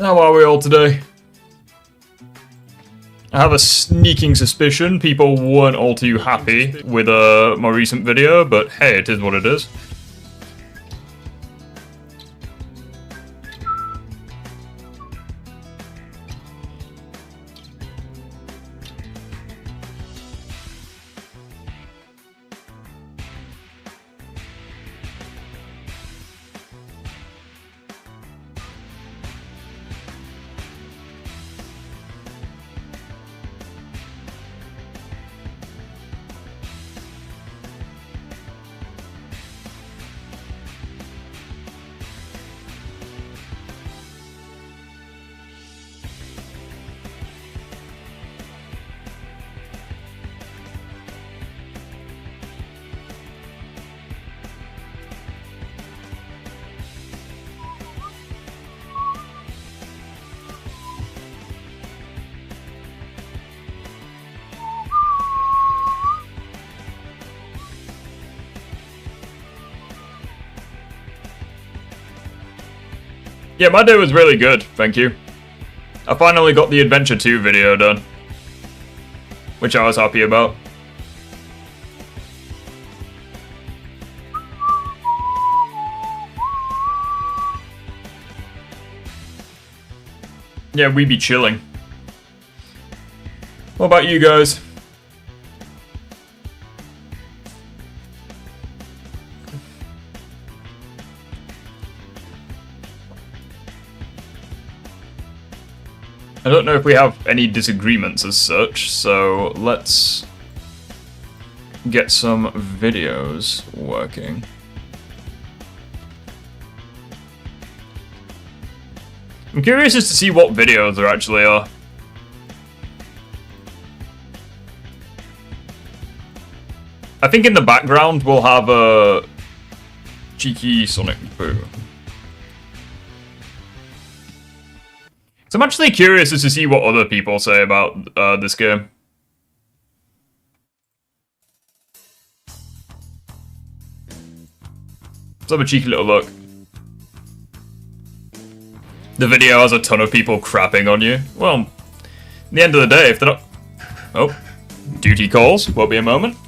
How are we all today? I have a sneaking suspicion people weren't all too happy with my recent video, but hey, it is what it is. Yeah, my day was really good, thank you. I finally got the Adventure 2 video done, which I was happy about. Yeah, we be chilling. What about you guys? I don't know if we have any disagreements as such, so let's get some videos working. I'm curious as to see what videos there actually are. I think in the background we'll have a cheeky Sonic Boo. So I'm actually curious as to see what other people say about this game. Let's have a cheeky little look. The video has a ton of people crapping on you. Well, at the end of the day, if they're not... Oh, duty calls. Won't be a moment.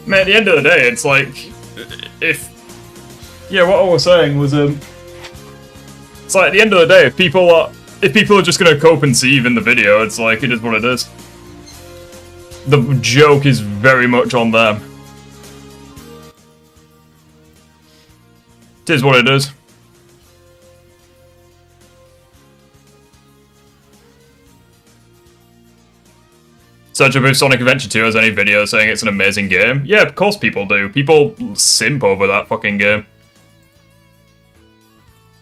Man, at the end of the day, it's like, if... Yeah, what I was saying was, it's like, at the end of the day, if people are just gonna cope and conceive in the video, it's like, it is what it is. The joke is very much on them. It is what it is. Such a Sonic Adventure 2 has any video saying it's an amazing game? Yeah, of course people do. People simp over that fucking game.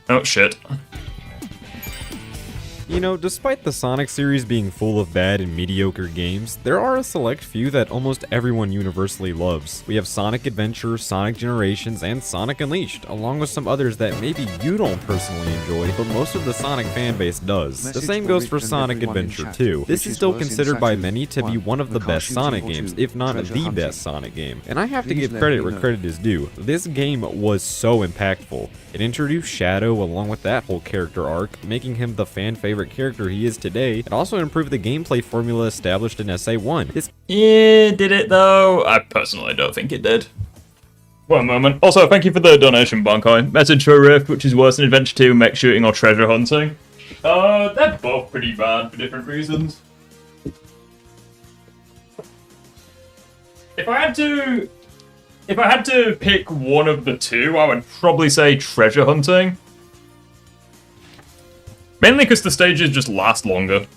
Oh shit. You know, despite the Sonic series being full of bad and mediocre games, there are a select few that almost everyone universally loves. We have Sonic Adventure, Sonic Generations, and Sonic Unleashed, along with some others that maybe you don't personally enjoy, but most of the Sonic fanbase does. The same goes for Sonic Adventure 2. This is still considered by many to be one of the best Sonic games, if not the best Sonic game. And I have to give credit where credit is due. This game was so impactful. It introduced Shadow along with that whole character arc, making him the fan favorite character he is today. It also improved the gameplay formula established in SA1. Yeah, did it though? I personally don't think it did. One moment. Also, thank you for the donation, Bonkai. Message for Rift, which is worse than Adventure 2, mech shooting or treasure hunting? They're both pretty bad for different reasons. If I had to pick one of the two, I would probably say treasure hunting. Mainly because the stages just last longer.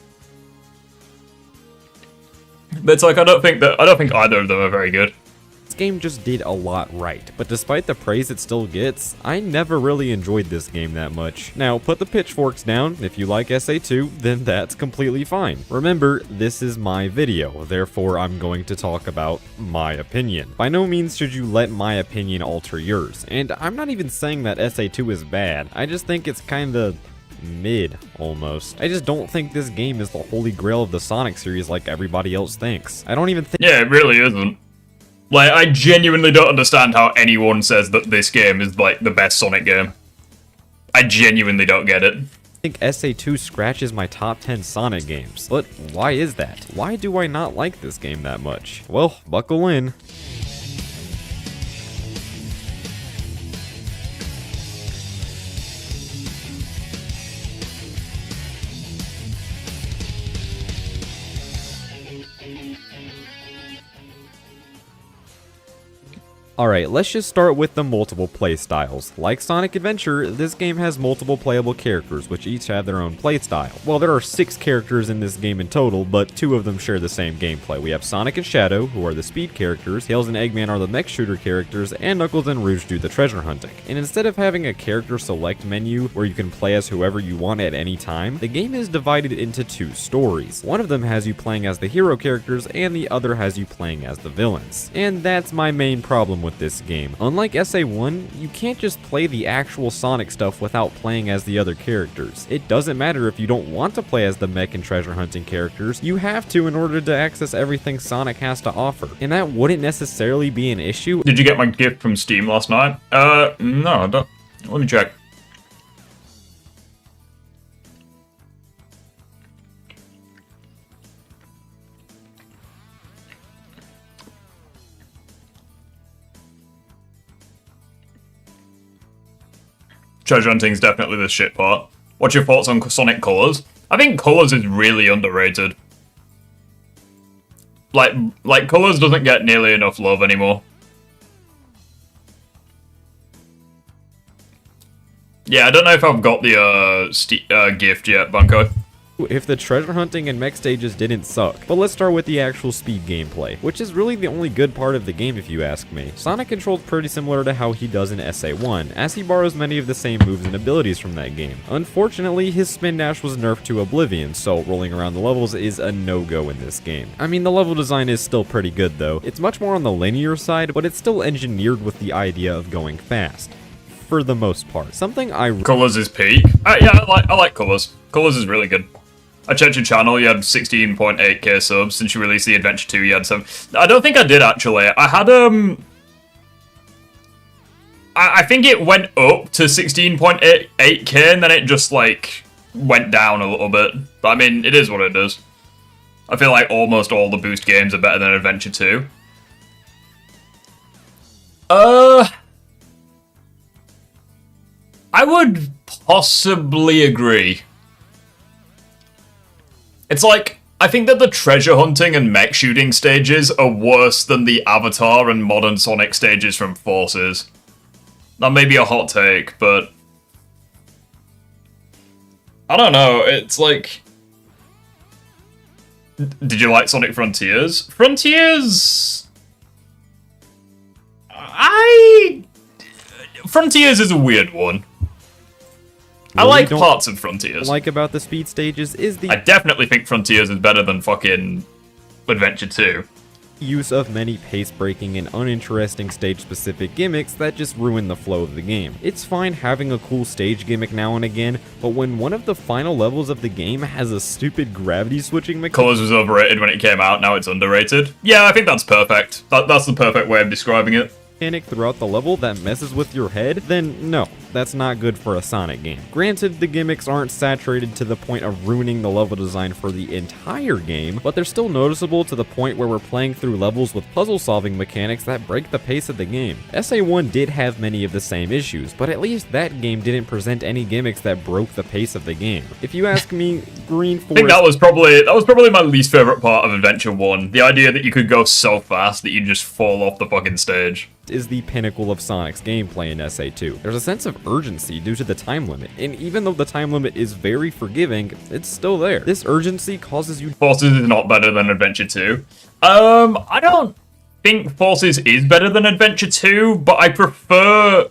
but it's like I don't think either of them are very good. This game just did a lot right, but despite the praise it still gets, I never really enjoyed this game that much. Now, put the pitchforks down. If you like SA2, then that's completely fine. Remember, this is my video, therefore I'm going to talk about my opinion. By no means should you let my opinion alter yours, and I'm not even saying that SA2 is bad, I just think it's kinda mid, almost. I just don't think this game is the holy grail of the Sonic series like everybody else thinks. I don't even think— Yeah, it really isn't. Like, I genuinely don't understand how anyone says that this game is, like, the best Sonic game. I genuinely don't get it. I think SA2 scratches my top 10 Sonic games. But why is that? Why do I not like this game that much? Well, buckle in. Alright, let's just start with the multiple playstyles. Like Sonic Adventure, this game has multiple playable characters, which each have their own playstyle. Well, there are 6 characters in this game in total, but 2 of them share the same gameplay. We have Sonic and Shadow, who are the speed characters, Tails and Eggman are the mech shooter characters, and Knuckles and Rouge do the treasure hunting. And instead of having a character select menu where you can play as whoever you want at any time, the game is divided into 2 stories. One of them has you playing as the hero characters, and the other has you playing as the villains. And that's my main problem with this game. Unlike SA1, you can't just play the actual Sonic stuff without playing as the other characters. It doesn't matter if you don't want to play as the mech and treasure hunting characters, you have to in order to access everything Sonic has to offer. And that wouldn't necessarily be an issue. Did you get my gift from Steam last night? No, I don't. Let me check. Treasure hunting's definitely the shit part. What's your thoughts on Sonic Colors? I think Colors is really underrated. Like Colors doesn't get nearly enough love anymore. Yeah, I don't know if I've got the gift yet, Bunko. If the treasure hunting and mech stages didn't suck. But let's start with the actual speed gameplay, which is really the only good part of the game if you ask me. Sonic controls pretty similar to how he does in SA1, as he borrows many of the same moves and abilities from that game. Unfortunately, his spin dash was nerfed to oblivion, so rolling around the levels is a no-go in this game. I mean, the level design is still pretty good though. It's much more on the linear side, but it's still engineered with the idea of going fast. For the most part. Something I— Colors is peak. Yeah, I like Colors. Colors is really good. I checked your channel, you had 16.8k subs. Since you released the Adventure 2, you had some. I don't think I did, actually. I had, I think it went up to 16.8k, and then it just, like, went down a little bit. But, I mean, it is what it is. I feel like almost all the boost games are better than Adventure 2. I would possibly agree. It's like, I think that the treasure hunting and mech shooting stages are worse than the Avatar and modern Sonic stages from Forces. That may be a hot take, but I don't know, it's like... Did you like Sonic Frontiers? Frontiers... Frontiers is a weird one. I like parts of Frontiers. Like about the speed stages is the— I definitely think Frontiers is better than fucking Adventure 2. Use of many pace-breaking and uninteresting stage-specific gimmicks that just ruin the flow of the game. It's fine having a cool stage gimmick now and again, but when one of the final levels of the game has a stupid gravity switching mechanic— Colors was overrated when it came out, now it's underrated. Yeah, I think that's perfect. That's the perfect way of describing it. Throughout the level that messes with your head, then no, that's not good for a Sonic game. Granted, the gimmicks aren't saturated to the point of ruining the level design for the entire game, but they're still noticeable to the point where we're playing through levels with puzzle-solving mechanics that break the pace of the game. SA1 did have many of the same issues, but at least that game didn't present any gimmicks that broke the pace of the game. If you ask me, Green Forest— I think that was probably my least favorite part of Adventure 1. The idea that you could go so fast that you just fall off the fucking stage. Is the pinnacle of Sonic's gameplay in SA2. There's a sense of urgency due to the time limit, and even though the time limit is very forgiving, it's still there. This urgency causes you— Forces is not better than Adventure 2. I don't think Forces is better than Adventure 2, but I prefer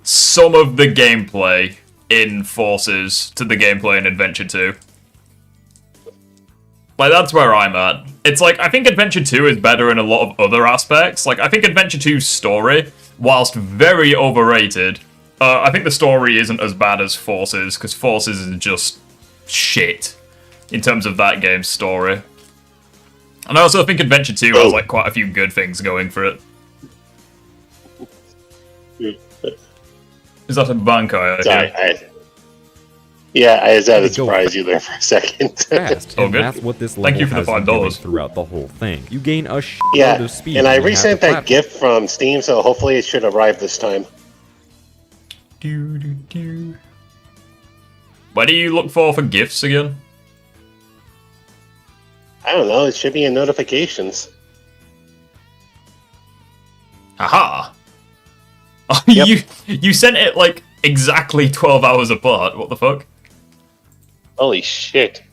some of the gameplay in Forces to the gameplay in Adventure 2. Like, that's where I'm at. It's like, I think Adventure 2 is better in a lot of other aspects. Like, I think Adventure 2's story, whilst very overrated, I think the story isn't as bad as Forces, because Forces is just shit in terms of that game's story. And I also think Adventure 2 has, like, quite a few good things going for it. Is that a Bankai? Sorry, I was out to surprise you there for a second. Fast, and good. that's what this Thank level you for the has been doing $5. throughout the whole thing. You gain a Yeah, of speed. and I when you have resent the that platform. gift from Steam, so hopefully it should arrive this time. What do you look for gifts again? I don't know, it should be in notifications. Aha! Oh, Yep. you sent it, like, exactly 12 hours apart. What the fuck? Holy shit.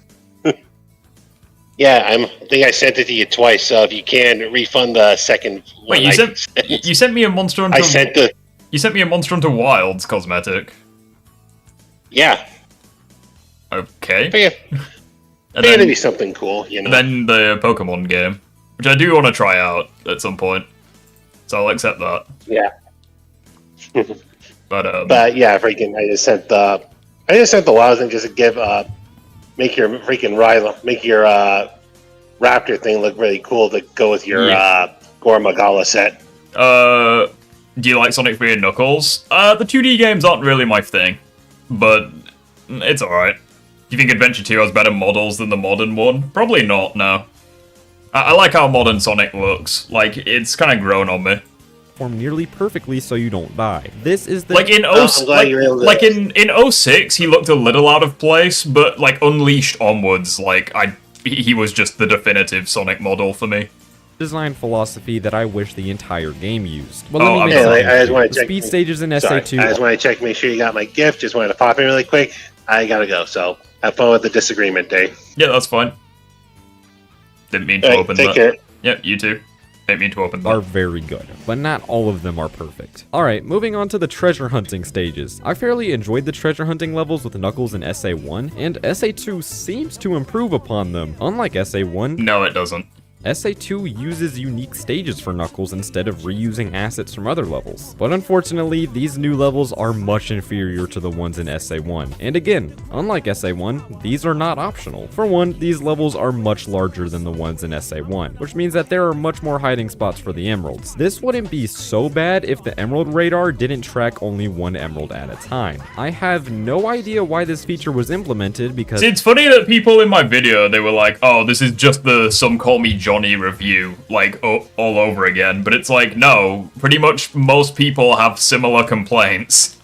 Yeah, I think I sent it to you twice, so if you can, refund the second one. Wait, you sent me a Monster Hunter... I sent the... You sent me a Monster Hunter Wilds cosmetic. Yeah. Okay. Figured it'd be something cool, you know. Then the Pokemon game, which I do want to try out at some point. So I'll accept that. Yeah. But yeah, freaking, I just sent the Wilds and just give, make your freaking Raptor thing look really cool to go with your, Gore Magala set. Do you like Sonic 3 and Knuckles? The 2D games aren't really my thing, but it's alright. Do you think Adventure 2 has better models than the modern one? Probably not, no. I like how modern Sonic looks. Like, it's kind of grown on me. Perform nearly perfectly so you don't die. This is the... Like in in 06, he looked a little out of place, but like Unleashed onwards, like he was just the definitive Sonic model for me. design philosophy that I wish the entire game used. But Oh, let me Yeah, make I just want to check. speed stages in Sorry, SA2. I just want to check, make sure you got my gift. Just wanted to pop in really quick. I gotta go. So have fun with the disagreement day. Yeah, that's fine. Didn't mean to All right, open take that. care. Yeah, you too. Didn't mean to open Are that. very good, but not all of them are perfect. Alright, moving on to the treasure hunting stages. I fairly enjoyed the treasure hunting levels with Knuckles in SA1, and SA2 seems to improve upon them. Unlike SA1, No, it doesn't. SA2 uses unique stages for Knuckles instead of reusing assets from other levels. But unfortunately, these new levels are much inferior to the ones in SA1. And again, unlike SA1, these are not optional. For one, these levels are much larger than the ones in SA1, which means that there are much more hiding spots for the emeralds. This wouldn't be so bad if the emerald radar didn't track only one emerald at a time. I have no idea why this feature was implemented because... See, it's funny that people in my video, they were like, oh, this is just the Some Call Me Johnny review, like, all over again. But it's like, no, pretty much most people have similar complaints.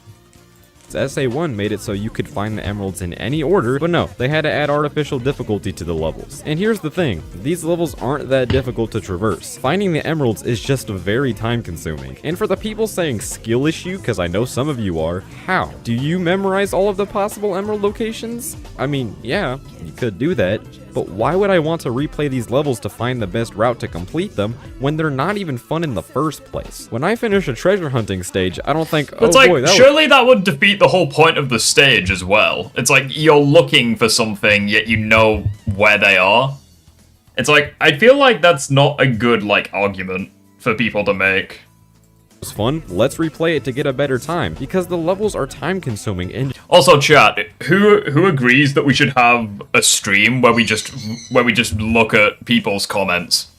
SA1 made it so you could find the emeralds in any order, but no, they had to add artificial difficulty to the levels. And here's the thing, these levels aren't that difficult to traverse. Finding the emeralds is just very time consuming. And for the people saying skill issue, because I know some of you are, how? Do you memorize all of the possible emerald locations? I mean, yeah, you could do that, but why would I want to replay these levels to find the best route to complete them when they're not even fun in the first place? When I finish a treasure hunting stage, I don't think, oh It's like, boy, that was surely that would defeat the whole point of the stage as well. It's like, you're looking for something, yet you know where they are. It's like, I feel like that's not a good, like, argument for people to make. was fun, let's replay it to get a better time, because the levels are time consuming and Also, chat, who agrees that we should have a stream where we just look at people's comments?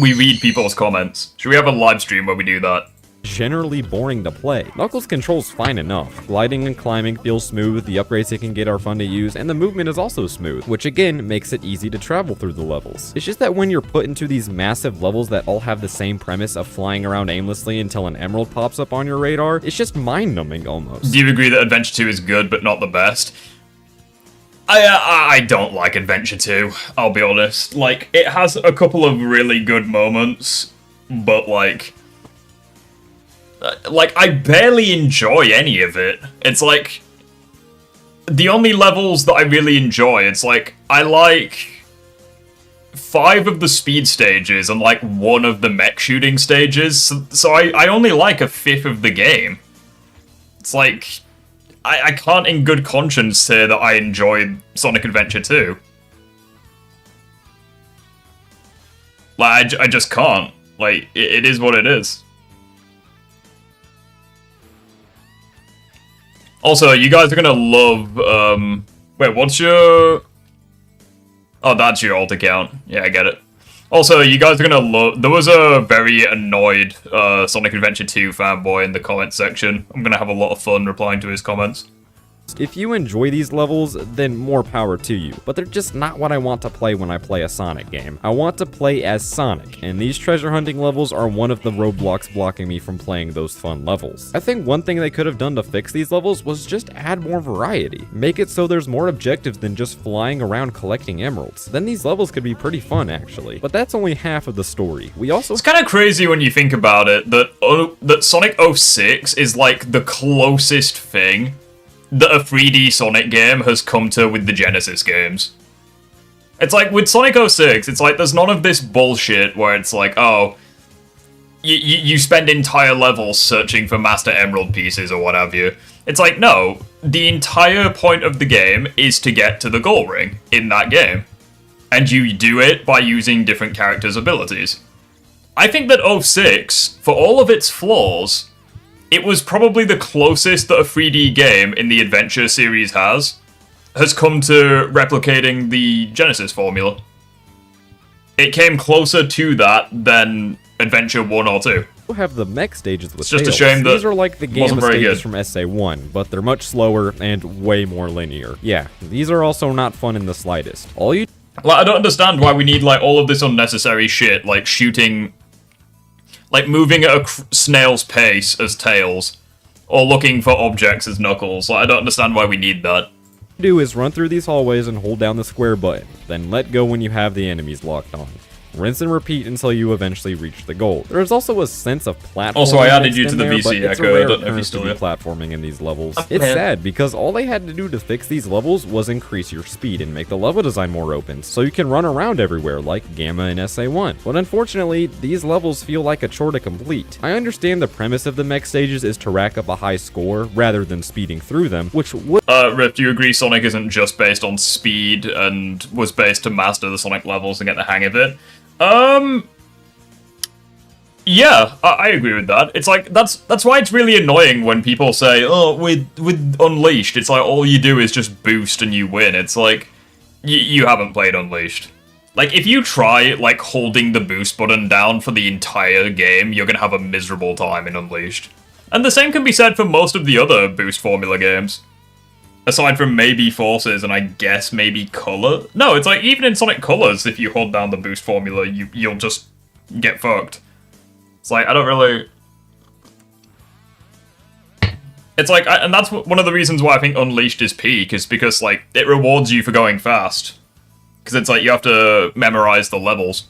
We read people's comments. Should we have a live stream where we do that? generally boring to play. Knuckles controls fine enough. Gliding and climbing feels smooth, the upgrades it can get are fun to use, and the movement is also smooth, which again makes it easy to travel through the levels. It's just that when you're put into these massive levels that all have the same premise of flying around aimlessly until an emerald pops up on your radar, it's just mind-numbing almost. Do you agree that Adventure 2 is good but not the best? I don't like Adventure 2, I'll be honest. Like, it has a couple of really good moments, but like, I barely enjoy any of it. It's like, the only levels that I really enjoy, it's like, I like 5 of the speed stages and like 1 of the mech shooting stages, so I only like a fifth of the game. It's like, I can't in good conscience say that I enjoyed Sonic Adventure 2. Like, I just can't. Like, it is what it is. Also, you guys are gonna love, wait, what's your... Oh, that's your alt account. Yeah, I get it. Also, you guys are gonna love... There was a very annoyed Sonic Adventure 2 fanboy in the comments section. I'm gonna have a lot of fun replying to his comments. If you enjoy these levels, then more power to you, but they're just not what I want to play when I play a Sonic game. I want to play as Sonic, and these treasure hunting levels are one of the roadblocks blocking me from playing those fun levels. I think one thing they could have done to fix these levels was just add more variety. Make it so there's more objectives than just flying around collecting emeralds. Then these levels could be pretty fun, actually. But that's only half of the story. We also... It's kind of crazy when you think about it, that Sonic 06 is like the closest thing that a 3D Sonic game has come to with the Genesis games. It's like, with Sonic 06, it's like, there's none of this bullshit where it's like, oh, you spend entire levels searching for Master Emerald pieces or what have you. It's like, no, the entire point of the game is to get to the goal ring in that game. And you do it by using different characters' abilities. I think that 06, for all of its flaws, it was probably the closest that a 3D game in the Adventure series has come to replicating the Genesis formula. It came closer to that than Adventure 1 or 2. We have the mech stages with It's just tails. a shame that these are like the game wasn't very stages good. from SA1, but they're much slower and way more linear. Yeah, these are also not fun in the slightest. All you... Like, I don't understand why we need, like, all of this unnecessary shit, like shooting... Like, moving at a snail's pace as Tails, or looking for objects as Knuckles. Like, I don't understand why we need that. do is run through these hallways and hold down the square button, then let go when you have the enemies locked on. Rinse and repeat until you eventually reach the goal. There is also a sense of platforming. Also, I added you to the there, VC but it's a Echo. I rare don't know if you occurrence still to be have. platforming in these levels. It's sad because all they had to do to fix these levels was increase your speed and make the level design more open, so you can run around everywhere like Gamma and SA1. But unfortunately, these levels feel like a chore to complete. I understand the premise of the mech stages is to rack up a high score rather than speeding through them, which would. Rip, do you agree Sonic isn't just based on speed and was based to master the Sonic levels and get the hang of it? Yeah, I agree with that. It's like, that's why it's really annoying when people say, oh, with Unleashed, it's like all you do is just boost and you win. It's like, you haven't played Unleashed. Like, if you try, like, holding the boost button down for the entire game, you're gonna have a miserable time in Unleashed. And the same can be said for most of the other boost formula games. Aside from maybe Forces and I guess maybe Color. No, it's like, even in Sonic Colors, if you hold down the boost formula, you'll just get fucked. It's like, I don't really... It's like, and that's one of the reasons why I think Unleashed is peak, is because, like, it rewards you for going fast. Because it's like, you have to memorize the levels.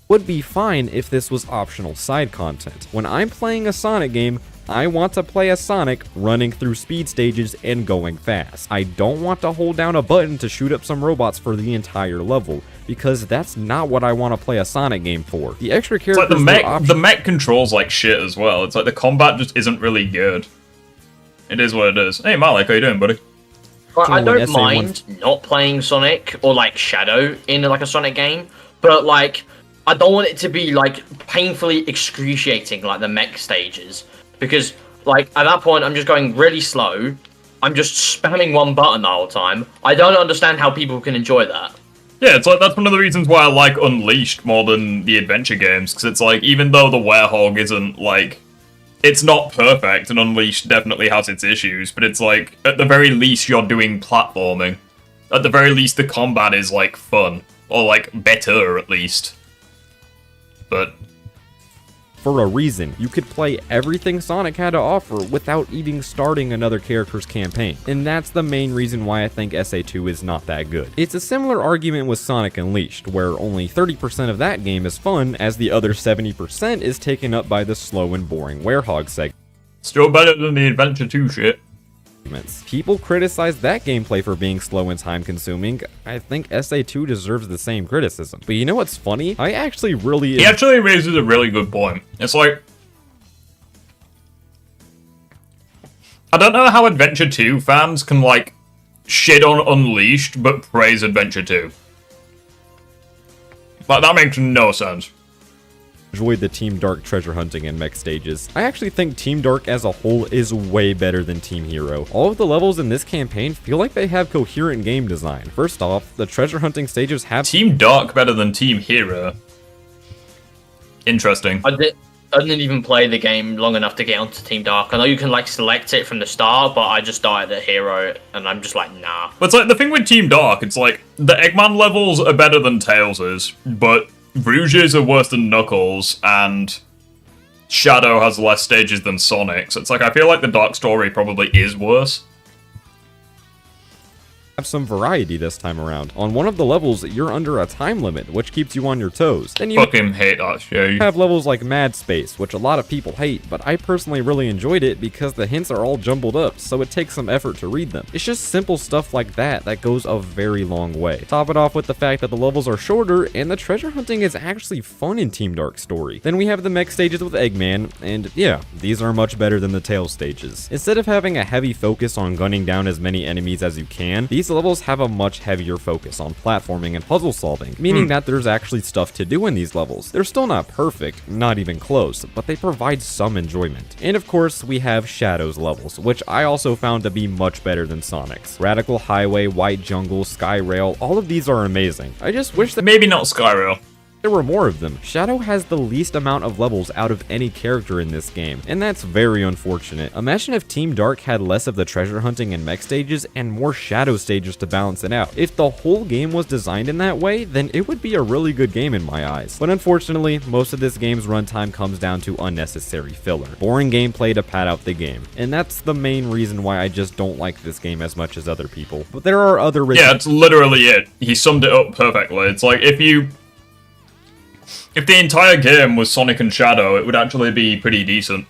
Would be fine if this was optional side content. When I'm playing a Sonic game, I want to play as Sonic running through speed stages and going fast. I don't want to hold down a button to shoot up some robots for the entire level, because that's not what I want to play a Sonic game for. The extra characters It's like the mech controls like shit as well. It's like the combat just isn't really good. It is what it is. Hey Malik, how you doing, buddy? Well, I don't mind not playing Sonic or like Shadow in like a Sonic game, but like I don't want it to be like painfully excruciating like the mech stages, because like at that point I'm just going really slow. I'm just spamming one button the whole time. I don't understand how people can enjoy that. Yeah, it's like, that's one of the reasons why I like Unleashed more than the adventure games, because it's like, even though the Werehog isn't, like, it's not perfect, and Unleashed definitely has its issues, but it's like, at the very least you're doing platforming. At the very least the combat is, like, fun. Or, like, better, at least. But... for a reason. You could play everything Sonic had to offer without even starting another character's campaign. And that's the main reason why I think SA2 is not that good. It's a similar argument with Sonic Unleashed, where only 30% of that game is fun, as the other 70% is taken up by the slow and boring Werehog segment. still better than the Adventure 2 shit. People criticize that gameplay for being slow and time-consuming. I think SA2 deserves the same criticism. But you know what's funny? I actually really... He actually raises a really good point. It's like... I don't know how Adventure 2 fans can, like, shit on Unleashed, but praise Adventure 2. Like, that makes no sense. Enjoyed the Team Dark treasure hunting and mech stages. I actually think Team Dark as a whole is way better than Team Hero. All of the levels in this campaign feel like they have coherent game design. First off, the treasure hunting stages have... Team Dark better than Team Hero. Interesting. I didn't even play the game long enough to get onto Team Dark. I know you can like select it from the start, but I just died at Hero, and I'm just like, nah. But it's like, the thing with Team Dark, it's like, the Eggman levels are better than Tails' but Rouge's are worse than Knuckles, and Shadow has less stages than Sonic, so it's like, I feel like the Dark story probably is worse. Have some variety this time around. On one of the levels, you're under a time limit, which keeps you on your toes. Then you fucking hate that shit. have levels like Mad Space, which a lot of people hate, but I personally really enjoyed it because the hints are all jumbled up, so it takes some effort to read them. It's just simple stuff like that that goes a very long way. Top it off with the fact that the levels are shorter, and the treasure hunting is actually fun in Team Dark's story. Then we have the mech stages with Eggman, and yeah, these are much better than the Tails stages. Instead of having a heavy focus on gunning down as many enemies as you can, these levels have a much heavier focus on platforming and puzzle solving, meaning that there's actually stuff to do in these levels. They're still not perfect, not even close, but they provide some enjoyment. And of course, we have Shadow's levels, which I also found to be much better than Sonic's. Radical Highway, White Jungle, Skyrail, all of these are amazing. I just wish that maybe not Skyrail. there were more of them. Shadow has the least amount of levels out of any character in this game, and that's very unfortunate. Imagine if Team Dark had less of the treasure hunting and mech stages and more Shadow stages to balance it out. If the whole game was designed in that way, then it would be a really good game in my eyes. But unfortunately, most of this game's runtime comes down to unnecessary filler. Boring gameplay to pad out the game. And that's the main reason why I just don't like this game as much as other people. But there are other reasons. Yeah, it's literally it. He summed it up perfectly. It's like, if the entire game was Sonic and Shadow, it would actually be pretty decent.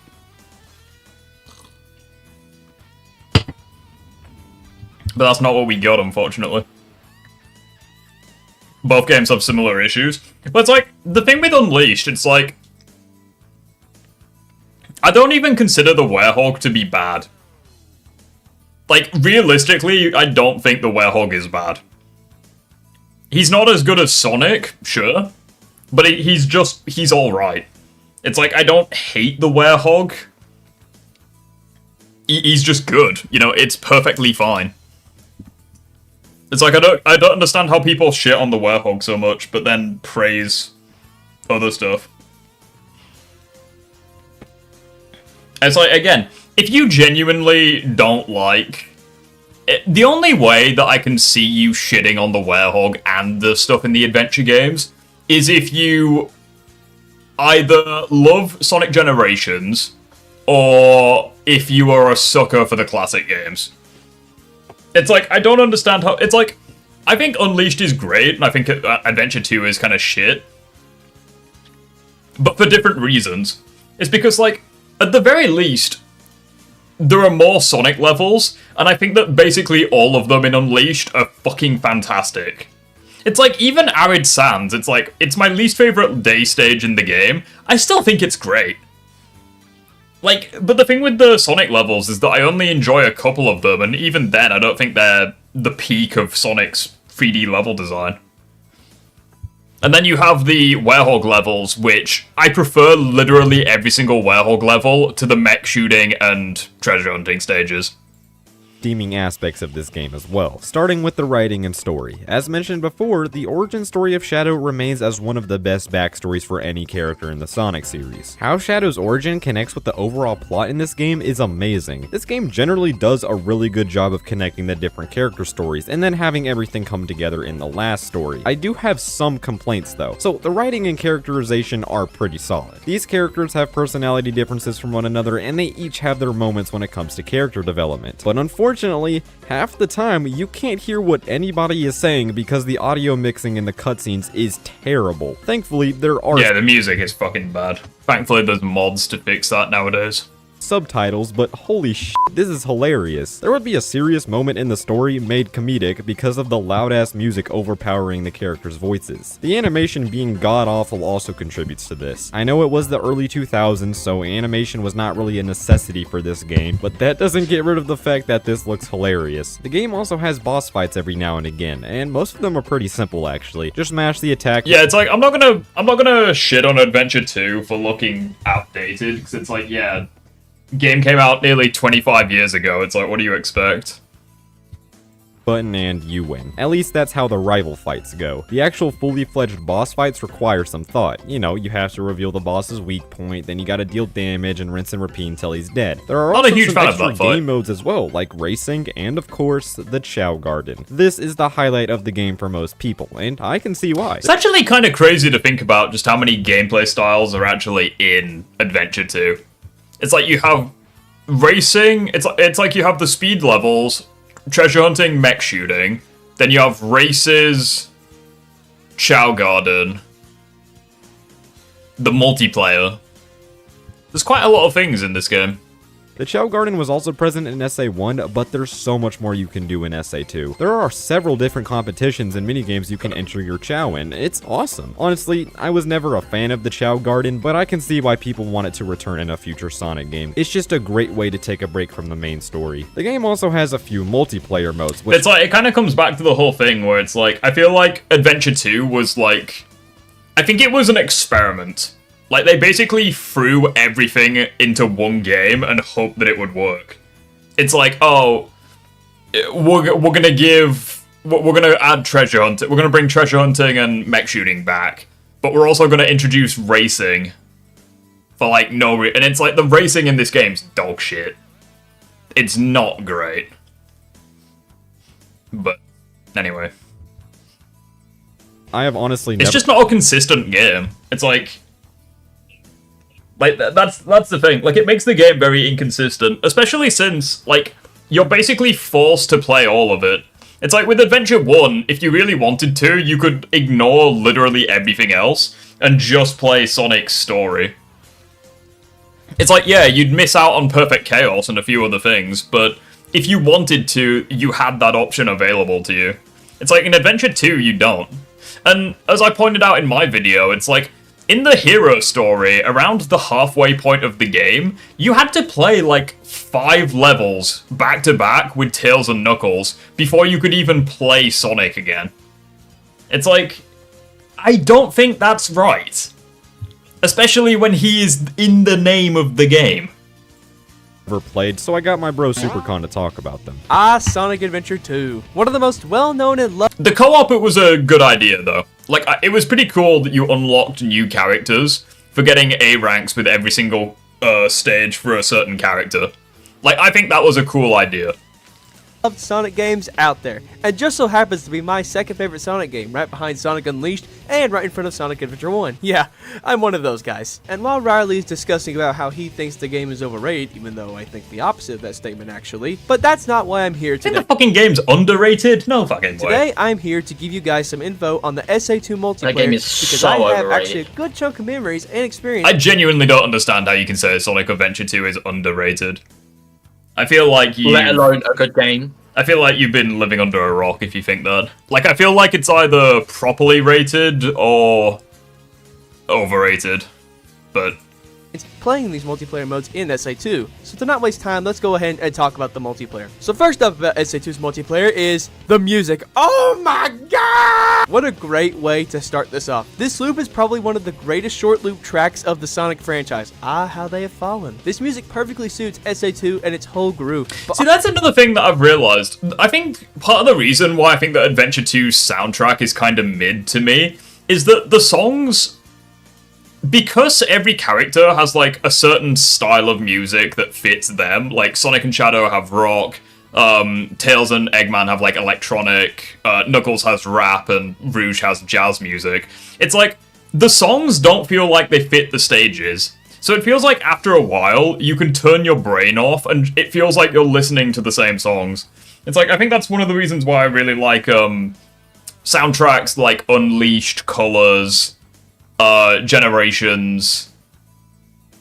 But that's not what we got, unfortunately. Both games have similar issues. But it's like, the thing with Unleashed, it's like... I don't even consider the Werehog to be bad. Like, realistically, I don't think the Werehog is bad. He's not as good as Sonic, sure. But he's alright. It's like, I don't hate the Werehog. He's just good. You know, it's perfectly fine. It's like, I don't understand how people shit on the Werehog so much, but then praise other stuff. It's like, again, if you genuinely don't like... The only way that I can see you shitting on the Werehog and the stuff in the adventure games is if you either love Sonic Generations, or if you are a sucker for the classic games. It's like, I don't understand how... It's like, I think Unleashed is great, and I think Adventure 2 is kind of shit. But for different reasons. It's because, like, at the very least, there are more Sonic levels, and I think that basically all of them in Unleashed are fucking fantastic. It's like, even Arid Sands, it's like, it's my least favorite day stage in the game. I still think it's great. Like, but the thing with the Sonic levels is that I only enjoy a couple of them, and even then, I don't think they're the peak of Sonic's 3D level design. And then you have the Werehog levels, which I prefer literally every single Werehog level to the mech shooting and treasure hunting stages. Redeeming aspects of this game as well, starting with the writing and story. As mentioned before, the origin story of Shadow remains as one of the best backstories for any character in the Sonic series. How Shadow's origin connects with the overall plot in this game is amazing. This game generally does a really good job of connecting the different character stories and then having everything come together in the last story. I do have some complaints though, so the writing and characterization are pretty solid. These characters have personality differences from one another and they each have their moments when it comes to character development, but unfortunately, half the time, you can't hear what anybody is saying because the audio mixing in the cutscenes is terrible. Thankfully, there are... Yeah, the music is fucking bad. Thankfully, there's mods to fix that nowadays. subtitles, but holy shit, this is hilarious. There would be a serious moment in the story made comedic because of the loud-ass music overpowering the characters' voices. The animation being god-awful also contributes to this. I know it was the early 2000s, so animation was not really a necessity for this game, but that doesn't get rid of the fact that this looks hilarious. The game also has boss fights every now and again, and most of them are pretty simple actually. Just mash the attack. Yeah, it's like, I'm not gonna shit on Adventure 2 for looking outdated, because it's like, yeah, game came out nearly 25 years ago. It's like, what do you expect? Button and you win. At least that's how the rival fights go. The actual fully fledged boss fights require some thought. You know, you have to reveal the boss's weak point, then you gotta deal damage and rinse and repeat until he's dead. There are also some extra game modes as well, like racing and of course, the Chow Garden. This is the highlight of the game for most people, and I can see why. It's actually kind of crazy to think about just how many gameplay styles are actually in Adventure 2. It's like you have racing, it's like you have the speed levels, treasure hunting, mech shooting, then you have races, Chow Garden, the multiplayer. There's quite a lot of things in this game. The Chow Garden was also present in SA1, but there's so much more you can do in SA2. There are several different competitions and minigames you can enter your Chow in. It's awesome. Honestly, I was never a fan of the Chow Garden, but I can see why people want it to return in a future Sonic game. It's just a great way to take a break from the main story. The game also has a few multiplayer modes, which... It's like, it kind of comes back to the whole thing where it's like, I feel like Adventure 2 was like... I think it was an experiment. Like, they basically threw everything into one game and hoped that it would work. It's like, oh, we're gonna add treasure hunting. We're gonna bring treasure hunting and mech shooting back, but we're also gonna introduce racing for like no reason. And it's like the racing in this game's dog shit. It's not great. But anyway, I have honestly never... It's just not a consistent game. It's like that's the thing. Like, it makes the game very inconsistent, especially since like you're basically forced to play all of it. It's like with Adventure 1, if you really wanted to, you could ignore literally everything else and just play Sonic's story. It's like, yeah, you'd miss out on Perfect Chaos and a few other things, but if you wanted to, you had that option available to you. It's like in Adventure 2, you don't. And as I pointed out in my video, it's like, in the hero story, around the halfway point of the game, you had to play like 5 levels back to back with Tails and Knuckles before you could even play Sonic again. It's like, I don't think that's right. Especially when he is in the name of the game. Played, so I got my bro Supercon to talk about them. Sonic Adventure 2. One of the most well-known and loved... The co-op, it was a good idea, though. Like, it was pretty cool that you unlocked new characters for getting A ranks with every single stage for a certain character. Like, I think that was a cool idea. Loved Sonic games out there, and just so happens to be my second favorite Sonic game, right behind Sonic Unleashed and right in front of Sonic Adventure 1. Yeah, I'm one of those guys. And while Riley is discussing about how he thinks the game is overrated, even though I think the opposite of that statement actually, but that's not why I'm here today. I think the fucking game's underrated? No fucking way. Today, I'm here to give you guys some info on the SA2 multiplayer, that game is because so I have overrated. actually a good chunk of memories and experience. I genuinely don't understand how you can say Sonic Adventure 2 is underrated. I feel like you... Let alone a good game. I feel like you've been living under a rock if you think that. Like, I feel like it's either properly rated or overrated, but... It's playing these multiplayer modes in SA2. So to not waste time, let's go ahead and talk about the multiplayer. So first up about SA2's multiplayer is the music. Oh my god! What a great way to start this off. This loop is probably one of the greatest short loop tracks of the Sonic franchise. Ah, how they have fallen. This music perfectly suits SA2 and its whole groove. See, that's another thing that I've realized. I think part of the reason why I think that Adventure 2's soundtrack is kind of mid to me is that the songs... Because every character has, like, a certain style of music that fits them, like, Sonic and Shadow have rock, Tails and Eggman have, like, electronic, Knuckles has rap, and Rouge has jazz music. It's like, the songs don't feel like they fit the stages. So it feels like after a while, you can turn your brain off, and it feels like you're listening to the same songs. It's like, I think that's one of the reasons why I really like, soundtracks like Unleashed, Colors... Generations,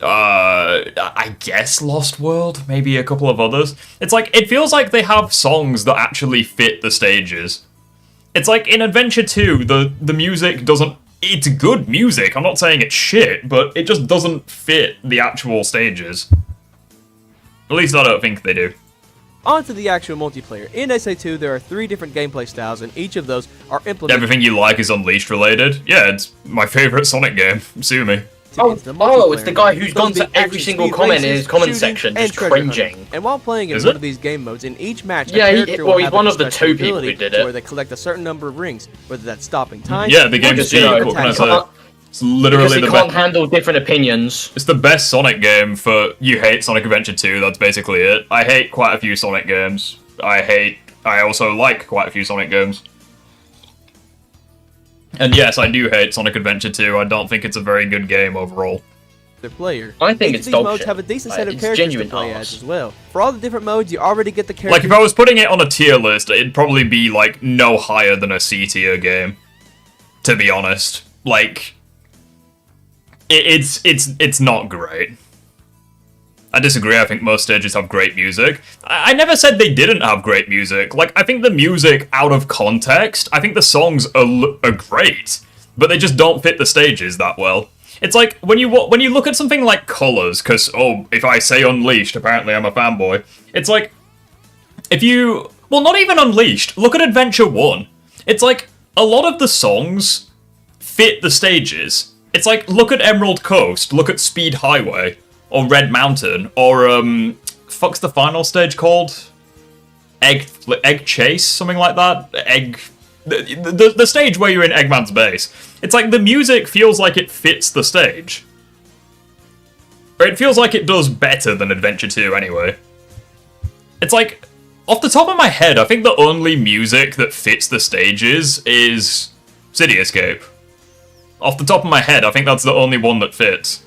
I guess Lost World, maybe a couple of others. It's like, it feels like they have songs that actually fit the stages. It's like in Adventure 2, the music doesn't... It's good music, I'm not saying it's shit, but it just doesn't fit the actual stages. At least I don't think they do. On to the actual multiplayer. In SA2, there are 3 different gameplay styles, and each of those are implemented. Everything you like is Unleashed related. Yeah, it's my favorite Sonic game. Sue me. It's the guy who's gone to every single comment in his comment section, just cringing. And while playing in one of these game modes, in each match, yeah, he's one of the 2 people who did it. Where they collect a certain number of rings, whether that's stopping time. Yeah, the game's cheap. What can I say? It's literally because he can't handle different opinions. It's the best Sonic game for you hate Sonic Adventure 2, that's basically it. I hate quite a few Sonic games. I also like quite a few Sonic games. And yes, I do hate Sonic Adventure 2, I don't think it's a very good game overall. The player. I think it's dog shit. Modes have a decent set of characters to play as well. For all the different modes, you already get the characters. Like, if I was putting it on a tier list, it'd probably be, like, no higher than a C tier game. To be honest. Like... It's not great. I disagree, I think most stages have great music. I never said they didn't have great music. Like, I think the music, out of context, I think the songs are great, but they just don't fit the stages that well. It's like, when you look at something like Colors, because, oh, if I say Unleashed, apparently I'm a fanboy. It's like, if you... Well, not even Unleashed, look at Adventure 1. It's like, a lot of the songs fit the stages. It's like, look at Emerald Coast, look at Speed Highway, or Red Mountain, or, fuck's the final stage called? Egg Chase, something like that? The stage where you're in Eggman's base. It's like, the music feels like it fits the stage. Or it feels like it does better than Adventure 2, anyway. It's like, off the top of my head, I think the only music that fits the stages is City Escape. Off the top of my head, I think that's the only one that fits.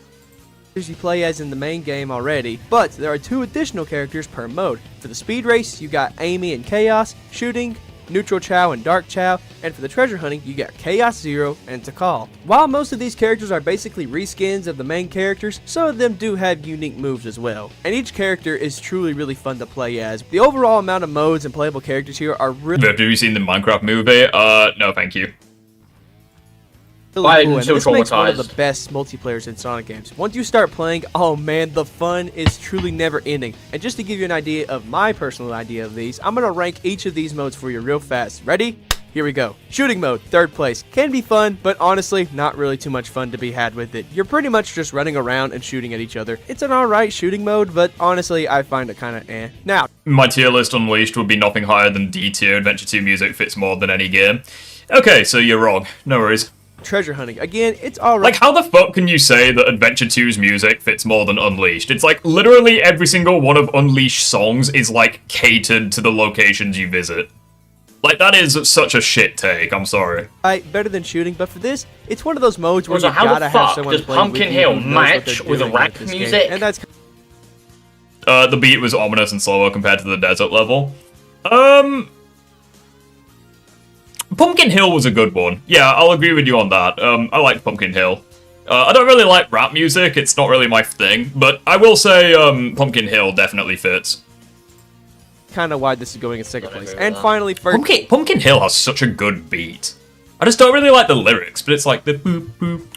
You play as in the main game already, but there are 2 additional characters per mode. For the speed race, you got Amy and Chaos, shooting, Neutral Chow and Dark Chow, and for the treasure hunting, you got Chaos Zero and Takal. While most of these characters are basically reskins of the main characters, some of them do have unique moves as well. And each character is truly really fun to play as. The overall amount of modes and playable characters here are really... Have you seen the Minecraft movie? No, thank you. Really cool, and this makes one of the best multiplayers in Sonic games. Once you start playing, oh man, the fun is truly never ending. And just to give you an idea of my personal idea of these, I'm going to rank each of these modes for you real fast. Ready? Here we go. Shooting mode, 3rd place. Can be fun, but honestly, not really too much fun to be had with it. You're pretty much just running around and shooting at each other. It's an alright shooting mode, but honestly, I find it kind of eh. Now, my tier list Unleashed would be nothing higher than D tier. Adventure 2 music fits more than any game. Okay, so you're wrong. No worries. Treasure hunting. Again, it's alright. Like, how the fuck can you say that Adventure 2's music fits more than Unleashed? It's like, literally every single one of Unleashed songs is, like, catered to the locations you visit. Like, that is such a shit take, I'm sorry. Better than shooting, but for this, it's one of those modes where you gotta have someone playing with you. How the fuck does Pumpkin Hill match with rap music? And that's... The beat was ominous and slower compared to the desert level. Pumpkin Hill was a good one. Yeah, I'll agree with you on that. I liked Pumpkin Hill. I don't really like rap music, it's not really my thing, but I will say Pumpkin Hill definitely fits. Kind of why this is going in 2nd place. And finally, first... Pumpkin Hill has such a good beat. I just don't really like the lyrics, but it's like the boop boop.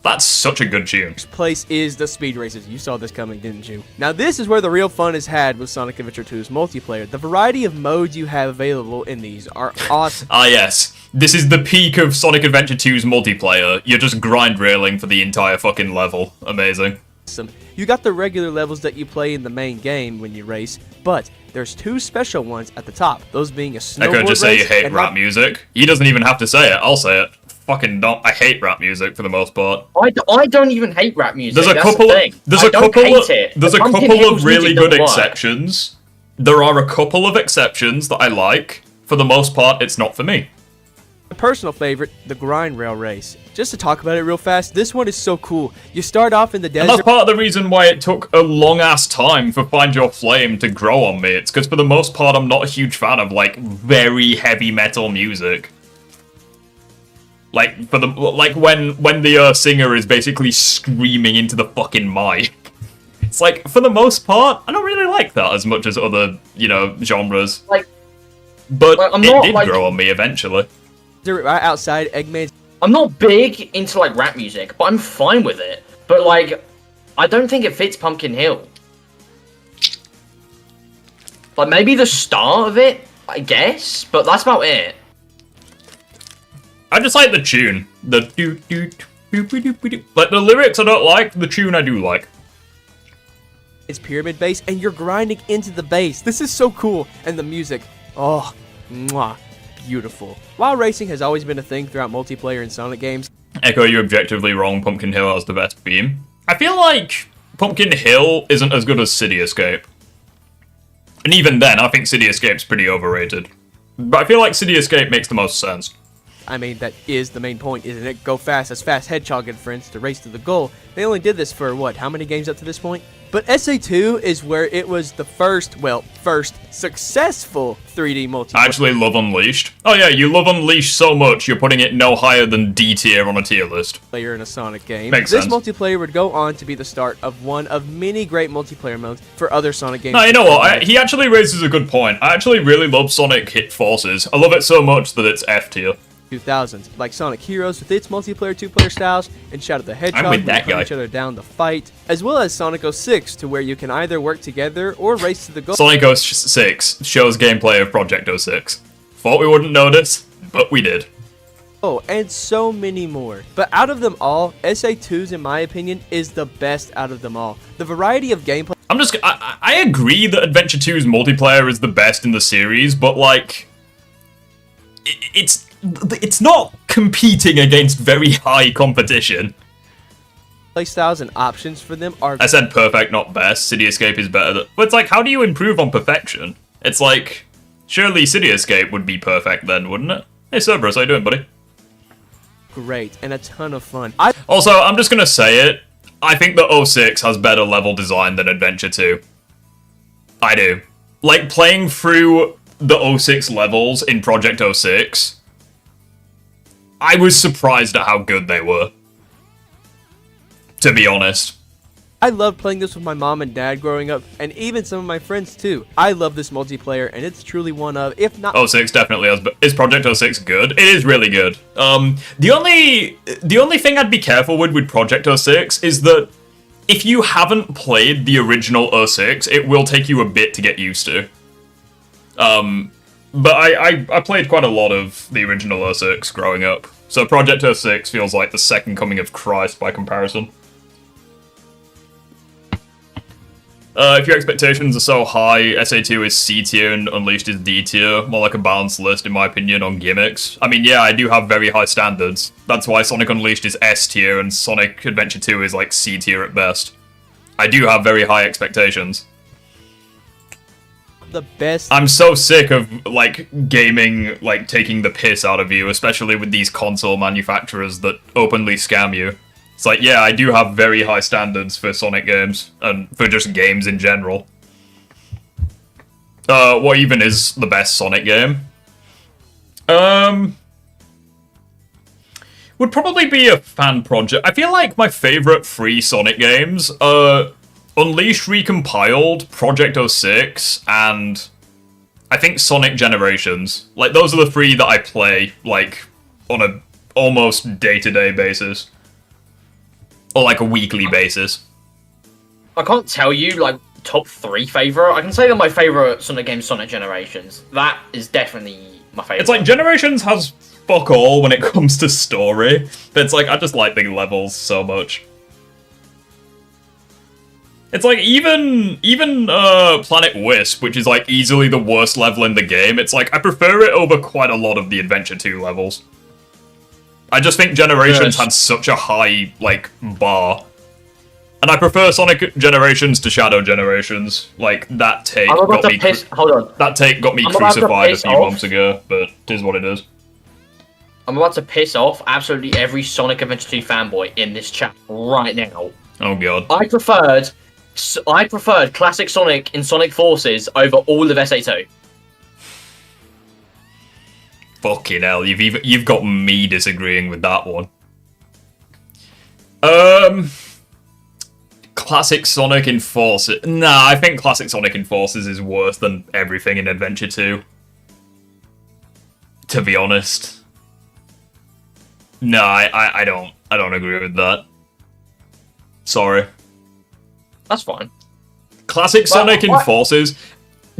That's such a good tune. First place is the speed races. You saw this coming, didn't you? Now this is where the real fun is had with Sonic Adventure 2's multiplayer. The variety of modes you have available in these are awesome. Ah yes, this is the peak of Sonic Adventure 2's multiplayer. You're just grind railing for the entire fucking level. Amazing. You got the regular levels that you play in the main game when you race, but there's 2 special ones at the top. Those being a snowboard Echo, just say you race hate rap music. He doesn't even have to say it. I'll say it. Fucking don't. I hate rap music for the most part. I don't even hate rap music. There's a couple of really good exceptions. There are a couple of exceptions that I like. For the most part, it's not for me. My personal favorite, the grind rail race. Just to talk about it real fast, this one is so cool. You start off in the desert. And that's part of the reason why it took a long-ass time for Find Your Flame to grow on me. It's because for the most part, I'm not a huge fan of, like, very heavy metal music. Like when the singer is basically screaming into the fucking mic. It's like, for the most part, I don't really like that as much as other, genres. Like, but I'm it not, did like, grow on me eventually. Right outside Eggman's. I'm not big into like rap music, but I'm fine with it. But like, I don't think it fits Pumpkin Hill. Like maybe the start of it, I guess, but that's about it. I just like the tune. The do do do do do do. Like the lyrics I don't like, the tune I do like. It's pyramid bass, and you're grinding into the bass. This is so cool, and the music, oh, mwah, beautiful. While racing has always been a thing throughout multiplayer and Sonic games, Echo, you're objectively wrong. Pumpkin Hill has the best theme. I feel like Pumpkin Hill isn't as good as City Escape. And even then, I think City Escape's pretty overrated. But I feel like City Escape makes the most sense. I mean, that is the main point, isn't it? Go fast as Fast Hedgehog and friends to race to the goal. They only did this for, what, how many games up to this point? But SA2 is where it was the first successful 3D multiplayer. I actually love Unleashed. Oh yeah, you love Unleashed so much, you're putting it no higher than D tier on a tier list. Player in a Sonic game. Makes this sense. multiplayer would go on to be the start of one of many great multiplayer modes for other Sonic games. No, you know what? He actually raises a good point. I actually really love Sonic Hit Forces. I love it so much that it's F tier. 2000s, like Sonic Heroes with its multiplayer two-player styles, and Shout the Hedgehog I'm with where that you hunt guy. each other down to fight, as well as Sonic 06 to where you can either work together or race to the goal. Sonic 06 shows gameplay of Project 06. Thought we wouldn't notice, but we did. Oh, and so many more. But out of them all, SA2's, in my opinion, is the best out of them all. The variety of gameplay. I agree that Adventure 2's multiplayer is the best in the series, but like, it's not competing against very high competition. Playstyles and options for them are. I said perfect, not best. City Escape is better. But it's like, how do you improve on perfection? It's like, surely City Escape would be perfect then, wouldn't it? Hey Cerberus, how you doing, buddy? Great and a ton of fun. Also, I'm just gonna say it. I think that 06 has better level design than Adventure 2. I do. Like, playing through the 06 levels in Project 06, I was surprised at how good they were. To be honest. I loved playing this with my mom and dad growing up, and even some of my friends too. I love this multiplayer, and it's truly one of, if not... 06 definitely has, but is Project 06 good? It is really good. The only thing I'd be careful with Project 06 is that if you haven't played the original 06, it will take you a bit to get used to. But I played quite a lot of the original 06 growing up, so Project 06 feels like the second coming of Christ by comparison. If your expectations are so high, SA2 is C tier and Unleashed is D tier, more like a balanced list in my opinion on gimmicks. I mean, yeah, I do have very high standards. That's why Sonic Unleashed is S tier and Sonic Adventure 2 is like C tier at best. I do have very high expectations. The best. I'm so sick of, like, gaming, like, taking the piss out of you, especially with these console manufacturers that openly scam you. It's like, yeah, I do have very high standards for Sonic games, and for just games in general. What even is the best Sonic game? Would probably be a fan project. I feel like my favorite free Sonic games are Unleashed Recompiled, Project 06, and I think Sonic Generations. Like, those are the three that I play, like, on a almost day-to-day basis. Or, like, a weekly basis. I can't tell you, like, top 3 favorite. I can say that my favorite Sonic game is Sonic Generations. That is definitely my favorite. It's like, Generations has fuck all when it comes to story, but it's like, I just like the levels so much. It's like, even Planet Wisp, which is like easily the worst level in the game, it's like, I prefer it over quite a lot of the Adventure 2 levels. I just think Generations had such a high, like, bar. And I prefer Sonic Generations to Shadow Generations. Like, that take got me... Hold on. That take got me crucified a few months ago, but it is what it is. I'm about to piss off absolutely every Sonic Adventure 2 fanboy in this chat right now. Oh god. I preferred classic Sonic in Sonic Forces over all of SA2. Fucking hell, you've got me disagreeing with that one. Classic Sonic Enforces. Nah, I think Classic Sonic Enforces is worse than everything in Adventure 2. To be honest. No, I don't agree with that. Sorry. That's fine. Classic Sonic Enforces.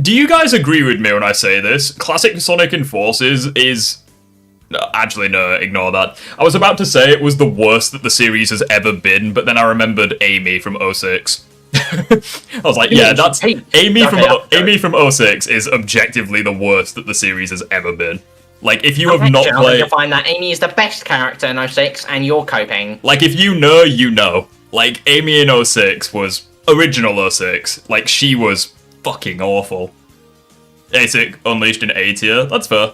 Do you guys agree with me when I say this? Classic Sonic Enforces is... No, actually, no, ignore that. I was about to say it was the worst that the series has ever been, but then I remembered Amy from 06. I was like, yeah, that's... Amy from 06 is objectively the worst that the series has ever been. Like, if you have not played... You'll find that Amy is the best character in 06, and you're coping. Like, if you know, you know. Like, Amy in 06 was... Original 06. Like, she was fucking awful. ASIC Unleashed in A tier. That's fair.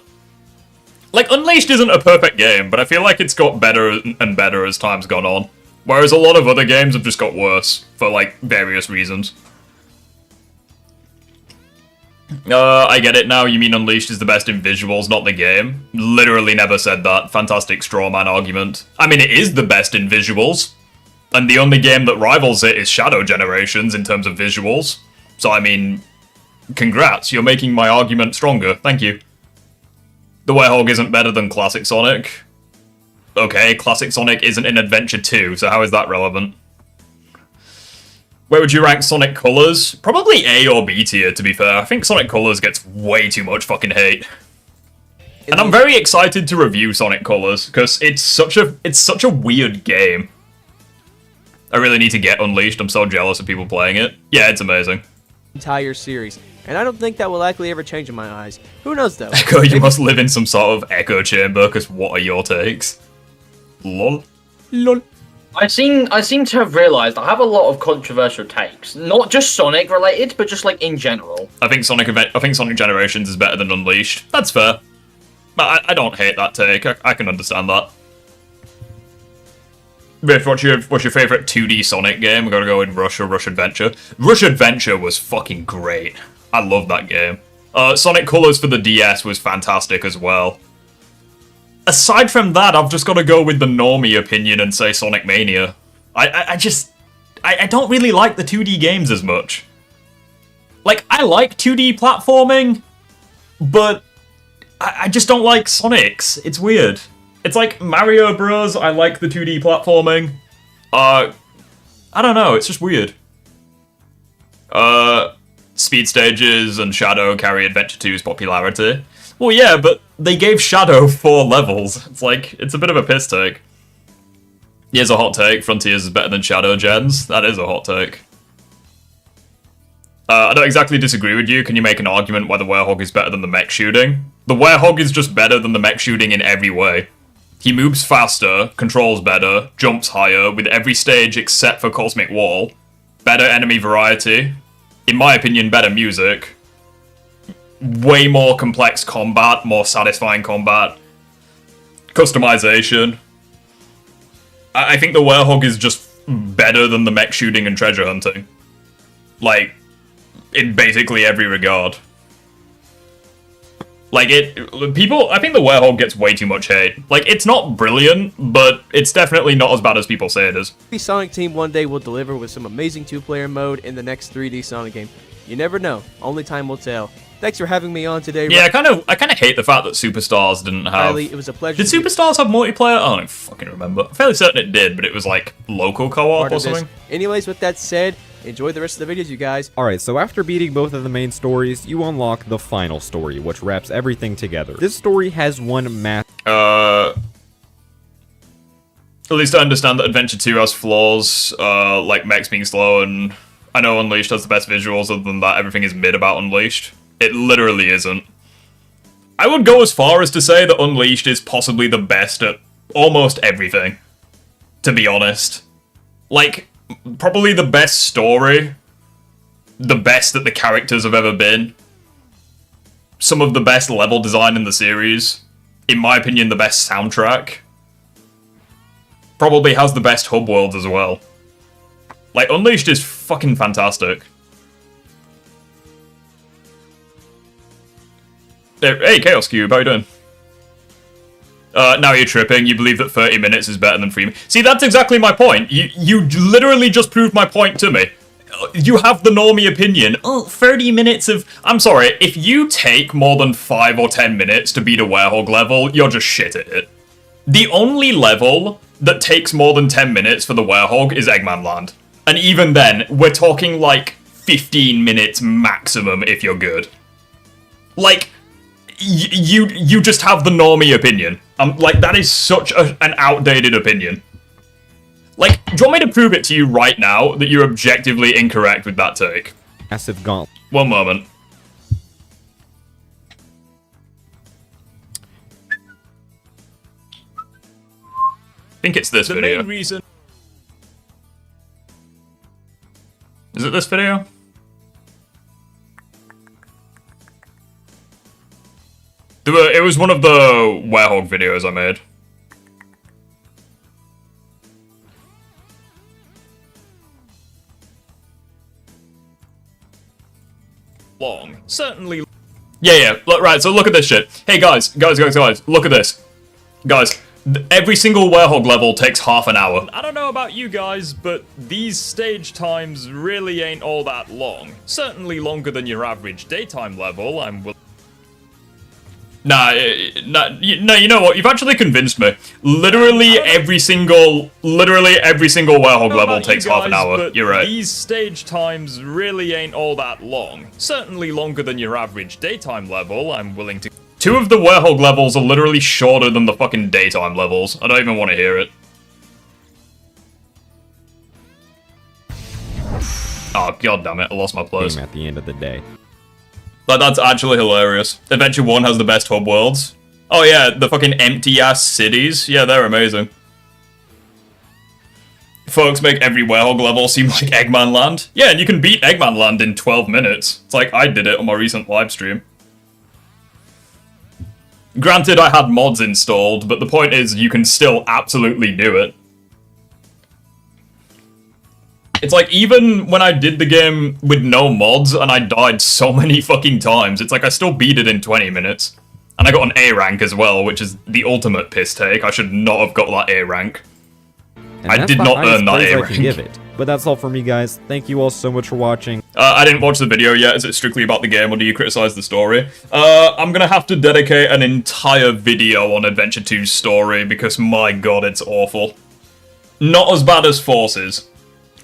Like, Unleashed isn't a perfect game, but I feel like it's got better and better as time's gone on. Whereas a lot of other games have just got worse, for, like, various reasons. I get it now, you mean Unleashed is the best in visuals, not the game. Literally never said that. Fantastic straw man argument. I mean, it is the best in visuals. And the only game that rivals it is Shadow Generations in terms of visuals. So, I mean, congrats, you're making my argument stronger. Thank you. The Werehog isn't better than Classic Sonic. Okay, Classic Sonic isn't in Adventure 2, so how is that relevant? Where would you rank Sonic Colors? Probably A or B tier, to be fair. I think Sonic Colors gets way too much fucking hate. And I'm very excited to review Sonic Colors, because it's such a weird game. I really need to get Unleashed, I'm so jealous of people playing it. Yeah, it's amazing. Entire series, and I don't think that will likely ever change in my eyes. Who knows though? Echo, you must live in some sort of echo chamber, because what are your takes? Lol. Lol. I seem to have realised I have a lot of controversial takes. Not just Sonic related, but just like in general. I think Sonic Generations is better than Unleashed. That's fair. But I don't hate that take. I can understand that. Biff, what's your favourite 2D Sonic game? We're gonna go with Rush or Rush Adventure. Rush Adventure was fucking great. I love that game. Sonic Colors for the DS was fantastic as well. Aside from that, I've just got to go with the normie opinion and say Sonic Mania. I don't really like the 2D games as much. Like, I like 2D platforming, but I just don't like Sonic's. It's weird. It's like Mario Bros. I like the 2D platforming. I don't know, it's just weird. Speed Stages and Shadow carry Adventure 2's popularity. Well, yeah, but they gave Shadow 4 levels. It's like, it's a bit of a piss take. Here's a hot take, Frontiers is better than Shadow Gens. That is a hot take. I don't exactly disagree with you. Can you make an argument why the Werehog is better than the mech shooting? The Werehog is just better than the mech shooting in every way. He moves faster, controls better, jumps higher, with every stage except for Cosmic Wall. Better enemy variety. In my opinion, better music. Way more complex combat, more satisfying combat. Customization. I think the Werehog is just better than the mech shooting and treasure hunting. Like, in basically every regard. Like, I think the Werehog gets way too much hate. Like, it's not brilliant, but it's definitely not as bad as people say it is. The Sonic team one day will deliver with some amazing 2-player mode in the next 3D Sonic game. You never know. Only time will tell. Thanks for having me on today. Yeah, I kind of hate the fact that Superstars didn't have... Riley, it was a pleasure. Did Superstars have multiplayer? I don't fucking remember. I'm fairly certain it did, but it was like local co-op or something. Anyways, with that said, enjoy the rest of the videos, you guys. Alright, so after beating both of the main stories, you unlock the final story, which wraps everything together. This story has one At least I understand that Adventure 2 has flaws, like mechs being slow, and I know Unleashed has the best visuals. Other than that, everything is mid about Unleashed. It literally isn't. I would go as far as to say that Unleashed is possibly the best at almost everything, to be honest. Like, probably the best story, the best that the characters have ever been, some of the best level design in the series, in my opinion the best soundtrack, probably has the best hub worlds as well. Like, Unleashed is fucking fantastic. Hey, Chaos Cube, how you doing? Now you're tripping. You believe that 30 minutes is better than 3 minutes. See, that's exactly my point. You literally just proved my point to me. You have the normie opinion. Oh, 30 minutes of... I'm sorry, if you take more than 5 or 10 minutes to beat a werehog level, you're just shit at it. The only level that takes more than 10 minutes for the werehog is Eggman Land. And even then, we're talking like 15 minutes maximum if you're good. Like, you just have the normie opinion. Like, that is such an outdated opinion. Like, do you want me to prove it to you right now that you're objectively incorrect with that take? Massive gauntlet. One moment. I think it's this video. Main reason. Is it this video? It was one of the werehog videos I made. Long. Certainly. Yeah. Right, so look at this shit. Hey, guys. Look at this. Guys, every single werehog level takes half an hour. I don't know about you guys, but these stage times really ain't all that long. Certainly longer than your average daytime level, Nah, you know what? You've actually convinced me. Literally every single werehog level takes half an hour. You're right. These stage times really ain't all that long. Certainly longer than your average daytime level, I'm willing to... 2 of the werehog levels are literally shorter than the fucking daytime levels. I don't even want to hear it. Oh, god damn it, I lost my place. At the end of the day. That's actually hilarious. Adventure 1 has the best hub worlds. Oh yeah, the fucking empty-ass cities. Yeah, they're amazing. Folks make every werehog level seem like Eggman Land. Yeah, and you can beat Eggman Land in 12 minutes. It's like I did it on my recent livestream. Granted, I had mods installed, but the point is you can still absolutely do it. It's like, even when I did the game with no mods and I died so many fucking times, it's like I still beat it in 20 minutes. And I got an A rank as well, which is the ultimate piss take. I should not have got that A rank. I did not earn that A rank. Give it. But that's all from me, guys. Thank you all so much for watching. I didn't watch the video yet. Is it strictly about the game, or do you criticize the story? I'm gonna have to dedicate an entire video on Adventure 2's story, because my god, it's awful. Not as bad as Forces.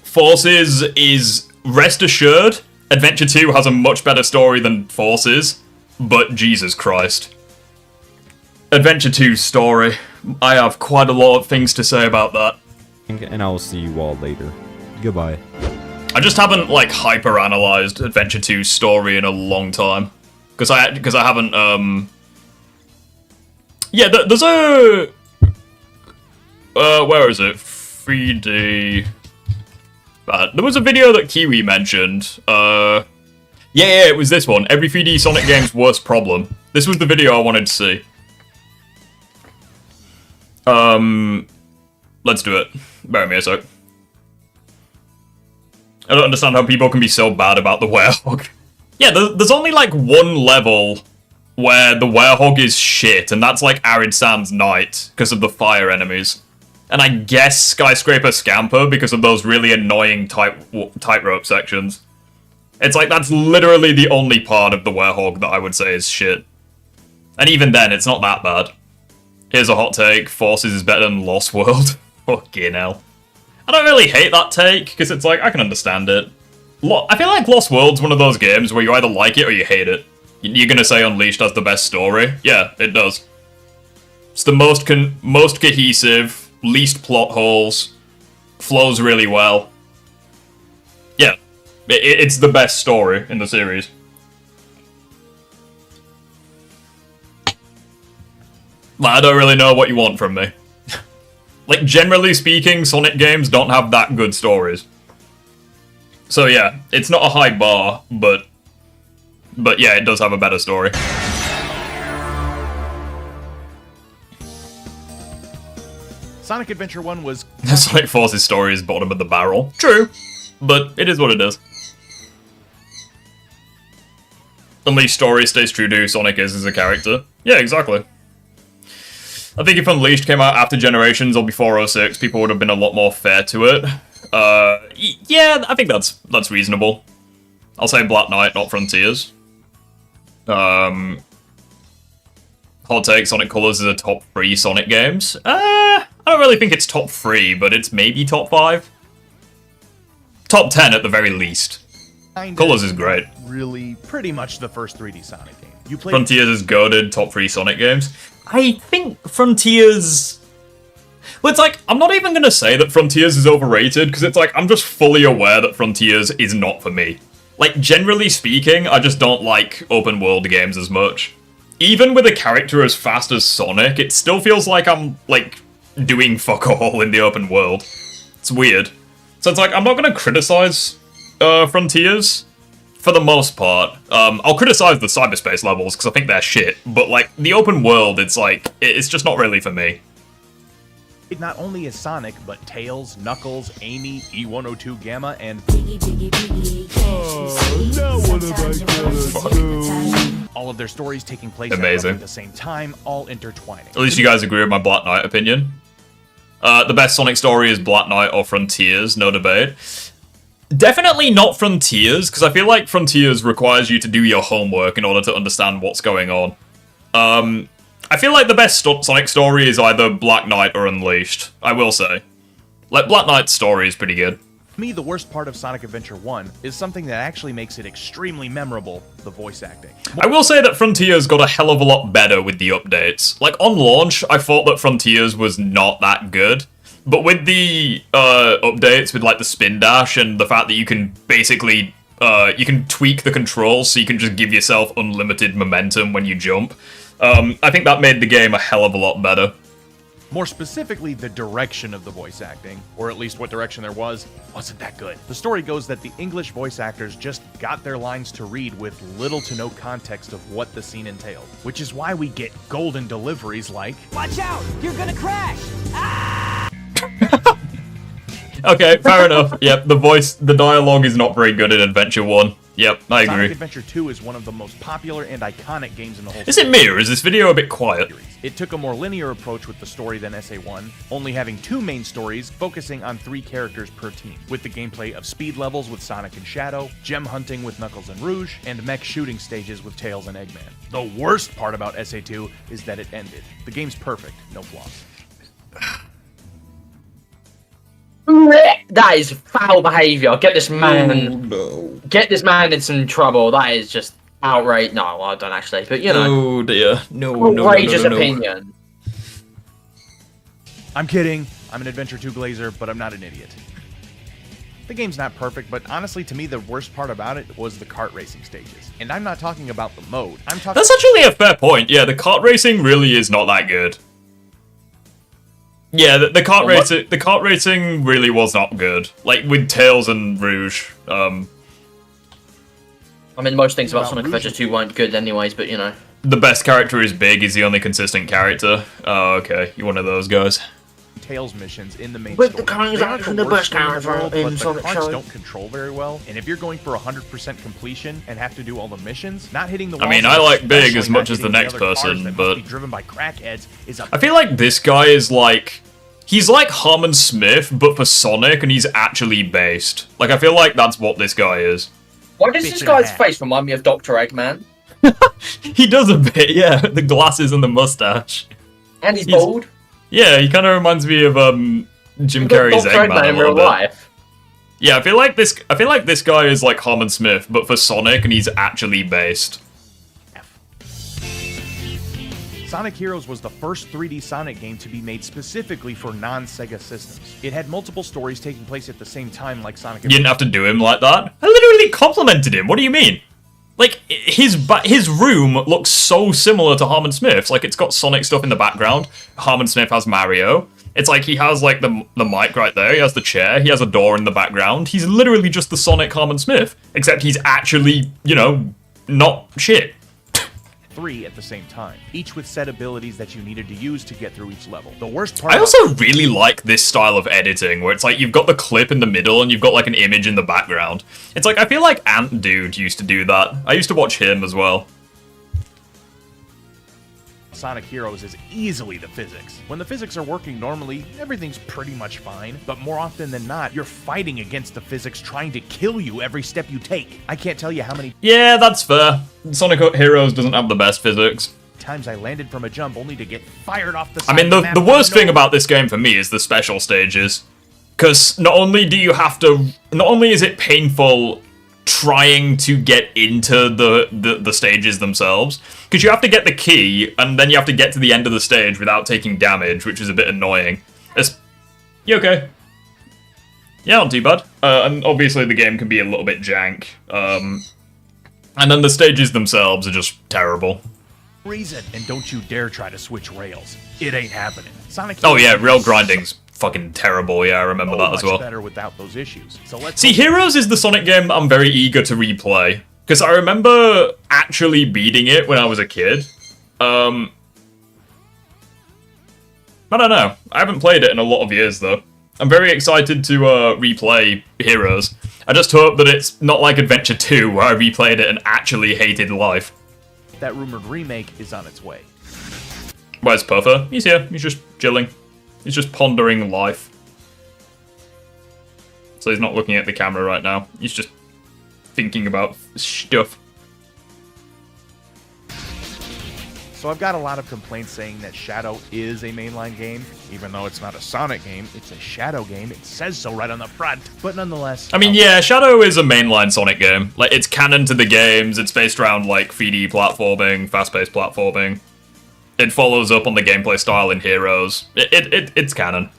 Forces is, rest assured, Adventure 2 has a much better story than Forces, but Jesus Christ. Adventure 2's story. I have quite a lot of things to say about that. And I will see you all later. Goodbye. I just haven't, like, hyper-analyzed Adventure 2's story in a long time. Because I haven't, Yeah, there's a... where is it? 3D... there was a video that Kiwi mentioned. Yeah, it was this one. Every 3D Sonic game's worst problem. This was the video I wanted to see. Let's do it. Bear with me a sec. I don't understand how people can be so bad about the werehog. Yeah, there's only like one level where the werehog is shit, and that's like Arid Sands Night, because of the fire enemies. And I guess Skyscraper Scamper, because of those really annoying tightrope sections. It's like, that's literally the only part of the werehog that I would say is shit. And even then, it's not that bad. Here's a hot take, Forces is better than Lost World. Fucking hell. I don't really hate that take, because it's like, I can understand it. I feel like Lost World's one of those games where you either like it or you hate it. You're gonna say Unleashed has the best story? Yeah, it does. It's the most cohesive, least plot holes, flows really well. Yeah, it's the best story in the series. I don't really know what you want from me. Like, generally speaking, Sonic games don't have that good stories. So yeah, it's not a high bar, but yeah, it does have a better story. Sonic Adventure 1 was... Sonic Force's story is bottom of the barrel. True, but it is what it is. Unleashed story stays true to who Sonic is as a character. Yeah, exactly. I think if Unleashed came out after Generations or before 06, people would have been a lot more fair to it. Yeah, I think that's reasonable. I'll say Black Knight, not Frontiers. Hot take, Sonic Colors is a top 3 Sonic games. I don't really think it's top 3, but it's maybe top 5. Top 10 at the very least. Colors is great. Really, pretty much the first 3D Sonic game. You played Frontiers is goated, top 3 Sonic games. I think Frontiers... Well, it's like, I'm not even going to say that Frontiers is overrated, because it's like, I'm just fully aware that Frontiers is not for me. Like, generally speaking, I just don't like open world games as much. Even with a character as fast as Sonic, it still feels like I'm, like, doing fuck all in the open world. It's weird. So it's like, I'm not going to criticize Frontiers, for the most part. I'll criticize the cyberspace levels, because I think they're shit, but, like, the open world, it's like, it's just not really for me. not only as Sonic, but Tails, Knuckles, Amy, E102 Gamma, and... all of their stories taking place at the same time, all intertwining. At least you guys agree with my Black Knight opinion. The best Sonic story is Black Knight or Frontiers, no debate. Definitely not Frontiers, because I feel like Frontiers requires you to do your homework in order to understand what's going on. I feel like the best Sonic story is either Black Knight or Unleashed, I will say. Like, Black Knight's story is pretty good. To me, the worst part of Sonic Adventure 1 is something that actually makes it extremely memorable, the voice acting. I will say that Frontiers got a hell of a lot better with the updates. Like, on launch, I thought that Frontiers was not that good. But with the updates, with, like, the spin dash and the fact that you can basically, you can tweak the controls so you can just give yourself unlimited momentum when you jump, I think that made the game a hell of a lot better. More specifically, the direction of the voice acting, or at least what direction there was, wasn't that good. The story goes that the English voice actors just got their lines to read with little to no context of what the scene entailed, which is why we get golden deliveries like, "Watch out, you're gonna crash!" Ah! Okay, fair enough. Yep, the dialogue is not very good in Adventure 1. Yep, I agree. Sonic Adventure 2 is one of the most popular and iconic games in the whole series. Is it me, or is this video a bit quiet? It took a more linear approach with the story than SA1, only having 2 main stories focusing on 3 characters per team, with the gameplay of speed levels with Sonic and Shadow, gem hunting with Knuckles and Rouge, and mech shooting stages with Tails and Eggman. The worst part about SA2 is that it ended. The game's perfect, no flaws. That is foul behaviour. Get this man. No. Get this man in some trouble. That is just outright. No, I don't actually. But you know. Oh dear. No. Outrageous opinion. I'm kidding. I'm an Adventure 2 glazer, but I'm not an idiot. The game's not perfect, but honestly, to me, the worst part about it was the kart racing stages. And I'm not talking about the mode. I'm talking. That's actually a fair point. Yeah, the kart racing really is not that good. Yeah, the kart racing really was not good. Like with Tails and Rouge. I mean, most things about Sonic Adventure 2 weren't good, anyways. But you know, the best character is Big. Is the only consistent character. Oh, okay, you're one of those guys. Tails missions in the main story. But the cars are the best character in Sonic carts don't control very well, and if you're going for 100% completion and have to do all the missions, not hitting the walls. I mean, I like Big as much as the next person, but driven by crackheads is I feel like this guy is like. He's like Harmon Smith, but for Sonic, and he's actually based. Like, I feel like that's what this guy is. Why does this guy's face remind me of Dr. Eggman? He does a bit, yeah. The glasses and the mustache. And he's bald. Yeah, he kind of reminds me of Jim Carrey's Eggman in real life. Yeah, I feel like this guy is like Harmon Smith, but for Sonic, and he's actually based. Sonic Heroes was the first 3D Sonic game to be made specifically for non-Sega systems. It had multiple stories taking place at the same time like Sonic Adventure. You didn't have to do him like that. I literally complimented him. What do you mean? Like, his room looks so similar to Harmon Smith's. Like, it's got Sonic stuff in the background. Harmon Smith has Mario. It's like he has, like, the mic right there. He has the chair. He has a door in the background. He's literally just the Sonic Harmon Smith. Except he's actually, you know, not shit. 3 at the same time, each with set abilities that you needed to use to get through each level. The worst part. I also really like this style of editing, where it's like you've got the clip in the middle and you've got like an image in the background. It's like I feel like Ant Dude used to do that. I used to watch him as well. Sonic Heroes is easily the physics. When the physics are working normally, everything's pretty much fine, but more often than not, you're fighting against the physics trying to kill you every step you take. I can't tell you how many Yeah, that's fair. Sonic Heroes doesn't have the best physics. times I landed from a jump only to get fired off the side I mean, of the map the out of worst thing nowhere. about this game for me is the special stages. Because not only is it painful trying to get into the stages themselves, because you have to get the key, and then you have to get to the end of the stage without taking damage, which is a bit annoying. You okay? Yeah, not too bad. And obviously the game can be a little bit jank. And then the stages themselves are just terrible. Reason, and don't you dare try to switch rails. It ain't happening. Sonic Oh yeah, Heroes rail is grinding's fucking terrible, yeah, I remember that as much well. better without those issues. So let's See, Heroes is the Sonic game that I'm very eager to replay. Because I remember actually beating it when I was a kid. I don't know. I haven't played it in a lot of years, though. I'm very excited to replay Heroes. I just hope that it's not like Adventure 2, where I replayed it and actually hated life. that rumored remake is on its way. Where's Puffer? He's here. He's just chilling. He's just pondering life. So he's not looking at the camera right now. He's just thinking about stuff. So I've got a lot of complaints saying that Shadow is a mainline game. Even though it's not a Sonic game, it's a Shadow game. It says so right on the front. But nonetheless... I mean, yeah, Shadow is a mainline Sonic game. Like, it's canon to the games. It's based around, like, 3D platforming, fast-paced platforming. It follows up on the gameplay style in Heroes. It's canon.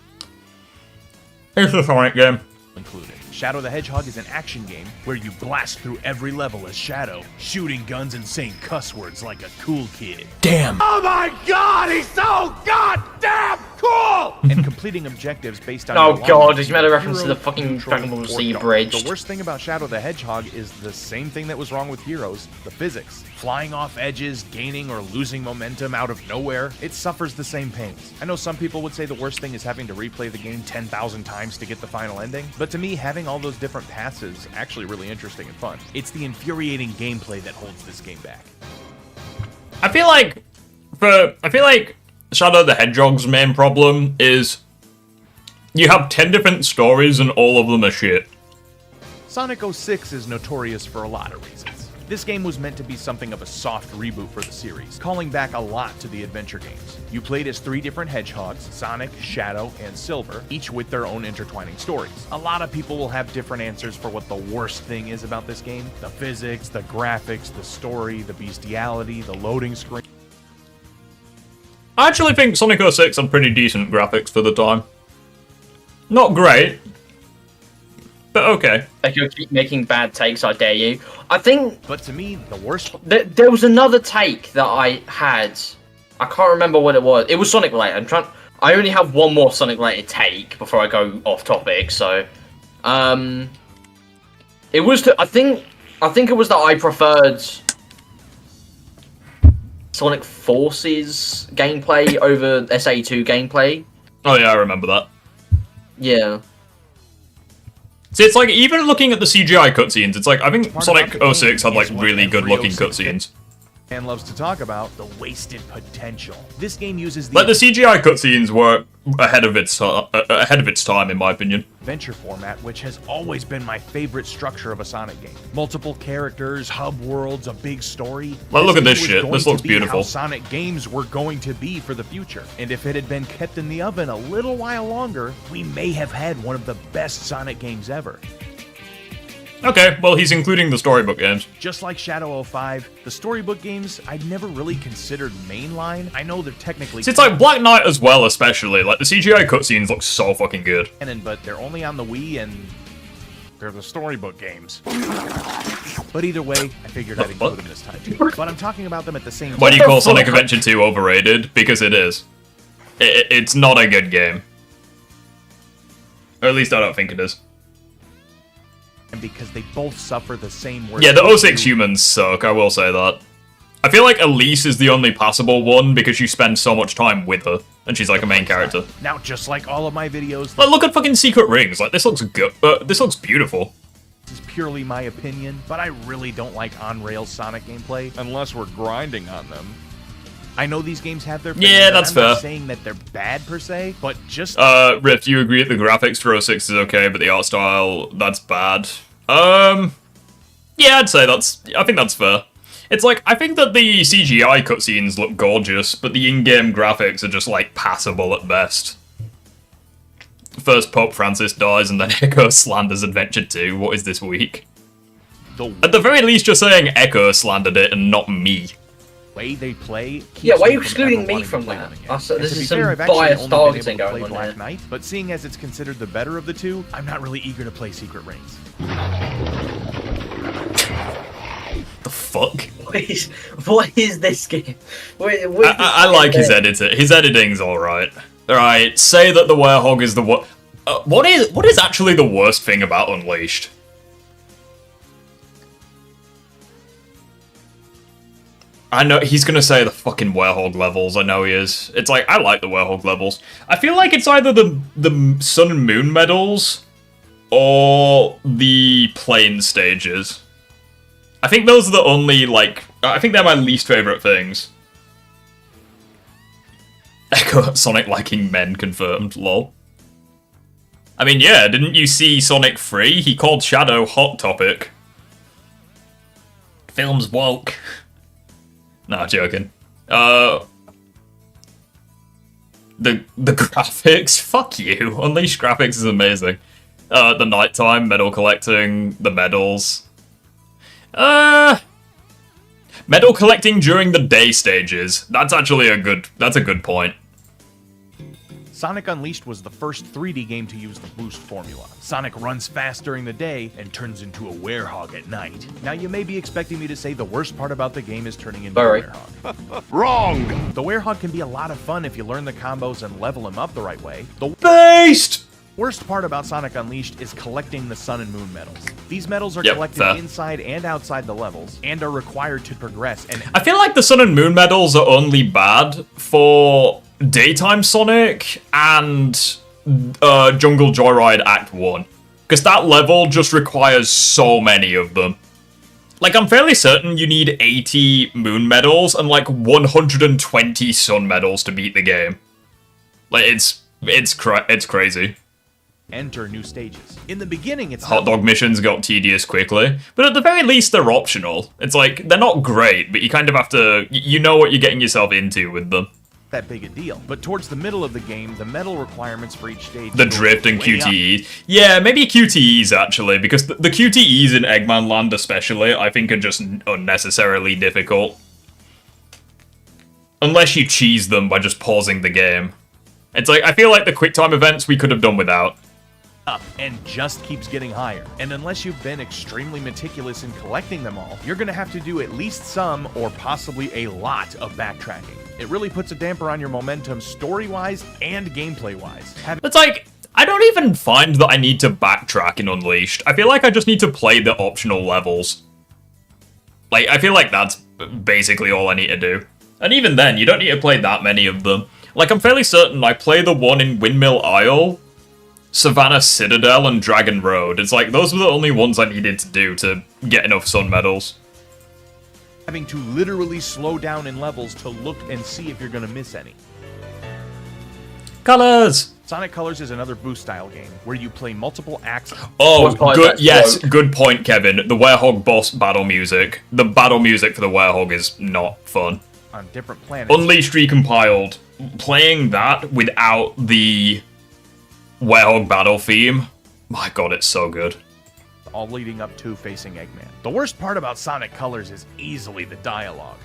It's a Sonic game. included. Shadow the Hedgehog is an action game where you blast through every level as Shadow, shooting guns and saying cuss words like a cool kid. Damn. Oh my god, he's so goddamn cool! And completing objectives based on... Oh your god, longest did you make a reference to hero, the fucking neutral, Dragon Ball or Z dark. bridge? The worst thing about Shadow the Hedgehog is the same thing that was wrong with Heroes, the physics. Flying off edges, gaining or losing momentum out of nowhere, it suffers the same pains. I know some people would say the worst thing is having to replay the game 10,000 times to get the final ending, but to me, having all those different paths is actually really interesting and fun. It's the infuriating gameplay that holds this game back. I feel like Shadow the Hedgehog's main problem is you have 10 different stories and all of them are shit. Sonic 06 is notorious for a lot of reasons. This game was meant to be something of a soft reboot for the series, calling back a lot to the adventure games. You played as 3 different hedgehogs, Sonic, Shadow, and Silver, each with their own intertwining stories. A lot of people will have different answers for what the worst thing is about this game. The physics, the graphics, the story, the bestiality, the loading screen. I actually think Sonic 06 had pretty decent graphics for the time. Not great, but okay. Like, you'll keep making bad takes, I dare you. I think But to me, the worst... there was another take that I had. I can't remember what it was. It was Sonic related. I only have one more Sonic related take before I go off topic. So, it was. I think it was that I preferred Sonic Forces gameplay over SA2 gameplay. Oh yeah, I remember that. Yeah. See, it's like, even looking at the CGI cutscenes, it's like, I think Part Sonic about the 06 had game like is what really good looking every 06 cutscenes. and loves to talk about, the wasted potential. This game uses the Like, the CGI cutscenes were ahead of its time, in my opinion. adventure format, which has always been my favorite structure of a Sonic game. Multiple characters, hub worlds, a big story. Like, look at game this was shit. going This to looks be beautiful. How Sonic games were going to be for the future. And if it had been kept in the oven a little while longer, we may have had one of the best Sonic games ever. Okay, well, he's including the storybook games. Just like Shadow 05, the storybook games I'd never really considered mainline. I know they're technically See, it's like Black Knight as well, especially. Like, the CGI cutscenes look so fucking good. canon, but they're only on the Wii and they're the storybook games. But either way, I figured I'd include them this time too. But I'm talking about them at the same time. Why do you call Sonic Adventure 2 overrated? Because it is. It's not a good game. Or at least I don't think it is. Because they both suffer the same worst. Yeah, the 06 humans suck, I will say that. I feel like Elise is the only passable one because you spend so much time with her, and she's like a main character. Now, just like all of my videos, Like, look at fucking Secret Rings. Like, this looks good. This looks beautiful. this is purely my opinion, but I really don't like on-rails Sonic gameplay unless we're grinding on them. I know these games have their Yeah, that's I'm fair. not saying that they're bad per se, but just Rift, you agree that the graphics for 06 is okay, but the art style, that's bad? Yeah, I'd say I think that's fair. It's like, I think that the CGI cutscenes look gorgeous, but the in-game graphics are just, like, passable at best. First Pope Francis dies, and then Echo slanders Adventure 2. What is this week? At the very least, you're saying Echo slandered it and not me. way they play. Yeah, why are you keeps excluding ever me wanting from to play that? them again. Also, And this to is be some fair, I've actually biased only been able targeting to play going on Black here. Knight, but seeing as it's considered the better of the two, I'm not really eager to play Secret Rings. The fuck? What is this game? I like his editor. His editing's alright. Alright, say that the Werehog is the what is actually the worst thing about Unleashed? I know he's gonna say the fucking Werehog levels. I know he is. It's like, I like the Werehog levels. I feel like it's either the Sun and Moon medals or the plane stages. I think those are the only, like, I think they're my least favorite things. Echo Sonic liking men confirmed, lol. I mean, yeah, didn't you see Sonic 3? He called Shadow Hot Topic. Film's woke. Nah, joking. The graphics, fuck you. Unleashed graphics is amazing. The nighttime, medal collecting, the medals. Medal collecting during the day stages. That's actually a good point. Sonic Unleashed was the first 3D game to use the boost formula. Sonic runs fast during the day and turns into a werehog at night. Now you may be expecting me to say the worst part about the game is turning into a werehog. Wrong! The werehog can be a lot of fun if you learn the combos and level him up the right way. The Based! worst part about Sonic Unleashed is collecting the Sun and Moon medals. These medals are Yep, collected fair. inside and outside the levels, and are required to progress. And I feel like the Sun and Moon medals are only bad for Daytime Sonic and Jungle Joyride Act 1. Because that level just requires so many of them. Like, I'm fairly certain you need 80 Moon medals and like 120 Sun medals to beat the game. Like, it's crazy. enter new stages. In the beginning, it's Hot dog missions got tedious quickly, but at the very least they're optional. It's like, they're not great, but you kind of have to, you know what you're getting yourself into with them. that big a deal. But towards the middle of the game, the medal requirements for each stage The go drift and way up. QTEs. Yeah, maybe QTEs actually, because the QTEs in Eggman Land especially, I think are just unnecessarily difficult. Unless you cheese them by just pausing the game. It's like, I feel like the QuickTime events we could have done without. Up and just keeps getting higher. And unless you've been extremely meticulous in collecting them all, you're gonna have to do at least some or possibly a lot of backtracking. It really puts a damper on your momentum story-wise and gameplay-wise. It's like, I don't even find that I need to backtrack in Unleashed. I feel like I just need to play the optional levels. Like, I feel like that's basically all I need to do. And even then, you don't need to play that many of them. Like, I'm fairly certain I play the one in Windmill Isle, Savannah Citadel, and Dragon Road. It's like, those were the only ones I needed to do to get enough Sun medals. Having to literally slow down in levels to look and see if you're gonna miss any. Colors! Sonic Colors is another boost-style game, where you play multiple acts. Oh, What part good, that's yes, woke? good point, Kevin. The Werehog boss battle music. The battle music for the Werehog is not fun. On different planets. Unleashed Recompiled. Playing that without the Werehog battle theme, my god, it's so good. All leading up to facing Eggman. The worst part about Sonic Colors is easily the dialogue.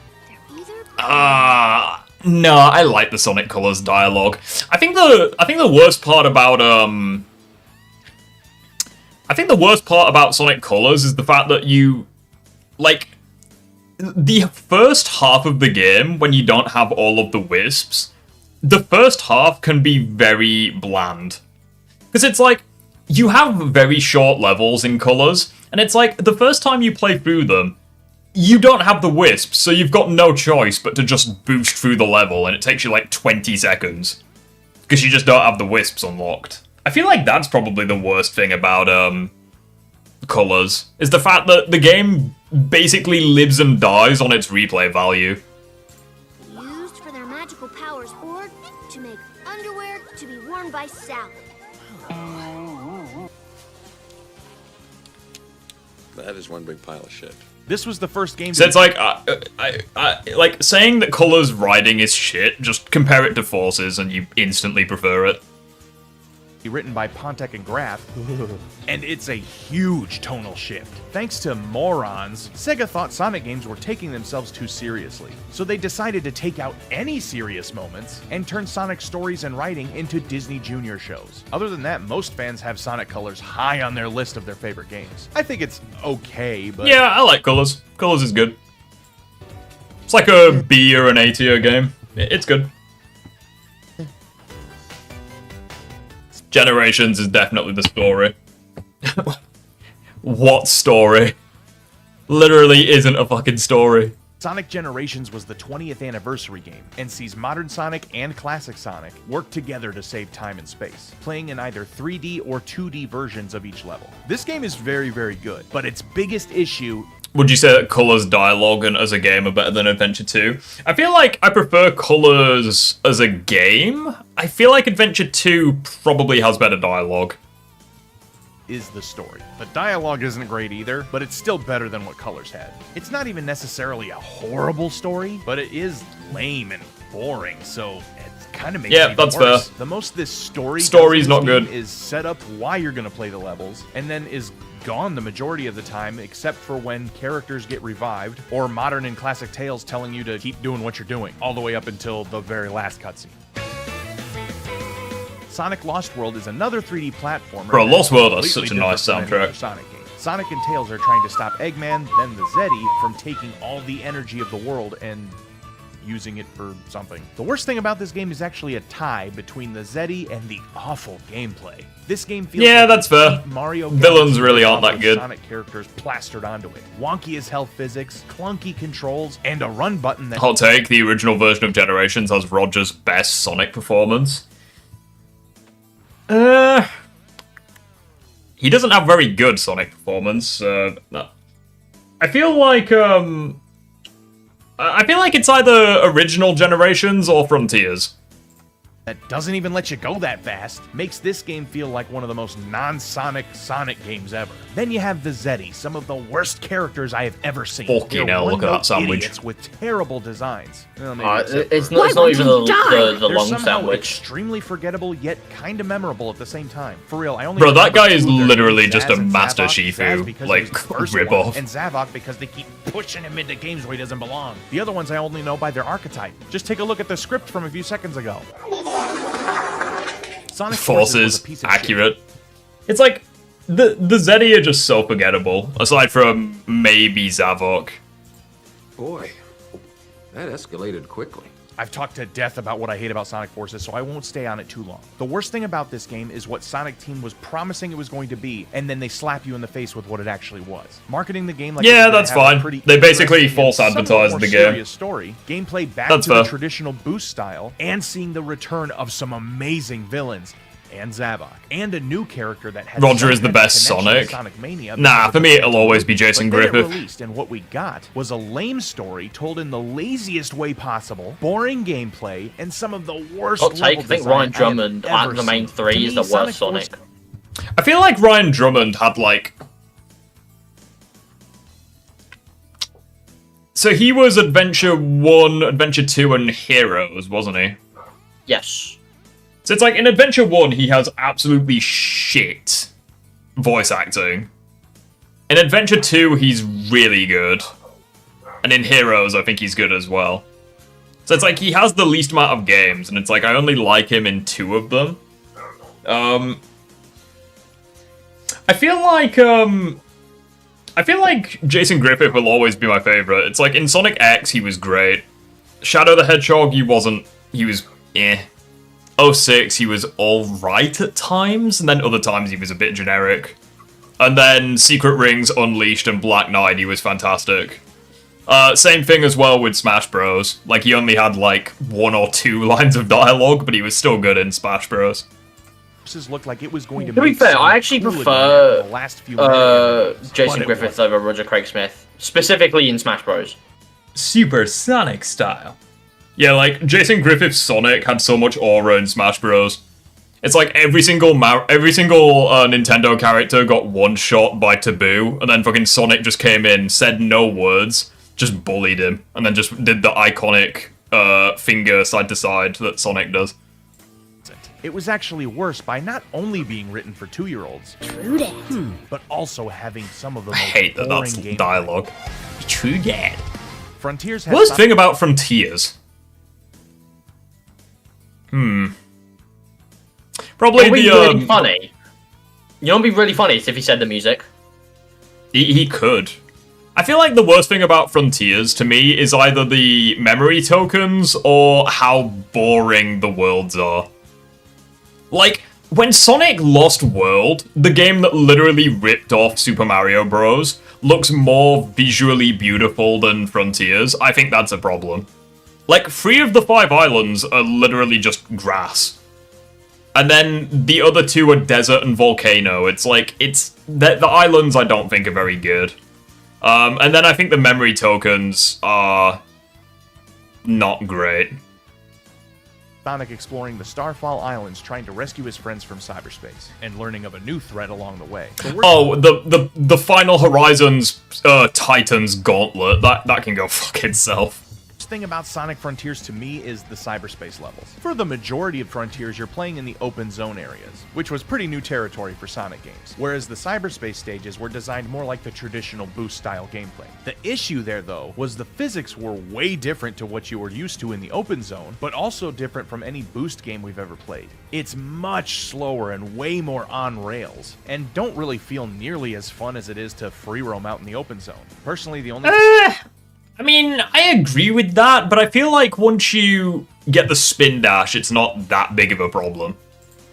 No, I like the Sonic Colors dialogue. I think the worst part about Sonic Colors is the fact that you, like, the first half of the game, when you don't have all of the wisps, the first half can be very bland. Because it's like, you have very short levels in Colors, and it's like, the first time you play through them, you don't have the wisps, so you've got no choice but to just boost through the level, and it takes you like 20 seconds. Because you just don't have the wisps unlocked. I feel like that's probably the worst thing about, Colors, is the fact that the game basically lives and dies on its replay value. magical powers, or to make underwear to be worn by Sally. That is one big pile of shit. This was the first game. So it's like, like saying that Colors writing is shit. Just compare it to Forces, and you instantly prefer it. Written by Pontek and Graf, and it's a huge tonal shift. Thanks to morons, Sega thought Sonic games were taking themselves too seriously, so they decided to take out any serious moments and turn Sonic stories and writing into Disney Junior shows. Other than that, most fans have Sonic Colors high on their list of their favorite games. I think it's okay, but... Yeah, I like Colors. Colors is good. It's like a B or an A tier game. It's good. Generations is definitely the story. What story? Literally isn't a fucking story. Sonic Generations was the 20th anniversary game, and sees modern Sonic and classic Sonic work together to save time and space, playing in either 3D or 2D versions of each level. This game is very, very good, but its biggest issue... Would you say that Colors dialogue and as a game are better than Adventure 2? I feel like I prefer Colors as a game. I feel like Adventure 2 probably has better dialogue. Is the story. The dialogue isn't great either, but it's still better than what Colors had. It's not even necessarily a horrible story, but it is lame and boring, so it kind of makes it even that's worse. fair. The most this story's not good. Is set up why you're going to play the levels, and then is gone the majority of the time, except for when characters get revived, or modern and classic tales telling you to keep doing what you're doing, all the way up until the very last cutscene. Sonic Lost World is another 3D platformer. Bro, Lost World has completely such a nice different from any other soundtrack. Sonic game. Sonic and Tails are trying to stop Eggman, then the Zeddy, from taking all the energy of the world and using it for something. The worst thing about this game is actually a tie between the Zeddy and the awful gameplay. This game feels like that's fair. Mario Villains Galaxy really aren't that with good. Sonic characters plastered onto it. Wonky as hell physics, clunky controls, and a run button that... Hot take, the original version of Generations has Roger's best Sonic performance. He doesn't have very good Sonic performance. No. I feel like it's either original Generations or Frontiers. that doesn't even let you go that fast, makes this game feel like one of the most non-Sonic Sonic games ever. Then you have the Zeddy, some of the worst characters I have ever seen. Fucking hell, look at that sandwich. Idiots with terrible designs. Well, it's not even the They're long somehow sandwich. extremely forgettable, yet kind of memorable at the same time. For real, I only Bro, that remember guy is two of their literally names, just Zaz a and Master Zavok. Shifu, Zaz because like, he was the first rip-off. one, and Zavok because they keep pushing him into games where he doesn't belong. The other ones I only know by their archetype. Just take a look at the script from a few seconds ago. Sonic Forces was Forces, a piece of shit. accurate. It's like, the Zeddy are just so forgettable, aside from maybe Zavok. Boy, that escalated quickly. I've talked to death about what I hate about Sonic Forces, so I won't stay on it too long. The worst thing about this game is what Sonic Team was promising it was going to be, and then they slap you in the face with what it actually was. Marketing the game like Yeah, it was gonna that's have a fine. pretty They basically interesting and false advertised somewhat the more game. serious story, gameplay back That's to the fair. traditional boost style, and seeing the return of some amazing villains. And Zavok, and a new character that has Roger some is the kind of best connection to Sonic. Sonic Mania Nah, because for of me the it'll always be Jason but then it Griffith. released, and what we got was a lame story told in the laziest way possible, boring gameplay, and some of the worst Hot take, level I think design Ryan Drummond I have at ever the main seen. three To is me, the worst Sonic. I feel like Ryan Drummond had like... So he was Adventure 1, Adventure 2, and Heroes, wasn't he? Yes. So it's like, in Adventure 1, he has absolutely shit voice acting. In Adventure 2, he's really good. And in Heroes, I think he's good as well. So it's like, he has the least amount of games, and it's like, I only like him in 2 of them. I feel like Jason Griffith will always be my favorite. It's like, in Sonic X, he was great. Shadow the Hedgehog, he was eh. 06, he was alright at times, and then other times he was a bit generic. And then Secret Rings, Unleashed, and Black Knight, he was fantastic. Same thing as well with Smash Bros. Like, he only had, like, 1 or 2 lines of dialogue, but he was still good in Smash Bros. Looked like it was going to To be make fair, Sonic I actually cool again prefer after the last few minutes, Jason but it Griffith wasn't. over Roger Craig Smith, specifically in Smash Bros. Supersonic style. Yeah, like, Jason Griffith's Sonic had so much aura in Smash Bros. It's like every single Nintendo character got one-shot by Taboo, and then fucking Sonic just came in, said no words, just bullied him, and then just did the iconic finger side to side that Sonic does. It was actually worse by not only being written for 2-year-olds, True that. but also having some of the I most hate that boring that's gameplay. dialogue. True dad. Frontiers has Worst thing about Frontiers? Probably It'd be the, really funny. You know what'd be really funny is if he said the music. He could. I feel like the worst thing about Frontiers, to me, is either the memory tokens or how boring the worlds are. Like, when Sonic Lost World, the game that literally ripped off Super Mario Bros., looks more visually beautiful than Frontiers, I think that's a problem. Like, 3 of the 5 islands are literally just grass. And then the other 2 are desert and volcano. It's like, the islands I don't think are very good. And then I think the memory tokens are not great. Sonic exploring the Starfall Islands trying to rescue his friends from cyberspace, and learning of a new threat along the way. Oh, the Final Horizons Titans Gauntlet, that can go fuck itself. Thing about Sonic Frontiers to me is the cyberspace levels. For the majority of Frontiers, you're playing in the open zone areas, which was pretty new territory for Sonic games, whereas the cyberspace stages were designed more like the traditional boost-style gameplay. The issue there, though, was the physics were way different to what you were used to in the open zone, but also different from any boost game we've ever played. It's much slower and way more on rails, and don't really feel nearly as fun as it is to free roam out in the open zone. Personally, the only... I mean, I agree with that, but I feel like once you get the spin dash, it's not that big of a problem.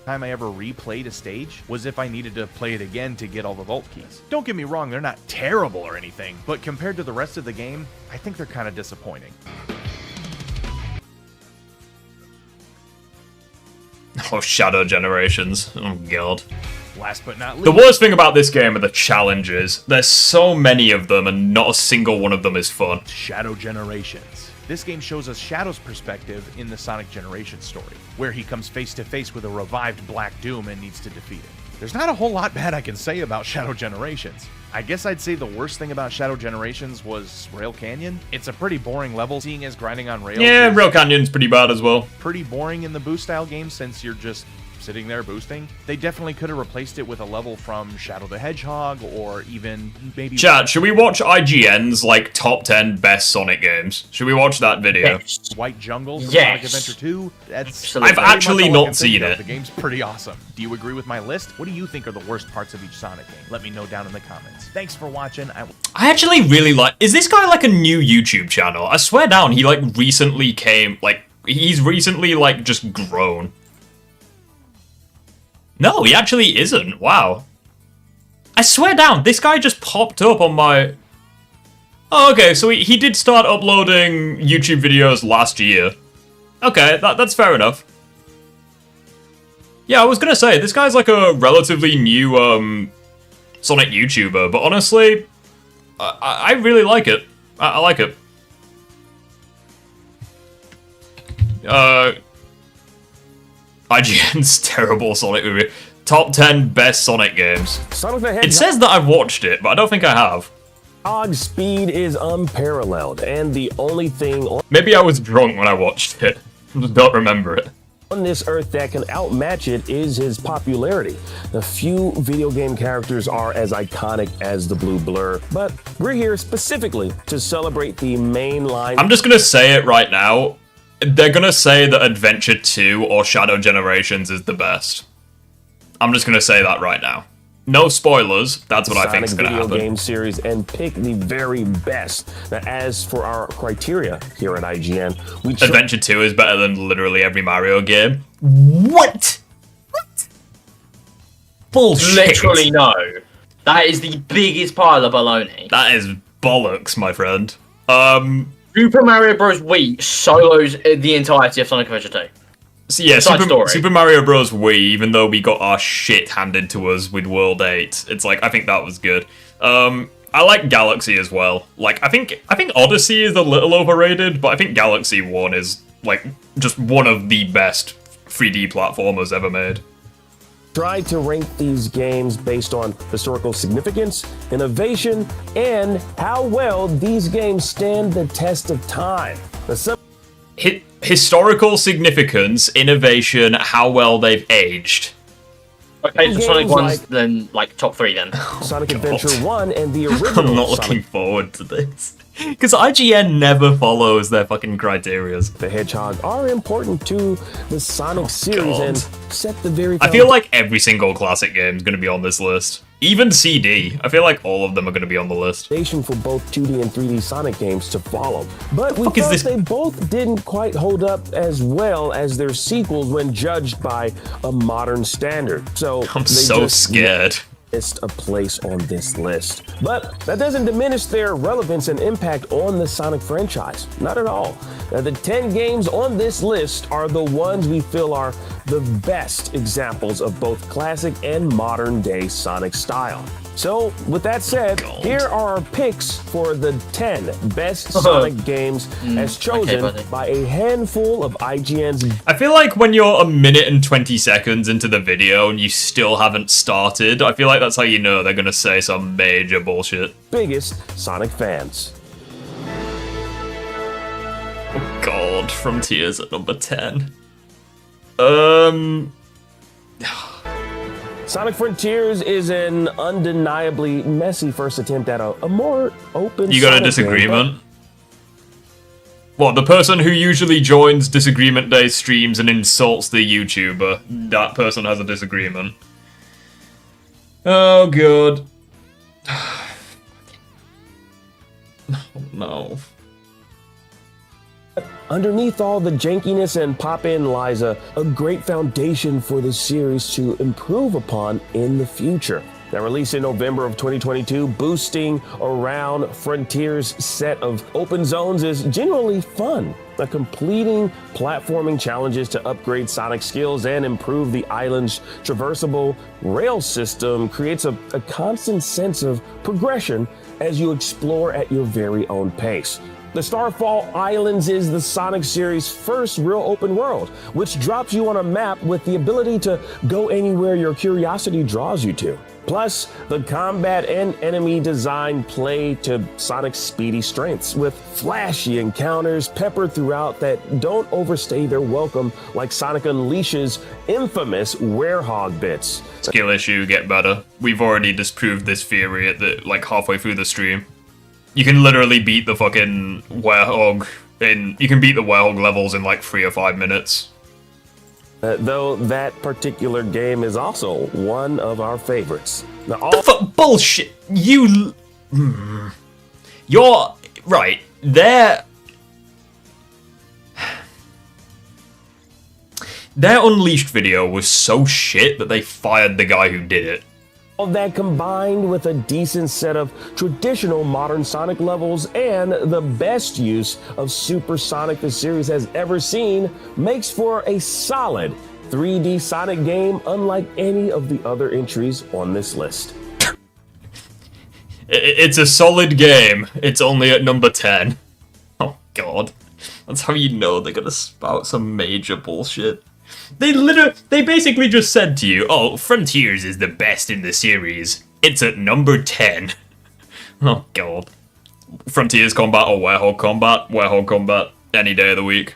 Time I ever replayed a stage was if I needed to play it again to get all the vault keys. Don't get me wrong, they're not terrible or anything, but compared to the rest of the game, I think they're kind of disappointing. Oh, Shadow Generations. Oh, God. Last but not least, The worst thing about this game are the challenges. There's so many of them, and not a single one of them is fun. Shadow Generations. This game shows us Shadow's perspective in the Sonic Generations story, where he comes face to face with a revived Black Doom and needs to defeat him. There's not a whole lot bad I can say about Shadow Generations. I guess I'd say the worst thing about Shadow Generations was Rail Canyon. It's a pretty boring level, seeing as grinding on rails. Yeah, Rail Canyon's pretty bad as well. Pretty boring in the boost style game since you're just sitting there boosting. They definitely could have replaced it with a level from Shadow the Hedgehog, or even maybe... Chat, should we watch IGN's, like, top 10 best Sonic games? Should we watch that video? Yes. White Jungle from Yes. Sonic Adventure 2? That's Absolutely. I've pretty much actually all I not can think seen of. it. The game's pretty awesome. Do you agree with my list? What do you think are the worst parts of each Sonic game? Let me know down in the comments. Thanks for watching. I actually really like... Is this guy, like, a new YouTube channel? I swear down, he, like, recently came... Like, he's recently, like, just grown. No, he actually isn't. Wow. I swear down, this guy just popped up on my... Oh, okay, so he did start uploading YouTube videos last year. Okay, that's fair enough. Yeah, I was gonna say, this guy's like a relatively new, Sonic YouTuber, but honestly, I really like it. I like it. IGN's terrible Sonic movie. Top 10 best Sonic games. Sonic the Hedgehog. It says that I've watched it, but I don't think I have. Hedgehog's speed is unparalleled, and the only thing Maybe I was drunk when I watched it. I just don't remember it. on this earth that can outmatch it is his popularity. The few video game characters are as iconic as the Blue Blur, but we're here specifically to celebrate the main line. I'm just gonna say it right now. They're gonna say that Adventure 2 or Shadow Generations is the best. I'm just gonna say that right now. No spoilers, that's what I think is gonna video happen. game series and pick the very best. Now, as for our criteria here at IGN, we Adventure 2 is better than literally every Mario game. What? What? Bullshit. Literally no. That is the biggest pile of baloney. That is bollocks, my friend. Super Mario Bros. Wii solos the entirety of Sonic Adventure 2. So yeah, Side story. Super Mario Bros. Wii, even though we got our shit handed to us with World 8, it's like, I think that was good. I like Galaxy as well. Like, I think Odyssey is a little overrated, but I think Galaxy 1 is like just one of the best 3D platformers ever made. Tried to rank these games based on historical significance, innovation, and how well these games stand the test of time. Historical significance, innovation, how well they've aged. Okay, so Sonic 1's then like top 3 then. Sonic Adventure 1 and the original I'm not looking forward to this. Because IGN never follows their fucking criterias. The Hedgehog are important to the Sonic series and set the very I feel like every single classic game is going to be on this list. Even CD. I feel like all of them are going to be on the list. For both 2D and 3D Sonic games to follow. But we thought they both didn't quite hold up as well as their sequels when judged by a modern standard. So I'm so scared. Missed a place on this list. But that doesn't diminish their relevance and impact on the Sonic franchise. Not at all. Now, the 10 games on this list are the ones we feel are the best examples of both classic and modern day Sonic style. So, with that said, here are our picks for the 10 best Sonic games as chosen by a handful of IGN's. I feel like when you're a minute and 20 seconds into the video and you still haven't started, I feel like that's how you know they're gonna say some major bullshit. Biggest Sonic fans. Oh god, Frontiers at number 10. Sonic Frontiers is an undeniably messy first attempt at a more open. You got Sonic a disagreement? game, What, the person who usually joins Disagreement Day streams and insults the YouTuber, that person has a disagreement. Oh god. Oh no. Underneath all the jankiness and pop-in lies a great foundation for the series to improve upon in the future. Now, released in November of 2022, boosting around Frontiers' set of open zones is genuinely fun. Completing platforming challenges to upgrade Sonic skills and improve the island's traversable rail system creates a constant sense of progression as you explore at your very own pace. The Starfall Islands is the Sonic series' first real open world, which drops you on a map with the ability to go anywhere your curiosity draws you to. Plus, the combat and enemy design play to Sonic's speedy strengths, with flashy encounters peppered throughout that don't overstay their welcome like Sonic Unleash's infamous werehog bits. Skill issue, get better. We've already disproved this theory at the halfway through the stream. You can literally beat the fucking werehog you can beat the werehog levels in like 3 or 5 minutes. Though that particular game is also one of our favorites. Now, bullshit! You're right. Their Unleashed video was so shit that they fired the guy who did it. All that combined with a decent set of traditional modern Sonic levels and the best use of Super Sonic the series has ever seen makes for a solid 3D Sonic game unlike any of the other entries on this list. It's a solid game. It's only at number 10. Oh god. That's how you know they're gonna spout some major bullshit. They basically just said to you, oh, Frontiers is the best in the series. It's at number 10. Oh god. Frontiers combat or werehog combat? Werehog combat any day of the week.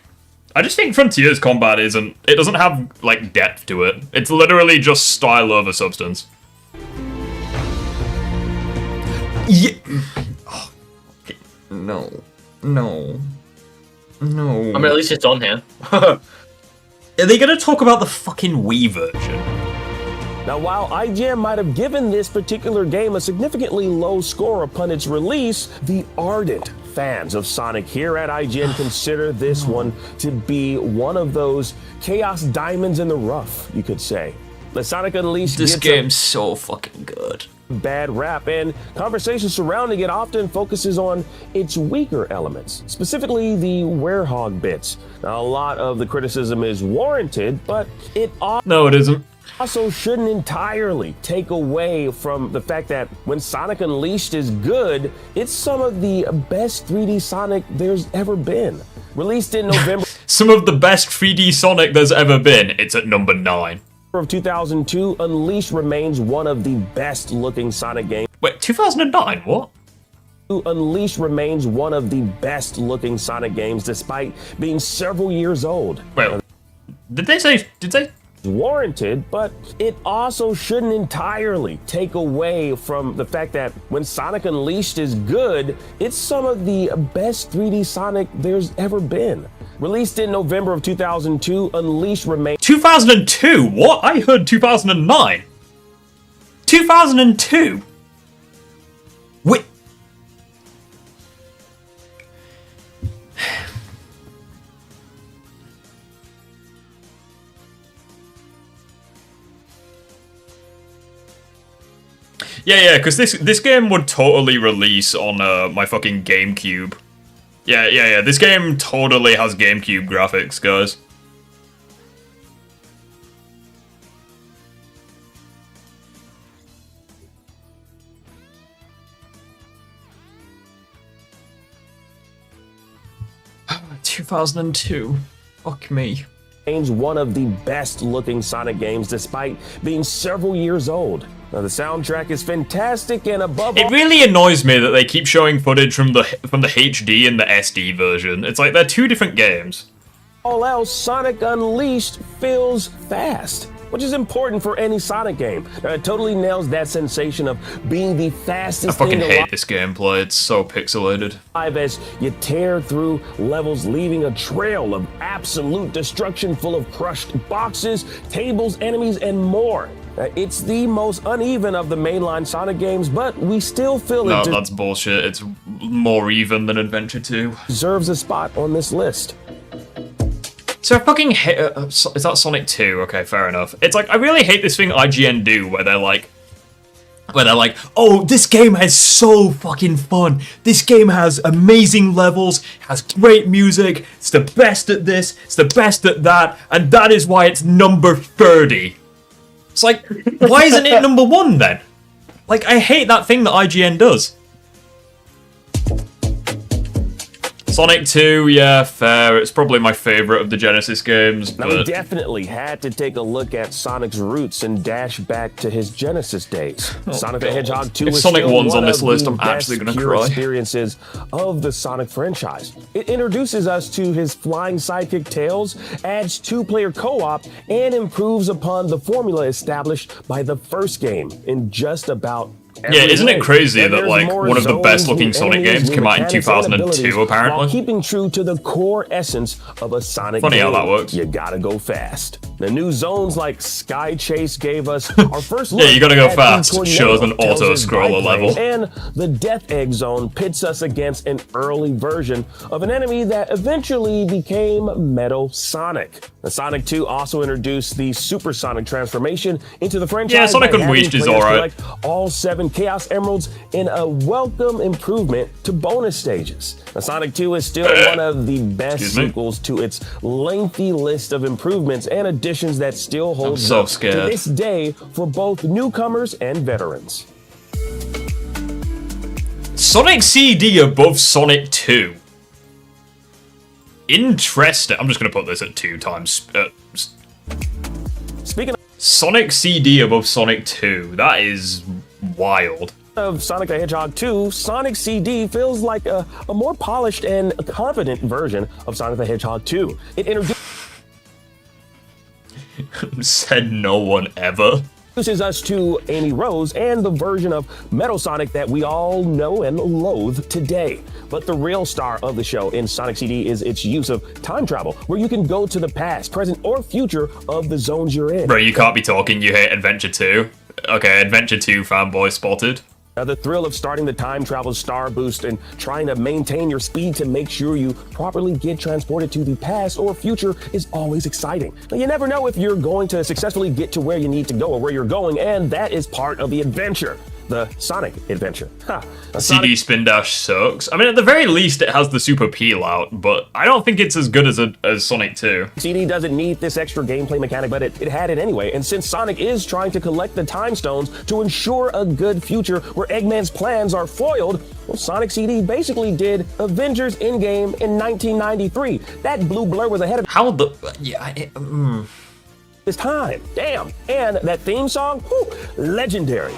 I just think Frontiers combat it doesn't have, like, depth to it. It's literally just style over substance. Yeah. Oh, okay. No. I mean, at least it's on here. Are they gonna talk about the fucking Wii version? Now, while IGN might have given this particular game a significantly low score upon its release, the ardent fans of Sonic here at IGN consider this one to be one of those chaos diamonds in the rough, you could say. The Sonic Unleashed This game's so fucking good. Bad rap, and conversation surrounding it often focuses on its weaker elements, specifically the werehog bits. Now, a lot of the criticism is warranted, but it isn't. Also shouldn't entirely take away from the fact that when Sonic Unleashed is good, it's some of the best 3D Sonic there's ever been. Released in November. some of the best 3D Sonic there's ever been. It's at number 9. Of 2002, Unleashed remains one of the best looking Sonic games. Wait, 2009? What? Unleashed remains one of the best looking Sonic games despite being several years old. Wait, did they? Warranted, but it also shouldn't entirely take away from the fact that when Sonic Unleashed is good, it's some of the best 3D Sonic there's ever been. Released in November of 2002, Unleashed remains... 2002? What? I heard 2009. 2002? Wait. Yeah, because this game would totally release on my fucking GameCube. Yeah, this game totally has GameCube graphics, guys. ...2002. Fuck me. One of the best looking Sonic games despite being several years old. Now, the soundtrack is fantastic and above all... It really annoys me that they keep showing footage from the HD and the SD version. It's like they're two different games. All else, Sonic Unleashed feels fast, which is important for any Sonic game. It totally nails that sensation of being the fastest I fucking hate this gameplay, it's so pixelated. As you tear through levels, leaving a trail of absolute destruction full of crushed boxes, tables, enemies, and more. It's the most uneven of the mainline Sonic games, but we still feel No, that's bullshit. It's more even than Adventure 2. Deserves a spot on this list. So I fucking hate... is that Sonic 2? Okay, fair enough. It's like, I really hate this thing IGN do, where they're like, oh, this game is so fucking fun. This game has amazing levels, has great music, it's the best at this, it's the best at that, and that is why it's number 30. It's like, why isn't it number 1 then? Like, I hate that thing that IGN does. Sonic 2, yeah, fair. It's probably my favorite of the Genesis games, but... Now, we definitely had to take a look at Sonic's roots and dash back to his Genesis days. Sonic the Hedgehog 2 if is Sonic still 1's one on this of list, the I'm actually best gonna pure cry. experiences of the Sonic franchise. It introduces us to his flying sidekick Tails, adds two-player co-op, and improves upon the formula established by the first game in just about yeah, isn't it crazy that, like, one of the best-looking Sonic games came out in 2002, apparently? While keeping true to the core essence of a Sonic Funny game. how that works. You gotta go fast. The new zones like Sky Chase gave us our first look yeah, you gotta go at fast. Tornado, Shows an tells us auto-scroller bike level. lanes, and the Death Egg Zone pits us against an early version of an enemy that eventually became Metal Sonic. The Sonic 2 also introduced the Supersonic transformation into the franchise. Yeah, Sonic by having Unleashed is players alright. collect all 7 Chaos Emeralds in a welcome improvement to bonus stages. The Sonic 2 is still one of the best sequels to its lengthy list of improvements and additions that still holds so up scared. to this day for both newcomers and veterans. Sonic CD above Sonic 2. Interesting. I'm just gonna put this at 2 times. Speaking Sonic CD above Sonic 2. That is wild. of Sonic the Hedgehog 2, Sonic CD feels like a more polished and confident version of Sonic the Hedgehog 2. It Said no one ever. introduces us to Amy Rose and the version of Metal Sonic that we all know and loathe today. But the real star of the show in Sonic CD is its use of time travel, where you can go to the past, present, or future of the zones you're in. Bro, you can't be talking you hate Adventure 2. Okay, Adventure 2 fanboy spotted. The thrill of starting the time travel star boost and trying to maintain your speed to make sure you properly get transported to the past or future is always exciting. Now, you never know if you're going to successfully get to where you need to go or where you're going, and that is part of the adventure. the Sonic adventure. CD Spin Dash sucks. I mean, at the very least, it has the super peel out, but I don't think it's as good as Sonic 2. CD doesn't need this extra gameplay mechanic, but it had it anyway. And since Sonic is trying to collect the time stones to ensure a good future where Eggman's plans are foiled, well, Sonic CD basically did Avengers Endgame in 1993. That blue blur was ahead of How the... Yeah, his time. Damn. And that theme song, whew, legendary.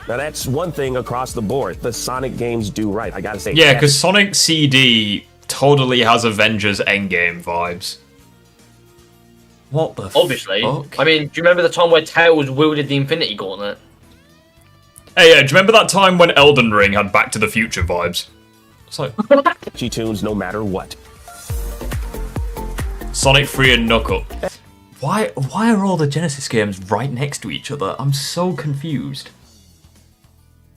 Now that's one thing across the board. The Sonic games do right. I gotta say. Yeah, because Sonic CD totally has Avengers Endgame vibes. What the Obviously. fuck? I mean, do you remember the time where Tails wielded the Infinity Gauntlet? Hey, yeah, do you remember that time when Elden Ring had Back to the Future vibes? It's like... She tunes no matter what. Sonic 3 and Knuckle. Why are all the Genesis games right next to each other? I'm so confused.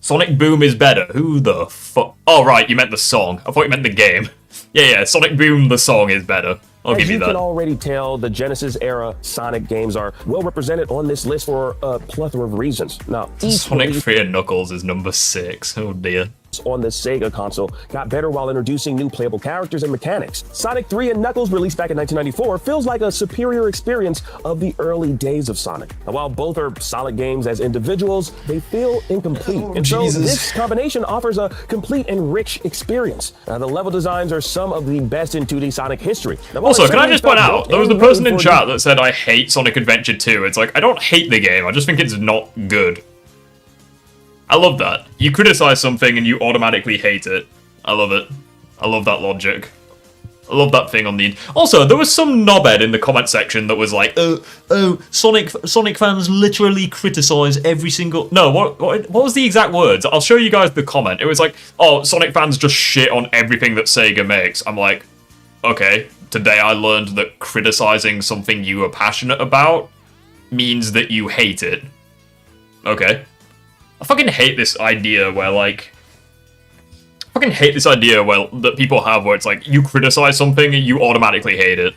Sonic Boom is better. Who the fuck? Oh, right, you meant the song. I thought you meant the game. Yeah, Sonic Boom, the song is better. I'll give you that. As you can already tell, the Genesis era Sonic games are well represented on this list for a plethora of reasons. Now, Sonic 3 and Knuckles is number 6. Oh dear. On the Sega console got better while introducing new playable characters and mechanics. Sonic 3 and Knuckles, released back in 1994, feels like a superior experience of the early days of Sonic. Now, while both are solid games as individuals, they feel incomplete. And so this combination offers a complete and rich experience. Now, the level designs are some of the best in 2D Sonic history. Now, also, can I just point out, there was the person in chat that said, I hate Sonic Adventure 2. It's like, I don't hate the game, I just think it's not good. I love that. You criticize something and you automatically hate it. I love it. I love that logic. I love that thing on the... Also, there was some knobhead in the comment section that was like, Sonic fans literally criticize every single... No, what was the exact words? I'll show you guys the comment. It was like, oh, Sonic fans just shit on everything that Sega makes. I'm like, okay, today I learned that criticizing something you are passionate about means that you hate it. Okay. I fucking hate this idea where, like... that people have where it's like, you criticize something and you automatically hate it.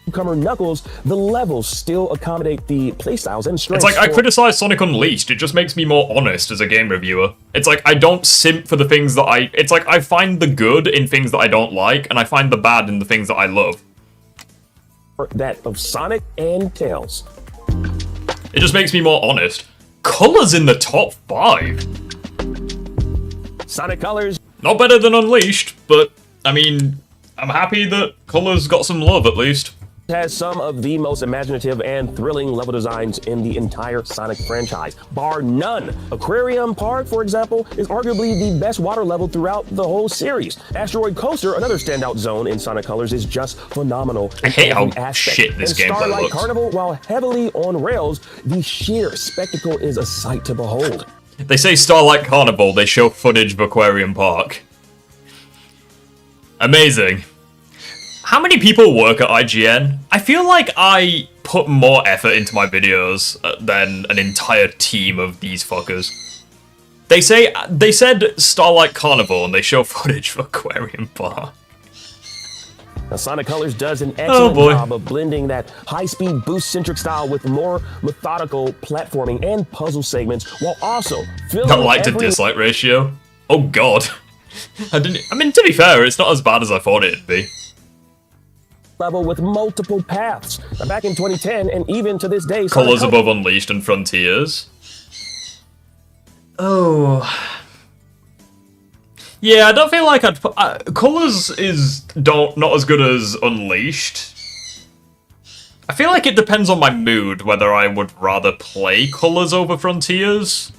Newcomer Knuckles, the levels still accommodate the playstyles and strengths. It's like, I criticize Sonic Unleashed, it just makes me more honest as a game reviewer. It's like, I don't simp for the things that It's like, I find the good in things that I don't like, and I find the bad in the things that I love. That of Sonic and Tails. It just makes me more honest. Colors in the top 5. Sonic Colors. Not better than Unleashed, but, I mean, I'm happy that Colors got some love, at least. Has some of the most imaginative and thrilling level designs in the entire Sonic franchise, bar none. Aquarium Park, for example, is arguably the best water level throughout the whole series. Asteroid Coaster, another standout zone in Sonic Colors, is just phenomenal. I hate how shit this gameplay Starlight looks. Carnival, while heavily on rails, the sheer spectacle is a sight to behold. They say Starlight Carnival, they show footage of Aquarium Park. Amazing. How many people work at IGN? I feel like I put more effort into my videos than an entire team of these fuckers. They said Starlight Carnival and they show footage of Aquarium Park. Now, Sonic Colors does an excellent job of blending that high-speed boost-centric style with more methodical platforming and puzzle segments, while also filling That like to dislike ratio? Oh god. I mean, to be fair, it's not as bad as I thought it'd be. Level with multiple paths. Now, back in 2010, and even to this day, Colors above Unleashed and Frontiers. Oh. Yeah, I don't feel like I'd put... Colors is not as good as Unleashed. I feel like it depends on my mood whether I would rather play Colors over Frontiers.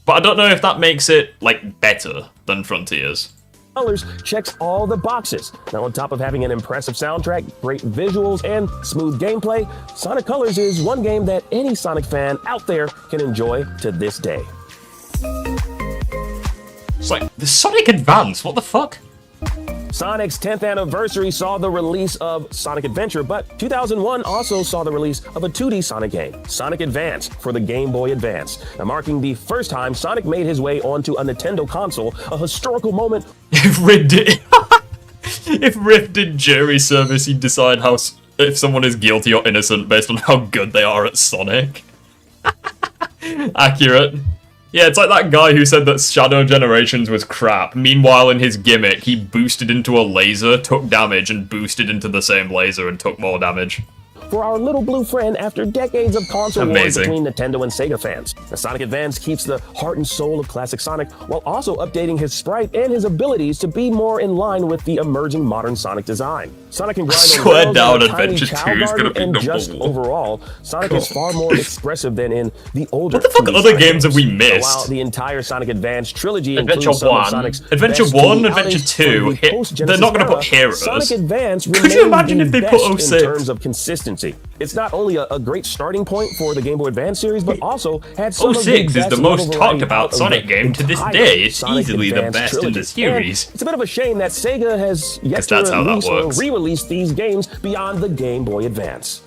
But I don't know if that makes it, like, better than Frontiers. Colors checks all the boxes. Now, on top of having an impressive soundtrack, great visuals, and smooth gameplay, Sonic Colors is one game that any Sonic fan out there can enjoy to this day. It's like, the Sonic Advance, what the fuck? Sonic's 10th anniversary saw the release of Sonic Adventure, but 2001 also saw the release of a 2D Sonic game, Sonic Advance, for the Game Boy Advance. Now, marking the first time Sonic made his way onto a Nintendo console, a historical moment. If Rift did jury service, he'd decide if someone is guilty or innocent based on how good they are at Sonic. Accurate. Yeah, it's like that guy who said that Shadow Generations was crap. Meanwhile, in his gimmick, he boosted into a laser, took damage, and boosted into the same laser and took more damage. For our little blue friend after decades of console wars Amazing. between Nintendo and Sega fans. The Sonic Advance keeps the heart and soul of classic Sonic while also updating his sprite and his abilities to be more in line with the emerging modern Sonic design. Sonic can grind on swear rails down in a tiny Adventure Chow 2 is Garden, gonna be and number just one. overall, Sonic is far more expressive than in the older What the fuck 2D other Sonic games have we Now, missed? While the entire Sonic Advance trilogy Adventure includes some of 1. Sonic's Adventure best 1, 2D Adventure outings 2, from the post-Genesis they're not gonna put era, heroes. Sonic Advance Could you imagine remains if they the put best 06? in terms of consistency. It's not only a great starting point for the Game Boy Advance series, but also had some of the 06 is the best most level talked variety about out of Sonic the game to this entire day. It's Sonic easily the Advance best in the trilogy. series. And it's a bit of a shame that Sega has yet 'Cause to that's how that release or works. re-release these games beyond the Game Boy Advance.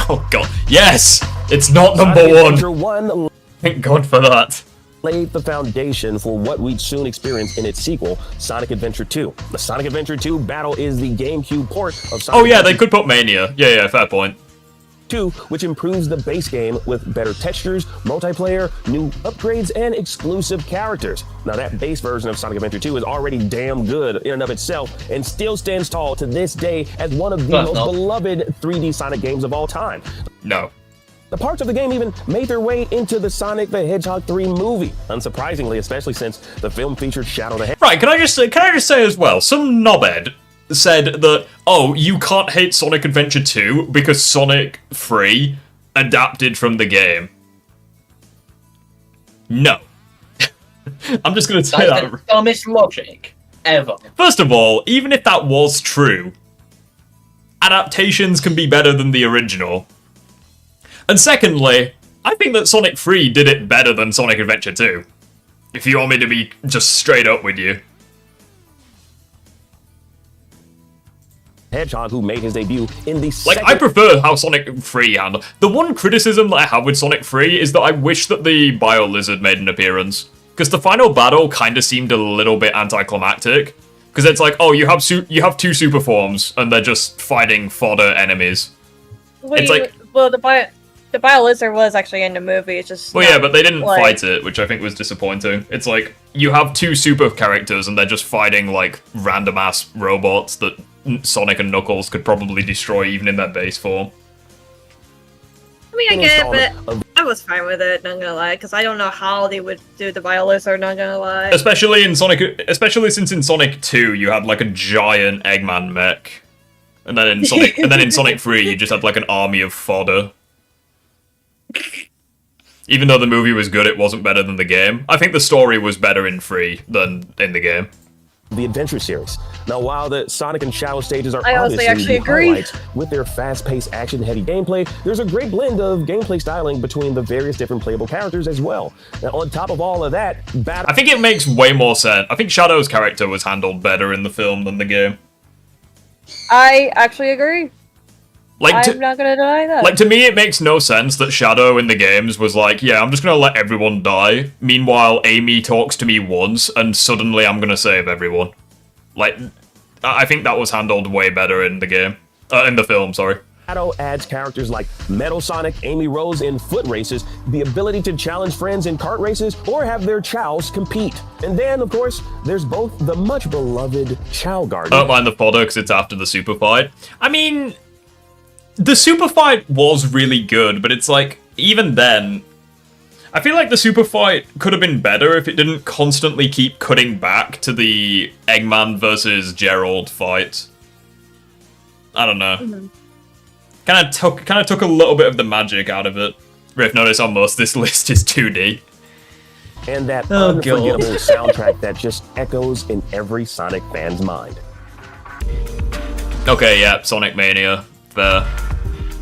Oh god. Yes! It's not Sonic number one! Adventure 1 Thank god for that. laid the foundation for what we'd soon experience in its sequel, Sonic Adventure 2. The Sonic Adventure 2 battle is the GameCube port of Sonic Oh yeah, they Adventure could put Mania. Yeah, fair point. 2, which improves the base game with better textures, multiplayer, new upgrades, and exclusive characters. Now that base version of Sonic Adventure 2 is already damn good in and of itself, and still stands tall to this day as one of the most beloved 3D Sonic games of all time. No. The parts of the game even made their way into the Sonic the Hedgehog 3 movie, unsurprisingly, especially since the film featured Shadow the Hedgehog. Right, can I just say as well, some knobhead said that, oh, you can't hate Sonic Adventure 2 because Sonic 3 adapted from the game. No. I'm just gonna say That's that. the dumbest logic ever. First of all, even if that was true, adaptations can be better than the original. And secondly, I think that Sonic 3 did it better than Sonic Adventure 2. If you want me to be just straight up with you. Hedgehog, who made his debut in the Like, I prefer how Sonic 3 handled. The one criticism that I have with Sonic 3 is that I wish that the Bio Lizard made an appearance. Because the final battle kind of seemed a little bit anticlimactic. Because it's like, oh, you have two super forms, and they're just fighting fodder enemies. It's like, well, the Bio Lizard was actually in the movie. It's just well, yeah, but they didn't like, fight it, which I think was disappointing. It's like, you have two super characters, and they're just fighting, like, random-ass robots that Sonic and Knuckles could probably destroy even in their base form. I mean, I get it, but I was fine with it. Not gonna lie, because I don't know how they would do the Bio Lizard. Not gonna lie. Especially since in Sonic 2 you had like a giant Eggman mech, and then in Sonic 3 you just had like an army of fodder. Even though the movie was good, it wasn't better than the game. I think the story was better in 3 than in the game. The Adventure series. Now, while the Sonic and Shadow stages are I honestly obviously actually the agree. highlights, with their fast-paced, action-heavy gameplay, there's a great blend of gameplay styling between the various different playable characters as well. Now, on top of all of that, I think it makes way more sense. I think Shadow's character was handled better in the film than the game. I actually agree. Like, I'm not gonna deny that. Like, to me, it makes no sense that Shadow in the games was like, yeah, I'm just gonna let everyone die. Meanwhile, Amy talks to me once, and suddenly I'm gonna save everyone. Like, I think that was handled way better in the game. In the film, sorry. Shadow adds characters like Metal Sonic, Amy Rose in foot races, the ability to challenge friends in kart races, or have their chows compete. And then, of course, there's both the much beloved Chow Garden. I don't mind the fodder, because it's after the super fight. I mean, the super fight was really good, but it's like, even then, I feel like the super fight could have been better if it didn't constantly keep cutting back to the Eggman versus Gerald fight. I don't know. Mm-hmm. Kind of took a little bit of the magic out of it. Riff, notice how most this list is 2D. And that unforgettable soundtrack that just echoes in every Sonic fan's mind. Okay, yeah, Sonic Mania. Fair.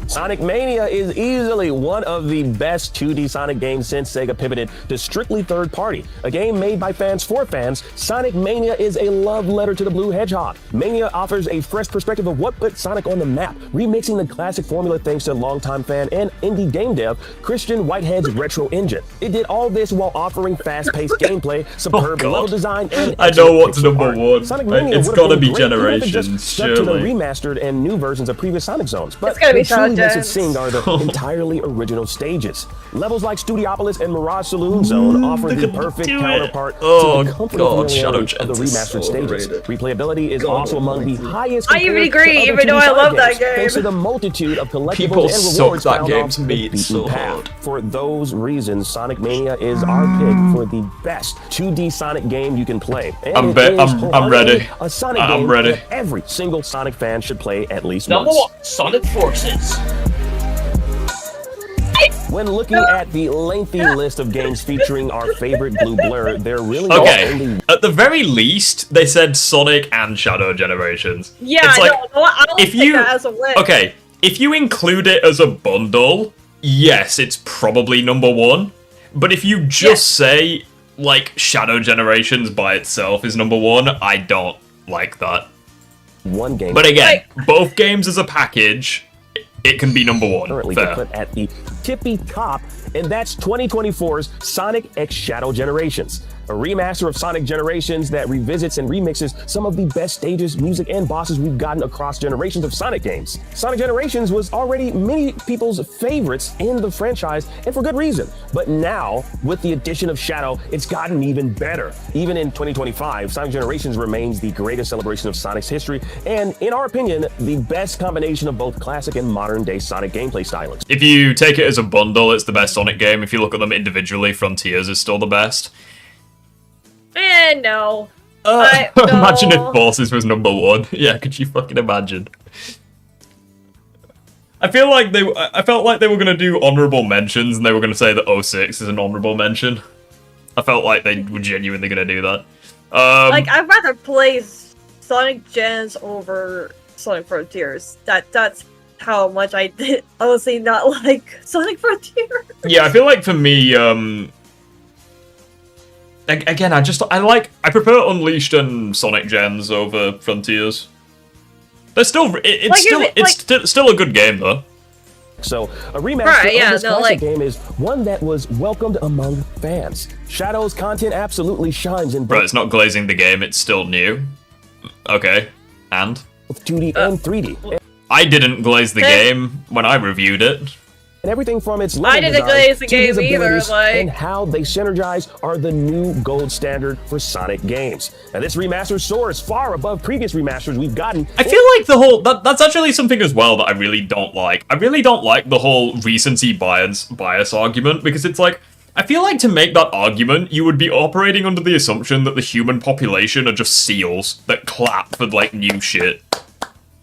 Sonic Mania is easily one of the best 2D Sonic games since Sega pivoted to strictly third-party. A game made by fans for fans, Sonic Mania is a love letter to the Blue Hedgehog. Mania offers a fresh perspective of what put Sonic on the map, remixing the classic formula thanks to longtime fan and indie game dev Christian Whitehead's retro engine. It did all this while offering fast-paced gameplay, superb level design, and I know what's pixel number art. one. Sonic Mania It's would have gotta been be great even if it Generations, just stuck to the surely. remastered and new versions of previous Sonic zones. But It's gotta be they truly comprehensive gens. scene are the entirely original stages. Levels like Studiopolis and Mirage Saloon Zone offer the perfect counterpart to the comfort and familiarity of the remastered stages. Replayability is also among the highest. I even agree, even though I love that game. Thanks to the multitude of collectibles People and rewards suck that found game's off the meat beaten so path. hard. For those reasons, Sonic Mania is our pick for the best 2D Sonic game you can play. And I'm ready. A Sonic I'm game ready. that every single Sonic fan should play at least Number once. 1, Sonic Forces. When looking at the lengthy list of games featuring our favorite Blue Blur, there really Okay, are only at the very least, they said Sonic and Shadow Generations. Yeah, it's like, no, I don't if take you that as a win. okay, if you include it as a bundle, yes, it's probably number 1. But if you just say like Shadow Generations by itself is number 1, I don't like that. one game. But again, both games as a package, it can be number 1. Currently Fair. put at the tippy top, and that's 2024's Sonic X Shadow Generations, a remaster of Sonic Generations that revisits and remixes some of the best stages, music, and bosses we've gotten across generations of Sonic games. Sonic Generations was already many people's favorites in the franchise, and for good reason. But now, with the addition of Shadow, it's gotten even better. Even in 2025, Sonic Generations remains the greatest celebration of Sonic's history, and in our opinion, the best combination of both classic and modern-day Sonic gameplay stylings. If you take it as a bundle, it's the best Sonic game. If you look at them individually, Frontiers is still the best. No. Imagine if Forces was number 1. Yeah, could you fucking imagine? I felt like they were gonna do honorable mentions, and they were gonna say that 06 is an honorable mention. I felt like they were genuinely gonna do that. Like, I'd rather play Sonic Gens over Sonic Frontiers. That's how much I did honestly not like Sonic Frontiers. Yeah, I feel like for me, again, I prefer Unleashed and Sonic Gens over Frontiers. They're still, it's still a good game though. So, a remaster Right, of this classic game is one that was welcomed among fans. Shadow's content absolutely shines in Bro, it's not glazing the game, it's still new. Okay, and? both 2D and 3D. I didn't glaze the game when I reviewed it. And everything from its I level didn't design glaze the to its game either, abilities like- and how they synergize are the new gold standard for Sonic games. And this remaster soars far above previous remasters we've gotten. I feel like the whole, that's actually something as well that I really don't like. I really don't like the whole recency bias argument, because it's like, I feel like to make that argument, you would be operating under the assumption that the human population are just seals that clap for like new shit.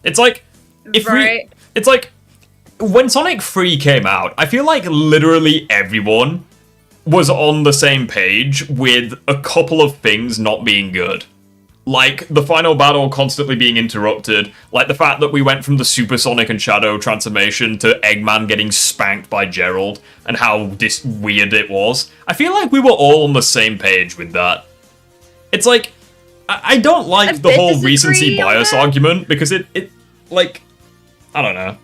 It's like, it's like, when Sonic 3 came out, I feel like literally everyone was on the same page with a couple of things not being good. Like, the final battle constantly being interrupted, like the fact that we went from the Super Sonic and Shadow transformation to Eggman getting spanked by Gerald, and how weird it was. I feel like we were all on the same page with that. It's like, I don't like the whole recency bias argument, because it, like, I don't know.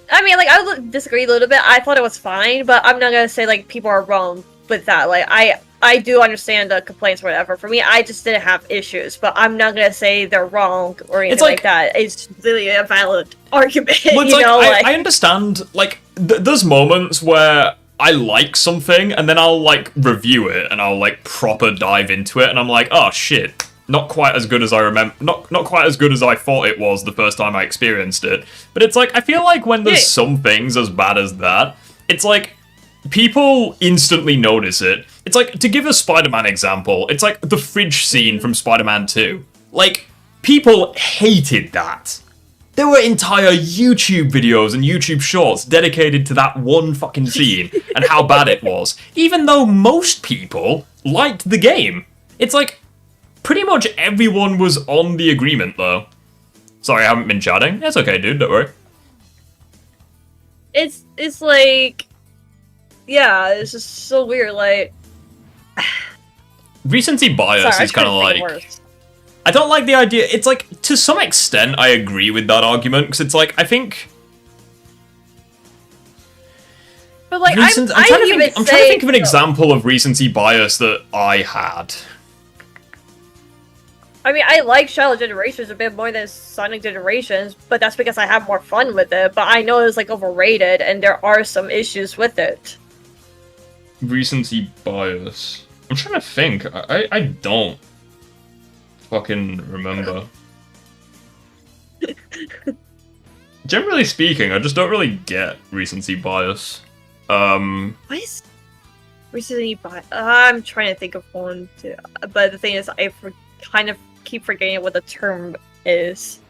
I mean, like, I would disagree a little bit. I thought it was fine, but I'm not gonna say, like, people are wrong with that. Like, I do understand the complaints or whatever. For me, I just didn't have issues, but I'm not gonna say they're wrong or anything like that. It's really a valid argument, Well, you know? I understand, like, there's moments where I like something, and then I'll, like, review it, and I'll, like, proper dive into it, and I'm like, oh, shit. Not quite as good as I remember. Not quite as good as I thought it was the first time I experienced it. But it's like, I feel like when there's some things as bad as that, it's like, people instantly notice it. It's like, to give a Spider-Man example, it's like the fridge scene from Spider-Man 2. Like, people hated that. There were entire YouTube videos and YouTube shorts dedicated to that one fucking scene and how bad it was. Even though most people liked the game. It's like, pretty much everyone was on the agreement, though. Sorry, I haven't been chatting. It's okay, dude, don't worry. It's like... Yeah, it's just so weird, like... Recency bias is kind of like... I don't like the idea. It's like, to some extent, I agree with that argument, because it's like, I think... But like, I'm trying to think of an example of recency bias that I had. I mean, I like Shadow Generations a bit more than Sonic Generations, but that's because I have more fun with it. But I know it's like overrated, and there are some issues with it. Recency bias. I'm trying to think. I don't fucking remember. Generally speaking, I just don't really get recency bias. What is recency bias? I'm trying to think of one too, but the thing is, I kind of keep forgetting what the term is.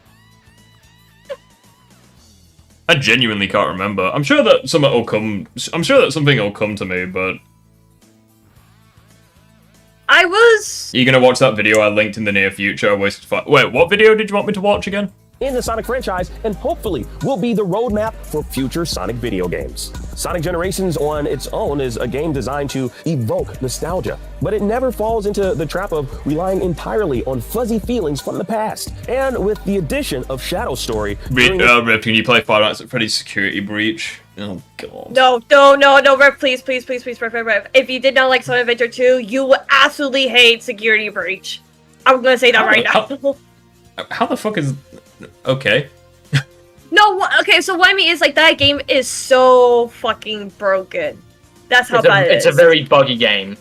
I genuinely can't remember. I'm sure that something will come. I'm sure that something will come to me, but. I was. Are you gonna watch that video I linked in the near future? Wait, what video did you want me to watch again? In the Sonic franchise, and hopefully will be the roadmap for future Sonic video games. Sonic Generations on its own is a game designed to evoke nostalgia, but it never falls into the trap of relying entirely on fuzzy feelings from the past. And with the addition of Shadow Story... Rip, can you play Five Nights at Freddy's Security Breach? Oh, God. No, Rip, please, Rip. If you did not like Sonic Adventure 2, you will absolutely hate Security Breach. I'm gonna say that right now. How the fuck is... Okay. No, okay, so what I mean is, like, that game is so fucking broken. That's how bad it is. It's a very buggy game.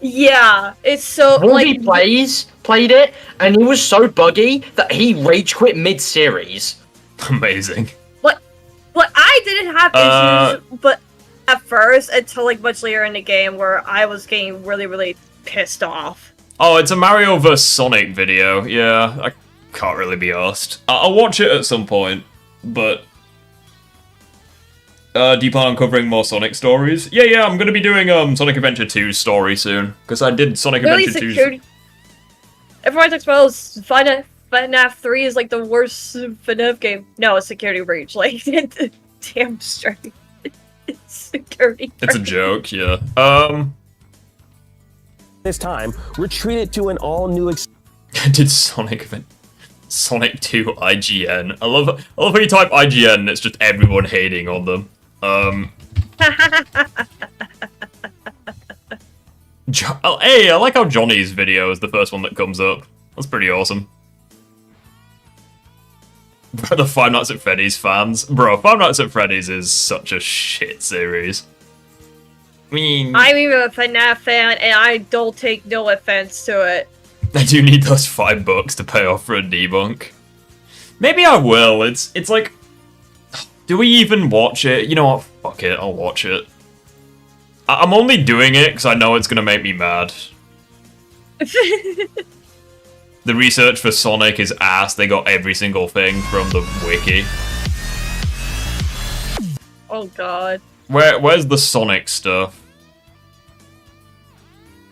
Yeah, it's so, Wolfie played it, and he was so buggy that he rage quit mid-series. Amazing. But I didn't have issues, but at first, until, like, much later in the game, where I was getting really, really pissed off. Oh, it's a Mario vs. Sonic video. Yeah, I can't really be asked. I'll watch it at some point, but... do you plan on covering more Sonic stories? Yeah, I'm gonna be doing Sonic Adventure 2 story soon, because I did Sonic Adventure 2. Everyone talks about FNAF 3 is like the worst FNAF game. No, it's Security Breach. Like, damn straight. It's Security Breach. It's a joke, yeah. This time, we're treated to an all-new... Did Sonic 2 IGN. I love how you type IGN and it's just everyone hating on them. Hey, I like how Johnny's video is the first one that comes up. That's pretty awesome. The Five Nights at Freddy's fans. Bro, Five Nights at Freddy's is such a shit series. I mean... I'm even a FNAF fan, and I don't take no offense to it. I do need those $5 to pay off for a debunk. Maybe I will. It's like... Do we even watch it? You know what? Fuck it, I'll watch it. I'm only doing it because I know it's gonna make me mad. The research for Sonic is ass. They got every single thing from the wiki. Oh god. Where's the Sonic stuff?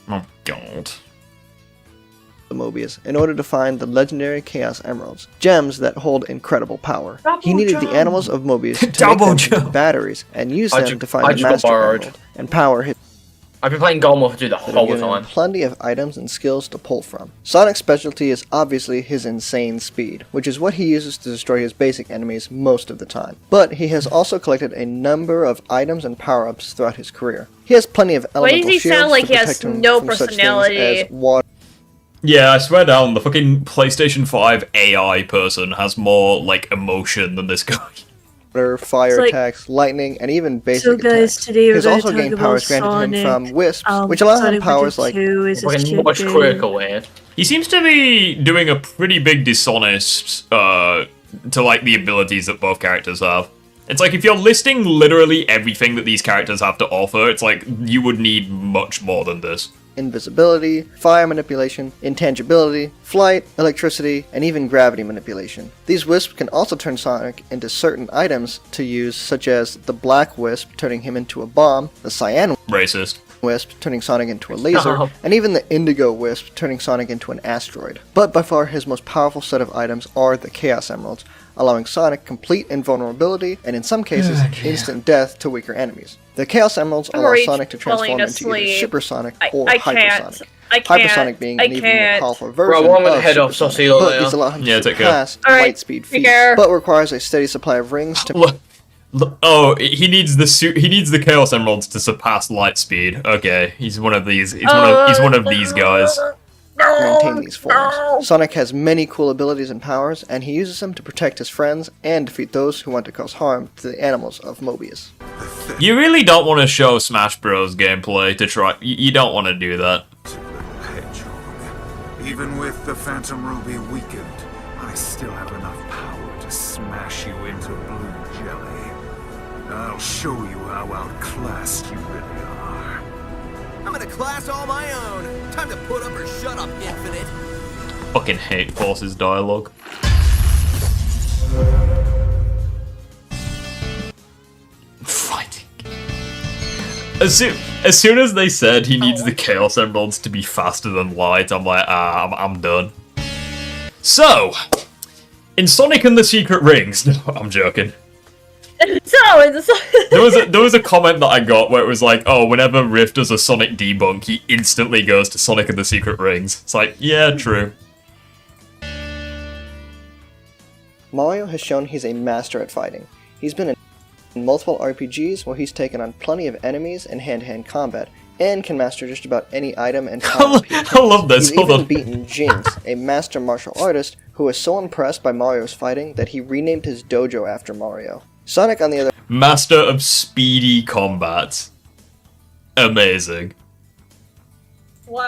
Oh god. The Mobius in order to find the legendary Chaos Emeralds, gems that hold incredible power. He needed the animals of Mobius to make them into batteries and use them to find the Master Emerald and power his... I've been playing Golem through the whole time. Plenty of items and skills to pull from. Sonic's specialty is obviously his insane speed, which is what he uses to destroy his basic enemies most of the time. But he has also collected a number of items and power-ups throughout his career. He has plenty of elemental shields sound like to he protect has him no from such personality? things as water. Yeah, I swear down, the fucking PlayStation 5 AI person has more, like, emotion than this guy. Fire attacks, lightning, and even basic attacks. Today He's also gained powers granted him from wisps, which allow him powers like... much quicker. He seems to be doing a pretty big dishonest to, like, the abilities that both characters have. It's like, if you're listing literally everything that these characters have to offer, it's like, you would need much more than this. Invisibility, fire manipulation, intangibility, flight, electricity, and even gravity manipulation. These wisps can also turn Sonic into certain items to use, such as the Black Wisp turning him into a bomb, the Cyan Wisp turning Sonic into a laser, and even the Indigo Wisp turning Sonic into an asteroid. But by far his most powerful set of items are the Chaos Emeralds, allowing Sonic complete invulnerability and in some cases instant death to weaker enemies. The Chaos Emeralds allow Sonic to transform into either Supersonic or Hypersonic. Hypersonic being an even more powerful version of Supersonic, but these allow him to pass Lightspeed feats, but requires a steady supply of rings to... Oh, he needs the Chaos Emeralds to surpass Lightspeed. Okay, he's one of these. He's one of these guys. maintain these forms. Sonic has many cool abilities and powers, and he uses them to protect his friends and defeat those who want to cause harm to the animals of Mobius. You really don't want to show Smash Bros. Gameplay to try. You don't want to do that. Even with the Phantom Ruby weakened, I still have enough power to smash you into blue jelly. I'll show you how outclassed you really are. I'm in a class all my own. Time to put up or shut up, Infinite. Fucking hate Force's dialogue. Fighting. As soon as they said he needs the Chaos Emeralds to be faster than light, I'm like, I'm done. So, in Sonic and the Secret Rings, no, I'm joking. There was a comment that I got where it was like, oh, whenever Riff does a Sonic debunk, he instantly goes to Sonic and the Secret Rings. It's like, yeah, true. Mario has shown he's a master at fighting. He's been in multiple RPGs where he's taken on plenty of enemies in hand-to-hand combat, and can master just about any item and combat. I love this. He's even beaten Jinx, a master martial artist who was so impressed by Mario's fighting that he renamed his dojo after Mario. Sonic, on the other Master of speedy combat. Amazing.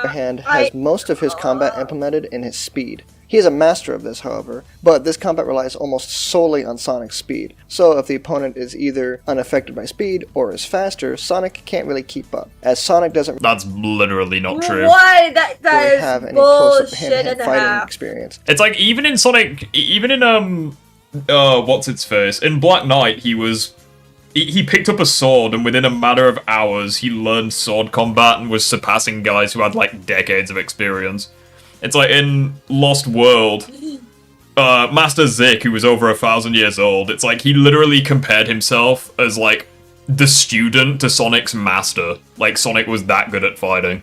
hand, has most of his combat implemented in his speed. He is a master of this, however, but this combat relies almost solely on Sonic's speed, so if the opponent is either unaffected by speed or is faster, Sonic can't really keep up, as Sonic doesn't That's literally not true. What? That really is have any bullshit close-up hand-to-hand and a fighting half. experience. It's like, even in Sonic, even in, what's its face? In Black Knight, he picked up a sword, and within a matter of hours, he learned sword combat and was surpassing guys who had, like, decades of experience. It's like in Lost World, Master Zik, who was over 1,000 years old, it's like he literally compared himself as, like, the student to Sonic's master. Like, Sonic was that good at fighting.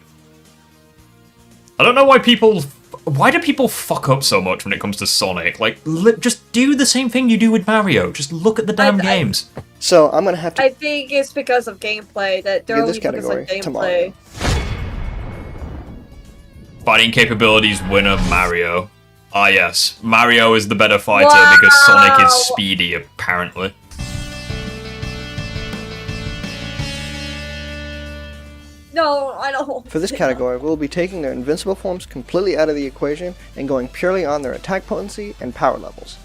I don't know why do people fuck up so much when it comes to Sonic? Like, just do the same thing you do with Mario. Just look at the damn games. So, I'm gonna have to I think it's because of gameplay that they're give only this focused on category to Mario. gameplay. Fighting capabilities winner Mario. Ah yes, Mario is the better fighter because Sonic is speedy, apparently. No, I don't. For this category, we'll be taking their invincible forms completely out of the equation and going purely on their attack potency and power levels.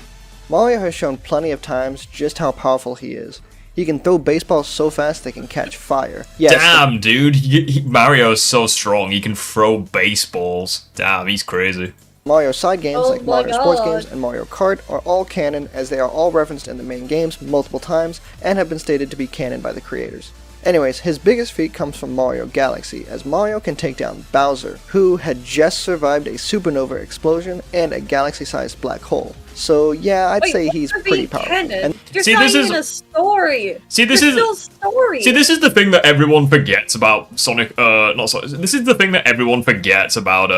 Mario has shown plenty of times just how powerful he is. He can throw baseballs so fast they can catch fire. Yes, Damn, dude, Mario is so strong, he can throw baseballs. Damn, he's crazy. Mario side games like my Mario Sports God. games and Mario Kart are all canon, as they are all referenced in the main games multiple times and have been stated to be canon by the creators. Anyways, his biggest feat comes from Mario Galaxy, as Mario can take down Bowser, who had just survived a supernova explosion and a galaxy-sized black hole. So yeah, I'd say he's pretty powerful. And You're not even a story. There's still story. See, this is the thing that everyone forgets about Sonic. Not Sonic. This is the thing that everyone forgets about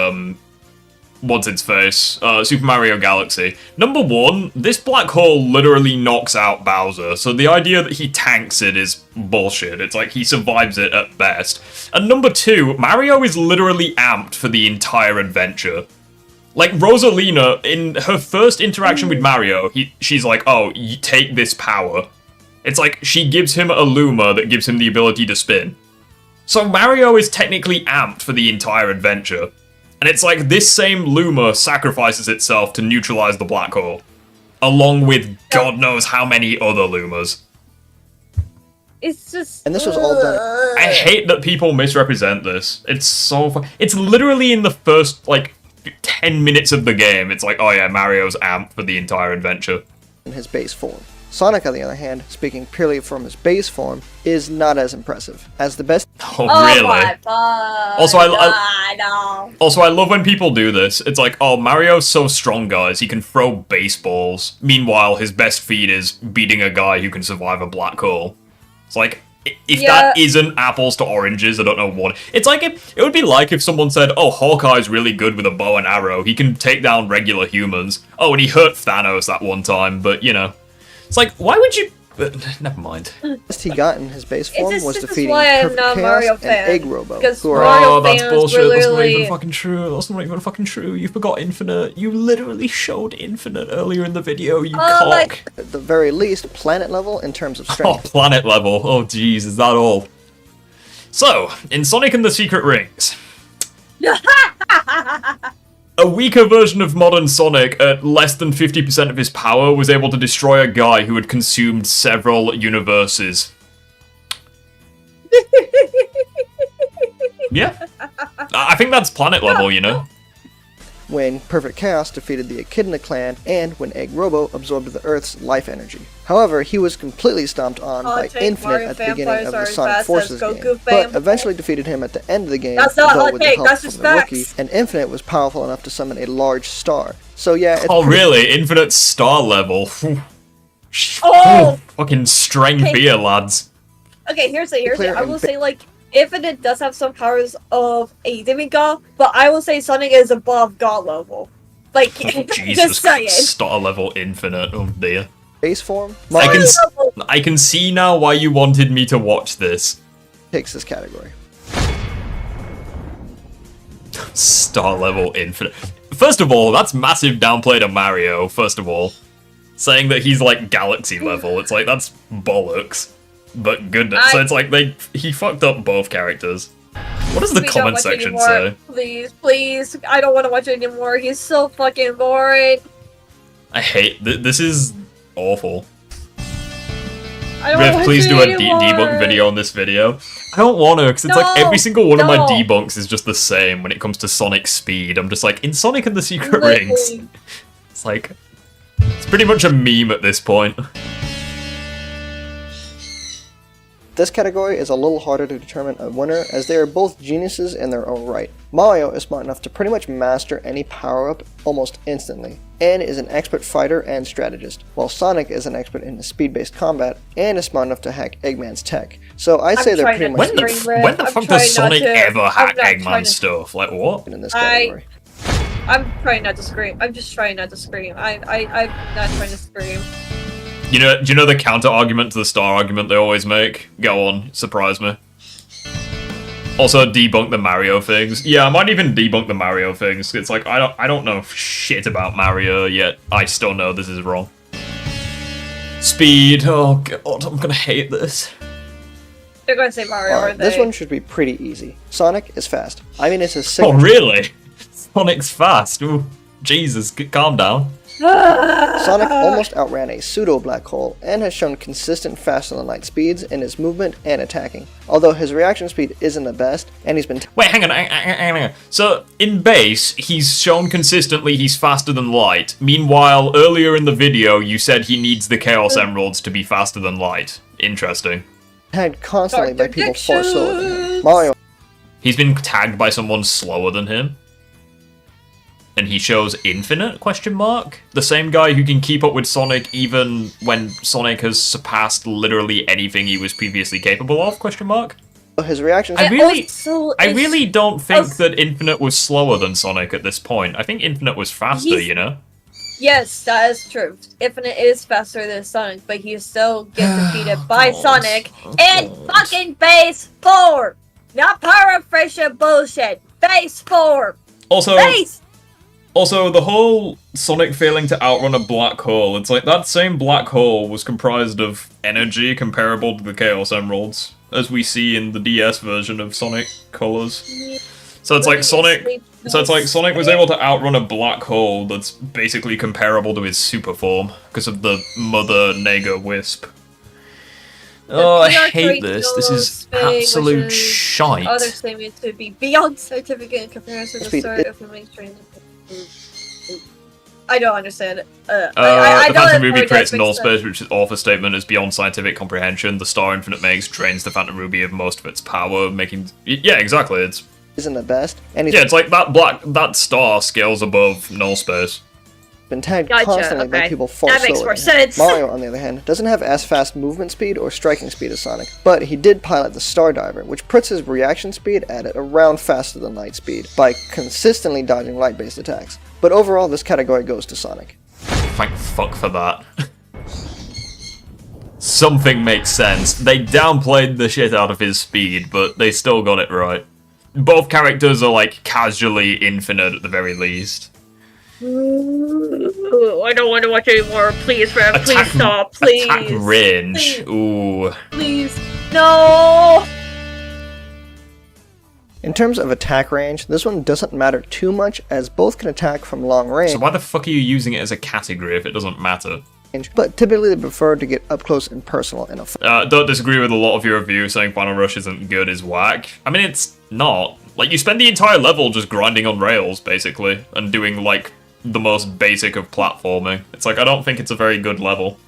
what's its face? Super Mario Galaxy. Number one, this black hole literally knocks out Bowser, so the idea that he tanks it is bullshit. It's like he survives it at best. And number two, Mario is literally amped for the entire adventure. Like, Rosalina, in her first interaction with Mario, she's like, oh, you take this power. It's like, she gives him a Luma that gives him the ability to spin. So Mario is technically amped for the entire adventure. And it's like, this same Luma sacrifices itself to neutralize the black hole. Along with God knows how many other Lumas. It's just... And this was all done. I hate that people misrepresent this. It's so it's literally in the first, like, 10 minutes of the game, it's like, oh yeah, Mario's amped for the entire adventure. In his base form. Sonic, on the other hand, speaking purely from his base form, is not as impressive, as the best... Oh, really? My God. Also, no. Also, I love when people do this. It's like, oh, Mario's so strong, guys, he can throw baseballs. Meanwhile, his best feat is beating a guy who can survive a black hole. It's like, if that isn't apples to oranges, I don't know what. It's like, it would be like if someone said, oh, Hawkeye's really good with a bow and arrow. He can take down regular humans. Oh, and he hurt Thanos that one time, but, you know. It's like, why would you... But never mind. The best he got in his base form was this is defeating why I'm Perfect not a Chaos Mario and fan, Egg Robo, because who are Mario Oh, that's fans bullshit. were That's not literally- even fucking true. That's not even fucking true. You forgot Infinite. You literally showed Infinite earlier in the video, you cock. at the very least planet level in terms of Oh, strength. planet level. Oh, jeez, is that all? So, in Sonic and the Secret Rings, a weaker version of modern Sonic at less than 50% of his power was able to destroy a guy who had consumed several universes. Yeah. I think that's planet level, you know? When Perfect Chaos defeated the Echidna clan, and when Egg Robo absorbed the Earth's life energy. However, he was completely stomped on by take Infinite Mario at the beginning of the vampires are as Sonic fast Forces as game, Goku but vampires. eventually defeated him at the end of the game, That's not though hot with the take, help that's from just the rookie, facts. and Infinite was powerful enough to summon a large star. So yeah, it's Oh, pretty- really? Infinite star level. Oh! Fucking strength Okay. here, lads. Okay, here's it. Clear I and will say, like, Infinite does have some powers of a demigod, but I will say Sonic is above God level. Like, Jesus just saying. Christ, star level infinite. Oh dear. base form. I can see now why you wanted me to watch this. Takes this category. Star level infinite. First of all, that's massive downplay to Mario, first of all. Saying that he's like galaxy level, it's like, that's bollocks. But goodness, so it's like he fucked up both characters. What does the Please don't comment watch section anymore. say? Please, please. I don't want to watch it anymore. He's so fucking boring. I hate, this is awful. I don't want to watch Please it do a anymore. debunk video on this video. I don't want to, because it's like every single one of my no. debunks is just the same when it comes to Sonic speed. I'm just like, in Sonic and the Secret Literally. Rings, it's like, it's pretty much a meme at this point. This category is a little harder to determine a winner, as they are both geniuses in their own right. Mario is smart enough to pretty much master any power-up almost instantly, and is an expert fighter and strategist, while Sonic is an expert in speed-based combat, and is smart enough to hack Eggman's tech. So I'd say they're pretty much When the fuck does Sonic ever hack Eggman's stuff? Like, what? in this category. I'm trying not to scream. I'm just trying not to scream. I'm not trying to scream. Do you know the counter argument to the star argument they always make? Go on, surprise me. Also, debunk the Mario things. Yeah, I might even debunk the Mario things. It's like I don't know shit about Mario yet. I still know this is wrong. Speed. Oh god, I'm gonna hate this. They're going to say Mario, Alright, aren't they? this one should be pretty easy. Sonic is fast. I mean, it's his Oh signature. really? Sonic's fast. Ooh, Jesus, calm down. Sonic almost outran a pseudo-black hole, and has shown consistent faster-than-light speeds in his movement and attacking. Although his reaction speed isn't the best, and he's been Wait, hang on. So, in base, he's shown consistently he's faster than light. Meanwhile, earlier in the video, you said he needs the Chaos Emeralds to be faster than light. Interesting. tagged constantly by people far slower than him. Mario He's been tagged by someone slower than him. And he shows infinite, question mark? The same guy who can keep up with Sonic even when Sonic has surpassed literally anything he was previously capable of, question mark? his reactions. I really don't think that Infinite was slower than Sonic at this point. I think Infinite was faster, He's- you know? Yes, that is true. Infinite is faster than Sonic, but he still gets defeated by Sonic in fucking base 4! Not paraphrasing bullshit! Base 4! Also, Base! Also, the whole Sonic failing to outrun a black hole, it's like that same black hole was comprised of energy comparable to the Chaos Emeralds, as we see in the DS version of Sonic Colors. So it's like Sonic was able to outrun a black hole that's basically comparable to his super form because of the Mother Nega Wisp. Oh, I hate this. This is absolute shite. Other statements would be beyond scientific in comparison to the start of the mainstream. I don't understand it. The I don't Phantom Ruby understand creates that null makes space, which is author statement is beyond scientific comprehension. The star Infinite makes drains the Phantom Ruby of most of its power, making... Yeah, exactly, it's... Isn't the best, and he's Yeah, it's like that star scales above null space. been tagged Gotcha, constantly by okay. people far That makes slower more than him. sense. Mario, on the other hand, doesn't have as fast movement speed or striking speed as Sonic, but he did pilot the Star Diver, which puts his reaction speed at around faster than light speed by consistently dodging light-based attacks. But overall, this category goes to Sonic. Thank fuck for that. something makes sense. They downplayed the shit out of his speed, but they still got it right. Both characters are like casually infinite at the very least. Ooh, I don't want to watch anymore. Please, Rev. Please stop. Please. Attack range. Please. Ooh. Please. No. In terms of attack range, this one doesn't matter too much as both can attack from long range. So why the fuck are you using it as a category if it doesn't matter? But typically they prefer to get up close and personal in a fight. Don't disagree with a lot of your reviews saying Final Rush isn't good, is whack. I mean, it's not. Like, you spend the entire level just grinding on rails, basically, and doing, like, the most basic of platforming. It's like, I don't think it's a very good level.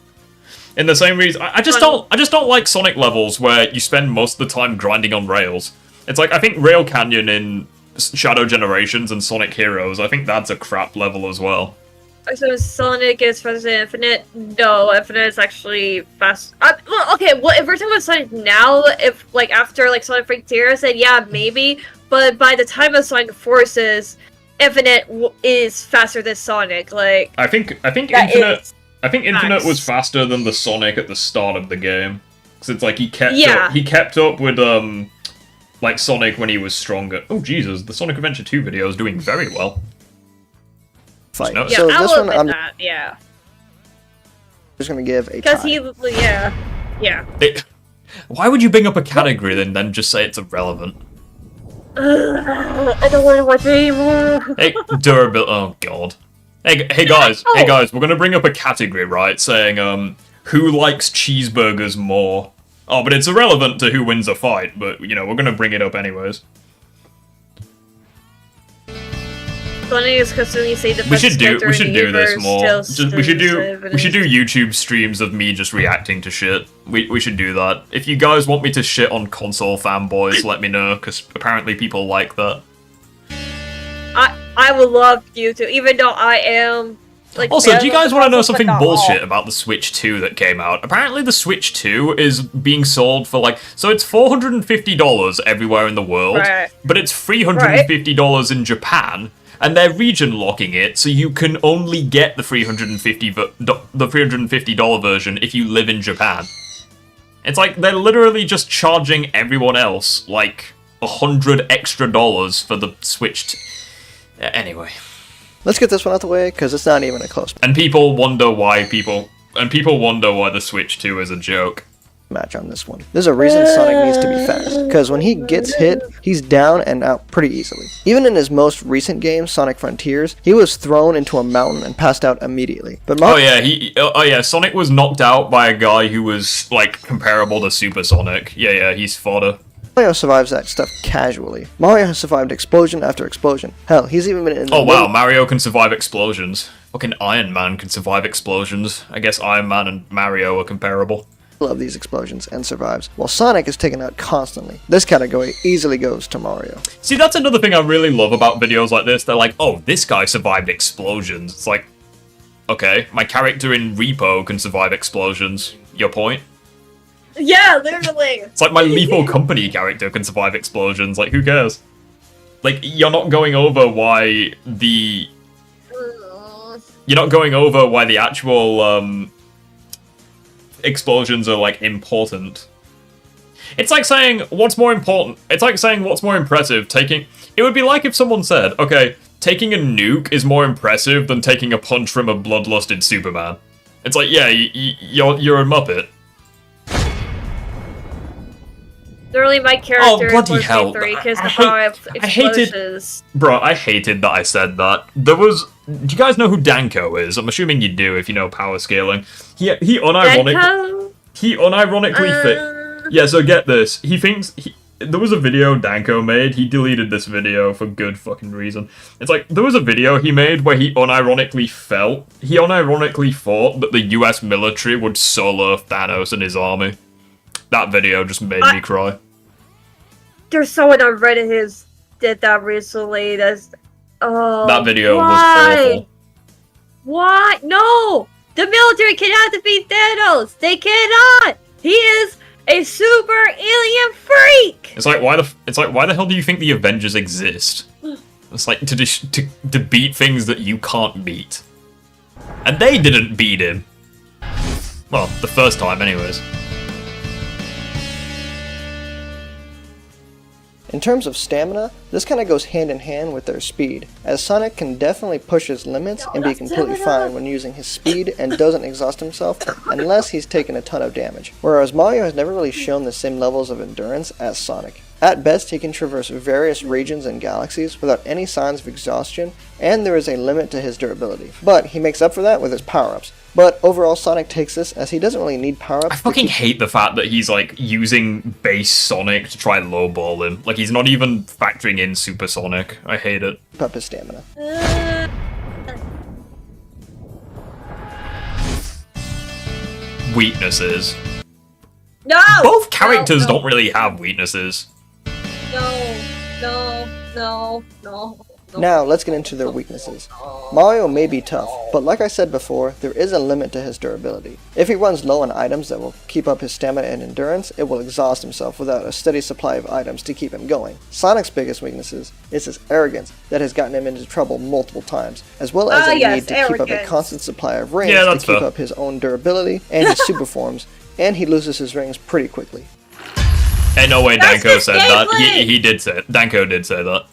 In the same reason, I just don't like Sonic levels where you spend most of the time grinding on rails. It's like, I think Rail Canyon in Shadow Generations and Sonic Heroes, I think that's a crap level as well. So Sonic is faster than Infinite? No, Infinite is actually fast. Well, okay, well, if we're talking about Sonic now, if, like, after, like, Sonic Frontiers, then yeah, maybe. But by the time of Sonic Forces, Infinite is faster than Sonic. Like, I think Infinite was faster than the Sonic at the start of the game. Because it's like he kept up with, like, Sonic when he was stronger. Oh, Jesus, the Sonic Adventure 2 video is doing very well. Fight. yeah, So I'll this one, admit I'm that, yeah. just gonna give a Because tie. yeah. Why would you bring up a category then just say it's irrelevant? I don't want to watch anymore. Hey, durability. Oh god. Hey guys, we're gonna bring up a category, right? Saying who likes cheeseburgers more? Oh, but it's irrelevant to who wins a fight. But you know, we're gonna bring it up anyways. Funny is because when you say the We should do this more. We should do YouTube streams of me just reacting to shit. We should do that. If you guys want me to shit on console fanboys, let me know, because apparently people like that. I would love you to, even though I am like. Also, do you guys want to know something bullshit about the Switch 2 that came out? Apparently the Switch 2 is being sold for like, so it's $450 everywhere in the world, right, but it's $350 in Japan. And they're region locking it, so you can only get the $350 version if you live in Japan. It's like they're literally just charging everyone else like $100 extra for the Switch. Anyway, let's get this one out the way because it's not even a close. And people wonder why the Switch 2 is a joke. Match on this one. There's a reason Sonic needs to be fast, because when he gets hit, he's down and out pretty easily. Even in his most recent game, Sonic Frontiers, he was thrown into a mountain and passed out immediately. But Sonic was knocked out by a guy who was like comparable to Super Sonic. Yeah, he's fodder. Mario survives that stuff casually. Mario has survived explosion after explosion. Hell, he's even been in Oh wow, Mario can survive explosions. Fucking Iron Man can survive explosions. I guess Iron Man and Mario are comparable. Of these explosions and survives, while Sonic is taken out constantly. This category easily goes to Mario. See, that's another thing I really love about videos like this. They're like, oh, this guy survived explosions. It's like, okay, my character in Repo can survive explosions. Your point? Yeah, literally. It's like my Lethal Company character can survive explosions. Like, who cares? Like, you're not going over why the actual, explosions are like important. It's like saying what's more important. It's like saying what's more impressive. It would be like if someone said, okay, taking a nuke is more impressive than taking a punch from a bloodlusted Superman. It's like, yeah, you're a Muppet. Literally, my character. Oh bloody hell! I hated that I said that. Do you guys know who Danko is? I'm assuming you do if you know power scaling. He unironically yeah, so get this. There was a video Danko made. He deleted this video for good fucking reason. It's like, there was a video he made where he unironically thought that the US military would solo Thanos and his army. That video just made me cry. There's someone on Reddit who did that recently. That video was awful. Why? No! The military cannot defeat Thanos! They cannot! He is a super alien freak! It's like, why the hell do you think the Avengers exist? It's like, to beat things that you can't beat. And they didn't beat him. Well, the first time, anyways. In terms of stamina, this kind of goes hand in hand with their speed, as Sonic can definitely push his limits and be completely fine when using his speed and doesn't exhaust himself unless he's taken a ton of damage, whereas Mario has never really shown the same levels of endurance as Sonic. At best, he can traverse various regions and galaxies without any signs of exhaustion, and there is a limit to his durability. But he makes up for that with his power-ups. But overall, Sonic takes this as he doesn't really need power-ups. I fucking hate the fact that he's, like, using base Sonic to try and lowball him. Like, he's not even factoring in Super Sonic. I hate it. Keep up his stamina. Weaknesses. No! Both characters don't really have weaknesses. No. Now, let's get into their weaknesses. Mario may be tough, but like I said before, there is a limit to his durability. If he runs low on items that will keep up his stamina and endurance, it will exhaust himself without a steady supply of items to keep him going. Sonic's biggest weaknesses is his arrogance that has gotten him into trouble multiple times, as well as a need to keep up a constant supply of rings to keep up his own durability and his super forms, and he loses his rings pretty quickly. Hey, no way Danko said that. He did say it. Danko did say that.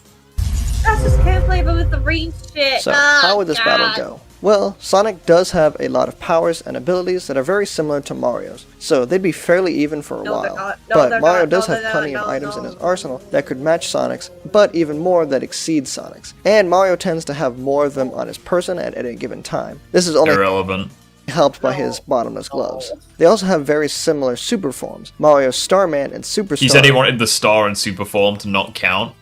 That's just gameplay, but with the range shit. So, how would this battle go? Well, Sonic does have a lot of powers and abilities that are very similar to Mario's, so they'd be fairly even for a while. But Mario does have plenty of items in his arsenal that could match Sonic's, but even more that exceed Sonic's. And Mario tends to have more of them on his person at any given time. This is only irrelevant. Helped by his bottomless gloves. They also have very similar super forms. Mario's Starman and Superstar. He said he wanted the star and super form to not count.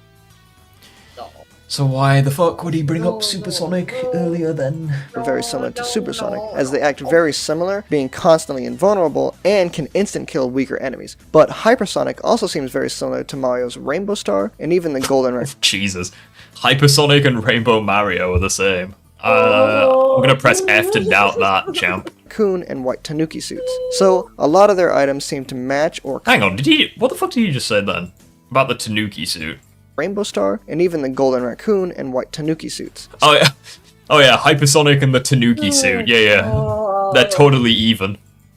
So why the fuck would he bring up Supersonic earlier then? Are very similar to Supersonic, as they act very similar, being constantly invulnerable, and can instant kill weaker enemies. But Hypersonic also seems very similar to Mario's Rainbow Star, and even the Golden Red. Jesus. Hypersonic and Rainbow Mario are the same. I'm gonna press F to doubt that, champ. Coon and white Tanuki suits. So, a lot of their items seem to match or... Hang on, what the fuck did you just say then? About the Tanuki suit? Rainbow Star, and even the Golden Raccoon and white Tanuki suits. Oh yeah, Hypersonic and the Tanuki suit. Yeah. They're totally even.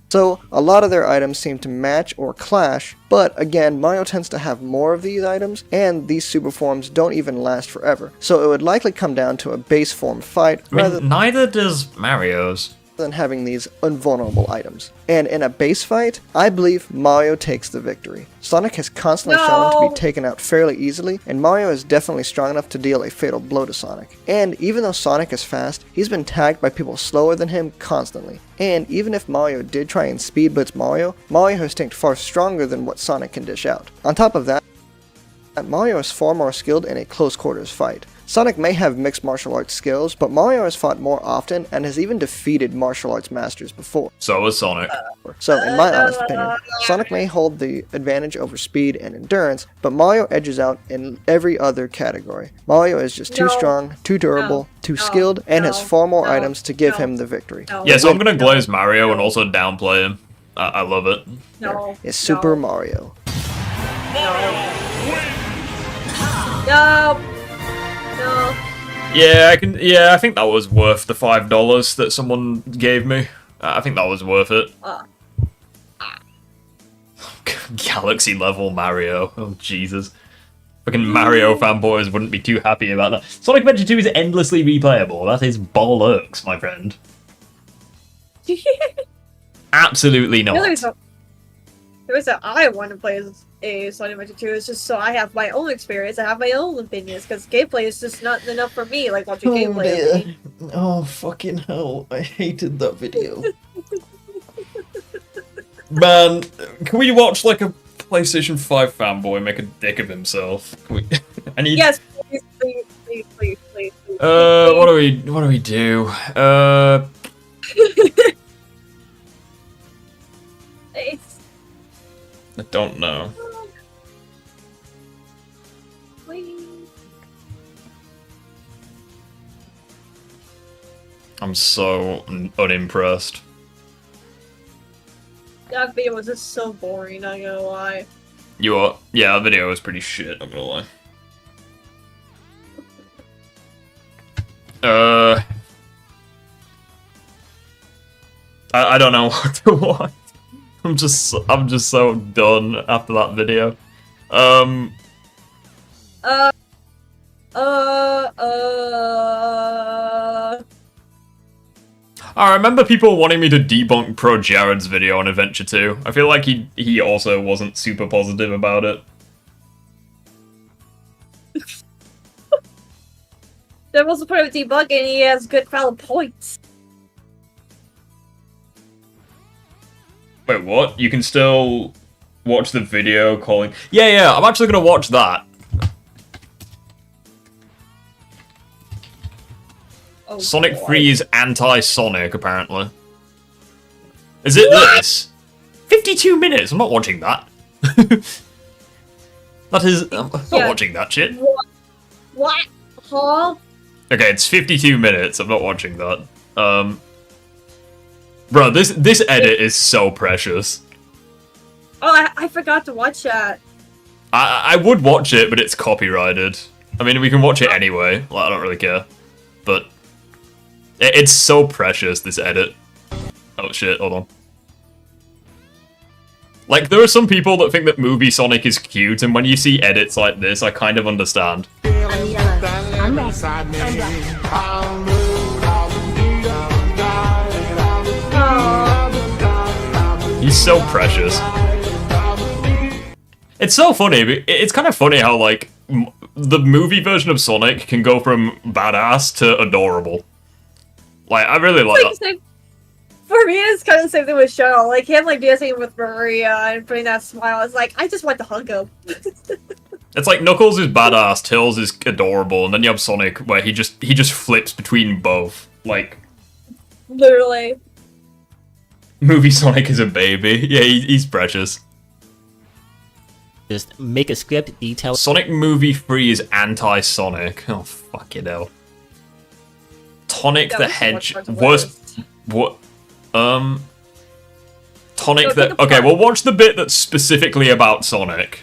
So, a lot of their items seem to match or clash, but again, Mario tends to have more of these items, and these super forms don't even last forever. So it would likely come down to a base form fight, rather neither does Mario's. Than having these invulnerable items. And in a base fight, I believe Mario takes the victory. Sonic has constantly shown to be taken out fairly easily, and Mario is definitely strong enough to deal a fatal blow to Sonic. And even though Sonic is fast, he's been tagged by people slower than him constantly. And even if Mario did try and speed blitz Mario, Mario has tanked far stronger than what Sonic can dish out. On top of that, Mario is far more skilled in a close quarters fight. Sonic may have mixed martial arts skills, but Mario has fought more often and has even defeated martial arts masters before. So has Sonic. So, in my honest opinion, Sonic may hold the advantage over speed and endurance, but Mario edges out in every other category. Mario is just too strong, too durable, too skilled, and has far more items to give him the victory. Yeah, so I'm gonna glaze Mario and also downplay him. I love it. It's Super Mario. No. Yeah, I think that was worth the $5 that someone gave me. I think that was worth it. Galaxy level Mario. Oh, Jesus. Fucking Mario fanboys wouldn't be too happy about that. Sonic Adventure 2 is endlessly replayable. That is bollocks, my friend. Absolutely not. The reason I want to play a Sonic Adventure 2 is just so I have my own experience, I have my own opinions, because gameplay is just not enough for me, like watching gameplay. Oh, fucking hell. I hated that video. Man, can we watch like a PlayStation 5 fanboy make a dick of himself? I need... Yes, please. What do we do? I don't know. I'm so unimpressed. That video was just so boring, not gonna lie. You are? Yeah, that video was pretty shit, not gonna lie. I don't know what to watch. I'm just so done after that video. I remember people wanting me to debunk Pro Jared's video on Adventure 2. I feel like he also wasn't super positive about it. That was the point of debunking. He has good valid points. Wait, what? You can still watch the video calling... Yeah, I'm actually gonna watch that. Oh, Sonic boy. 3 is anti-Sonic, apparently. Is it this? 52 minutes! I'm not watching that. That is... I'm not watching that shit. What? Huh? Okay, it's 52 minutes. I'm not watching that. Bro, this edit is so precious. Oh, I forgot to watch that. I would watch it, but it's copyrighted. I mean, we can watch it anyway. Like, I don't really care. But it's so precious, this edit. Oh shit, hold on. Like, there are some people that think that movie Sonic is cute, and when you see edits like this, I kind of understand. He's so precious. It's so funny. It's kind of funny how, like, the movie version of Sonic can go from badass to adorable. Like, I really like that. Same, for me, it's kind of the same thing with Shadow. Like, him, like, dancing with Maria and putting that smile. It's like, I just want to hug him. It's like Knuckles is badass, Tails is adorable, and then you have Sonic where he just flips between both. Like, literally. Movie Sonic is a baby. Yeah, he's precious. Just make a script detail. Sonic Movie 3 is anti-Sonic. Oh, fucking hell. Tonic the Hedgehog. Worst. What? Tonic the. Okay, we'll watch the bit that's specifically about Sonic.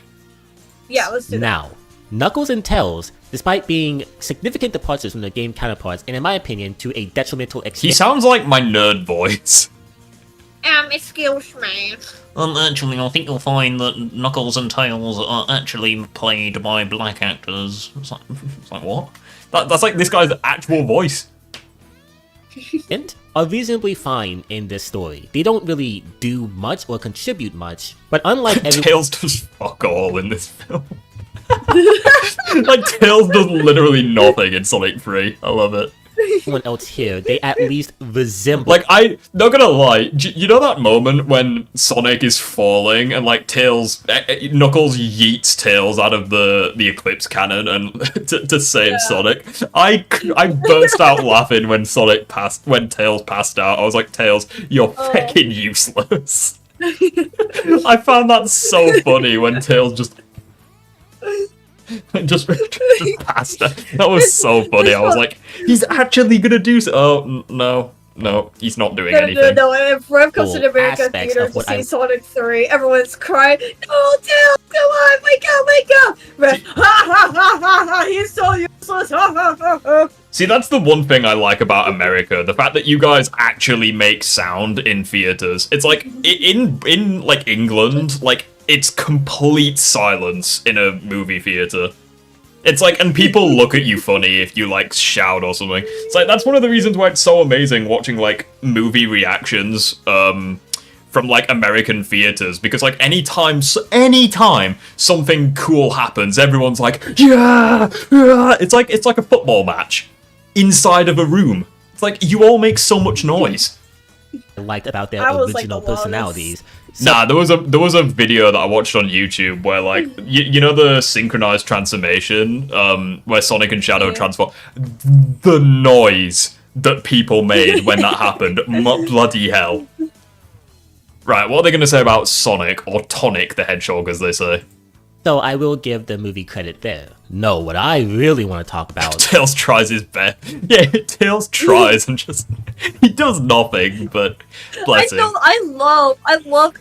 Yeah, let's do that. Now, Knuckles and Tails, despite being significant departures from their game counterparts, and in my opinion, to a detrimental extent. He sounds like my nerd voice. Excuse me. Actually, I think you'll find that Knuckles and Tails are actually played by black actors. It's like what? That's like this guy's actual voice. And are reasonably fine in this story. They don't really do much or contribute much, but unlike Tails does fuck all in this film. Like, Tails does literally nothing in Sonic 3. I love it. Everyone else here, they at least resemble. Like, not gonna lie, you know that moment when Sonic is falling and like Knuckles yeets Tails out of the Eclipse cannon and to save Sonic? I burst out laughing when Tails passed out. I was like, Tails, you're fucking useless. I found that so funny when Tails just passed out. That was so funny. I was like, he's actually gonna do so. Oh, no, he's not doing anything. No, and if Rev comes to the American theater to see Sonic 3, everyone's crying, "No, Tails, come on, wake up! Rev, ha, he's so useless, ha. See, that's the one thing I like about America, the fact that you guys actually make sound in theaters. It's like, in like, England, like, it's complete silence in a movie theater. It's like, and people look at you funny if you, like, shout or something. It's like, that's one of the reasons why it's so amazing watching, like, movie reactions, from, like, American theaters. Because, like, anytime something cool happens, everyone's like, yeah! It's like a football match inside of a room. It's like, you all make so much noise. Liked about their original personalities. Nah, there was a video that I watched on YouTube where, like, you know the synchronized transformation, where Sonic and Shadow transform. The noise that people made when that happened, bloody hell. Right, what are they going to say about Sonic, or Tonic the Hedgehog, as they say? So I will give the movie credit there. No, what I really want to talk about... Tails tries his best. Yeah, Tails tries and just... He does nothing, but bless him. I love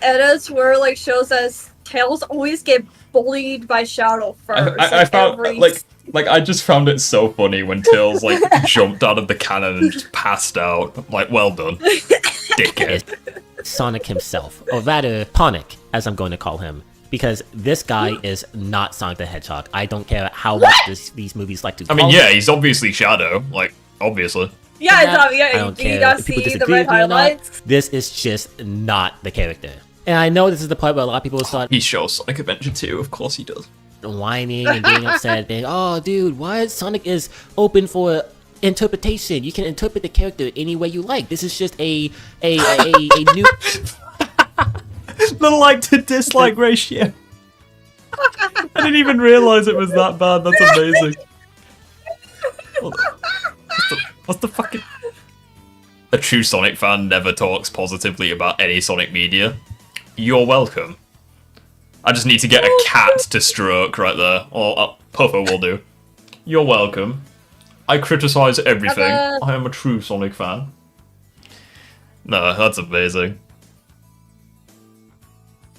edits where, like, shows us Tails always get bullied by Shadow first. I found, like, I just found it so funny when Tails, like, jumped out of the cannon and just passed out. I'm like, well done, dickhead. Sonic himself, or rather, Tonic, as I'm going to call him. Because this guy is not Sonic the Hedgehog. I don't care how much these movies like to call yeah, him. he's obviously Shadow, like, obviously. Yeah, it's obvious. I don't Do you care not if people see the disagree red with me or not. highlights? This is just not the character. And I know this is the part where a lot of people start He shows Sonic Adventure 2, of course he does. whining and being upset, being, oh, dude, why Sonic is open for interpretation? You can interpret the character any way you like. This is just a new The like to dislike ratio. I didn't even realize it was that bad. That's amazing. What's the fucking... A true Sonic fan never talks positively about any Sonic media. You're welcome. I just need to get a cat to stroke right there. Or Puffer will do. You're welcome. I criticize everything. I am a true Sonic fan. No, that's amazing.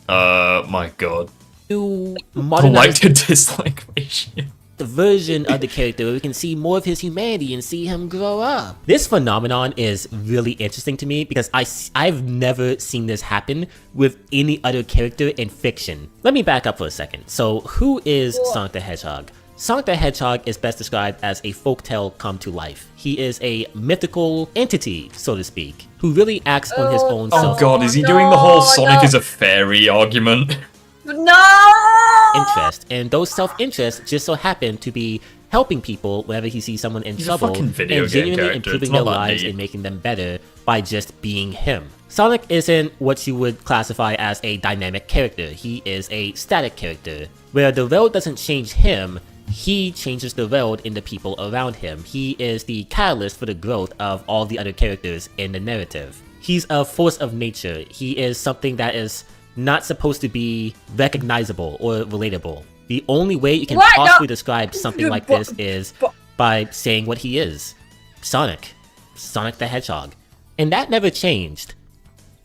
My god. new The like modernized to dislike ratio. version of the character where we can see more of his humanity and see him grow up. This phenomenon is really interesting to me because I've never seen this happen with any other character in fiction. Let me back up for a second. So who is Sonic the Hedgehog? Sonic the Hedgehog is best described as a folktale come to life. He is a mythical entity, so to speak, who really acts on his own Oh god, is he doing the whole Sonic is a fairy argument? interest, and those self-interests just so happen to be helping people whenever he sees someone in He's a trouble fucking video and game genuinely character. improving It's their not that lives deep. and making them better by just being him. Sonic isn't what you would classify as a dynamic character. He is a static character. Where the world doesn't change him, he changes the world and the people around him. He is the catalyst for the growth of all the other characters in the narrative. He's a force of nature. He is something that is not supposed to be recognizable or relatable. The only way you can possibly describe something like this is by saying what he is. Sonic. Sonic the Hedgehog. And that never changed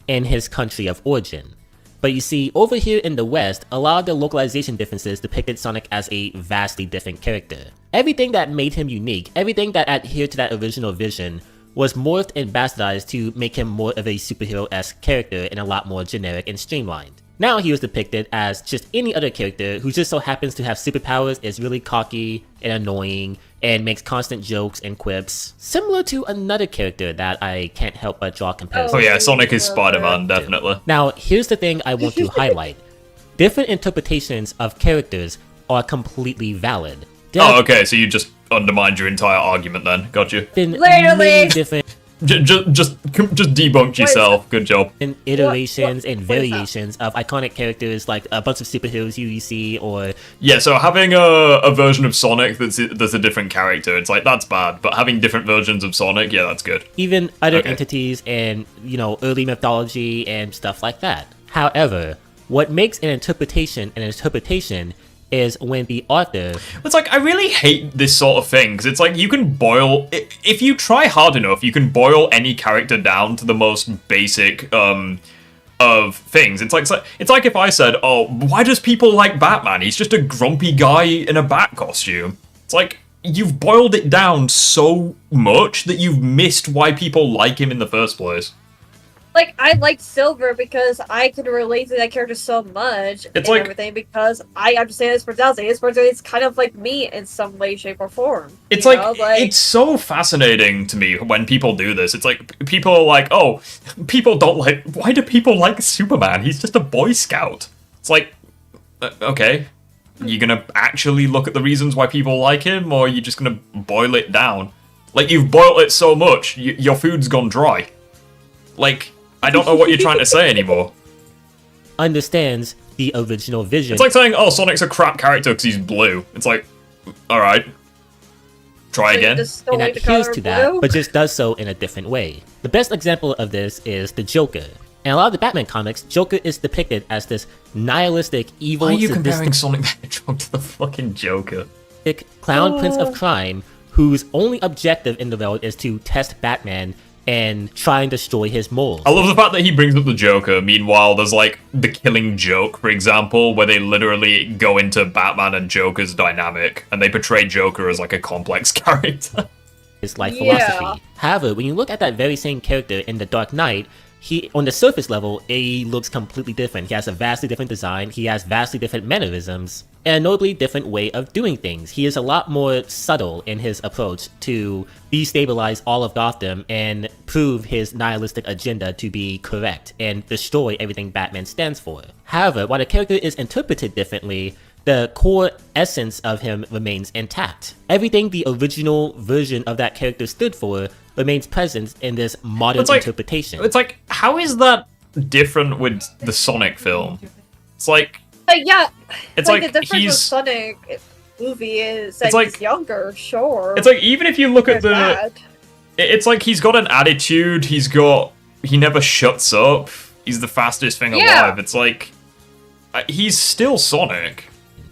in his country of origin. But you see, over here in the West, a lot of the localization differences depicted Sonic as a vastly different character. Everything that made him unique, everything that adhered to that original vision, was morphed and bastardized to make him more of a superhero-esque character and a lot more generic and streamlined. Now he was depicted as just any other character who just so happens to have superpowers, is really cocky and annoying, and makes constant jokes and quips, similar to another character that I can't help but draw comparisons. Oh yeah, Sonic is Spider-Man, definitely. Now, here's the thing I want to highlight. Different interpretations of characters are completely valid. Oh, okay, so you just undermined your entire argument then. Got you. Many different Just debunked yourself. Good job. iterations and variations of iconic characters, like a bunch of superheroes you see, or Yeah, so having a version of Sonic that's a different character, it's like, that's bad. But having different versions of Sonic, yeah, that's good. even other entities and, you know, early mythology and stuff like that. However, what makes an interpretation is when the author... It's like, I really hate this sort of thing, because it's like, you can boil... If you try hard enough, you can boil any character down to the most basic, of things. It's like if I said, oh, why does people like Batman? He's just a grumpy guy in a bat costume. It's like, you've boiled it down so much that you've missed why people like him in the first place. Like, I liked Silver because I could relate to that character so much and like- everything because I understand his personality. His personality is kind of like me in some way, shape, or form. It's you like, know? it's so fascinating to me when people do this. It's like, people are like, oh, people don't like... Why do people like Superman? He's just a Boy Scout. It's like, okay, you gonna actually look at the reasons why people like him, or are you just gonna boil it down? Like, you've boiled it so much, your food's gone dry. Like... I don't know what you're trying to say anymore. Understands the original vision. It's like saying, oh, Sonic's a crap character because he's blue. It's like, alright. Try again. And adheres to that, but just does so in a different way. The best example of this is the Joker. In a lot of the Batman comics, Joker is depicted as this nihilistic, evil, Why are you sadistic, comparing Sonic the Hedgehog to the fucking Joker? clown prince of crime whose only objective in the world is to test Batman and try and destroy his morals. I love the fact that he brings up the Joker. Meanwhile, there's like the Killing Joke, for example, where they literally go into Batman and Joker's dynamic, and they portray Joker as like a complex character. His life philosophy. However, when you look at that very same character in The Dark Knight, on the surface level, he looks completely different. He has a vastly different design, he has vastly different mannerisms, and a notably different way of doing things. He is a lot more subtle in his approach to destabilize all of Gotham and prove his nihilistic agenda to be correct and destroy everything Batman stands for. However, while the character is interpreted differently, the core essence of him remains intact. Everything the original version of that character stood for remains present in this modern interpretation. It's like, how is that different with the Sonic film? It's like... yeah, it's like the difference with he's... Sonic movie is that It's like- he's younger, sure. It's like, even if you look at There's that. It's like he's got an attitude, he never shuts up, he's the fastest thing alive. It's like, he's still Sonic.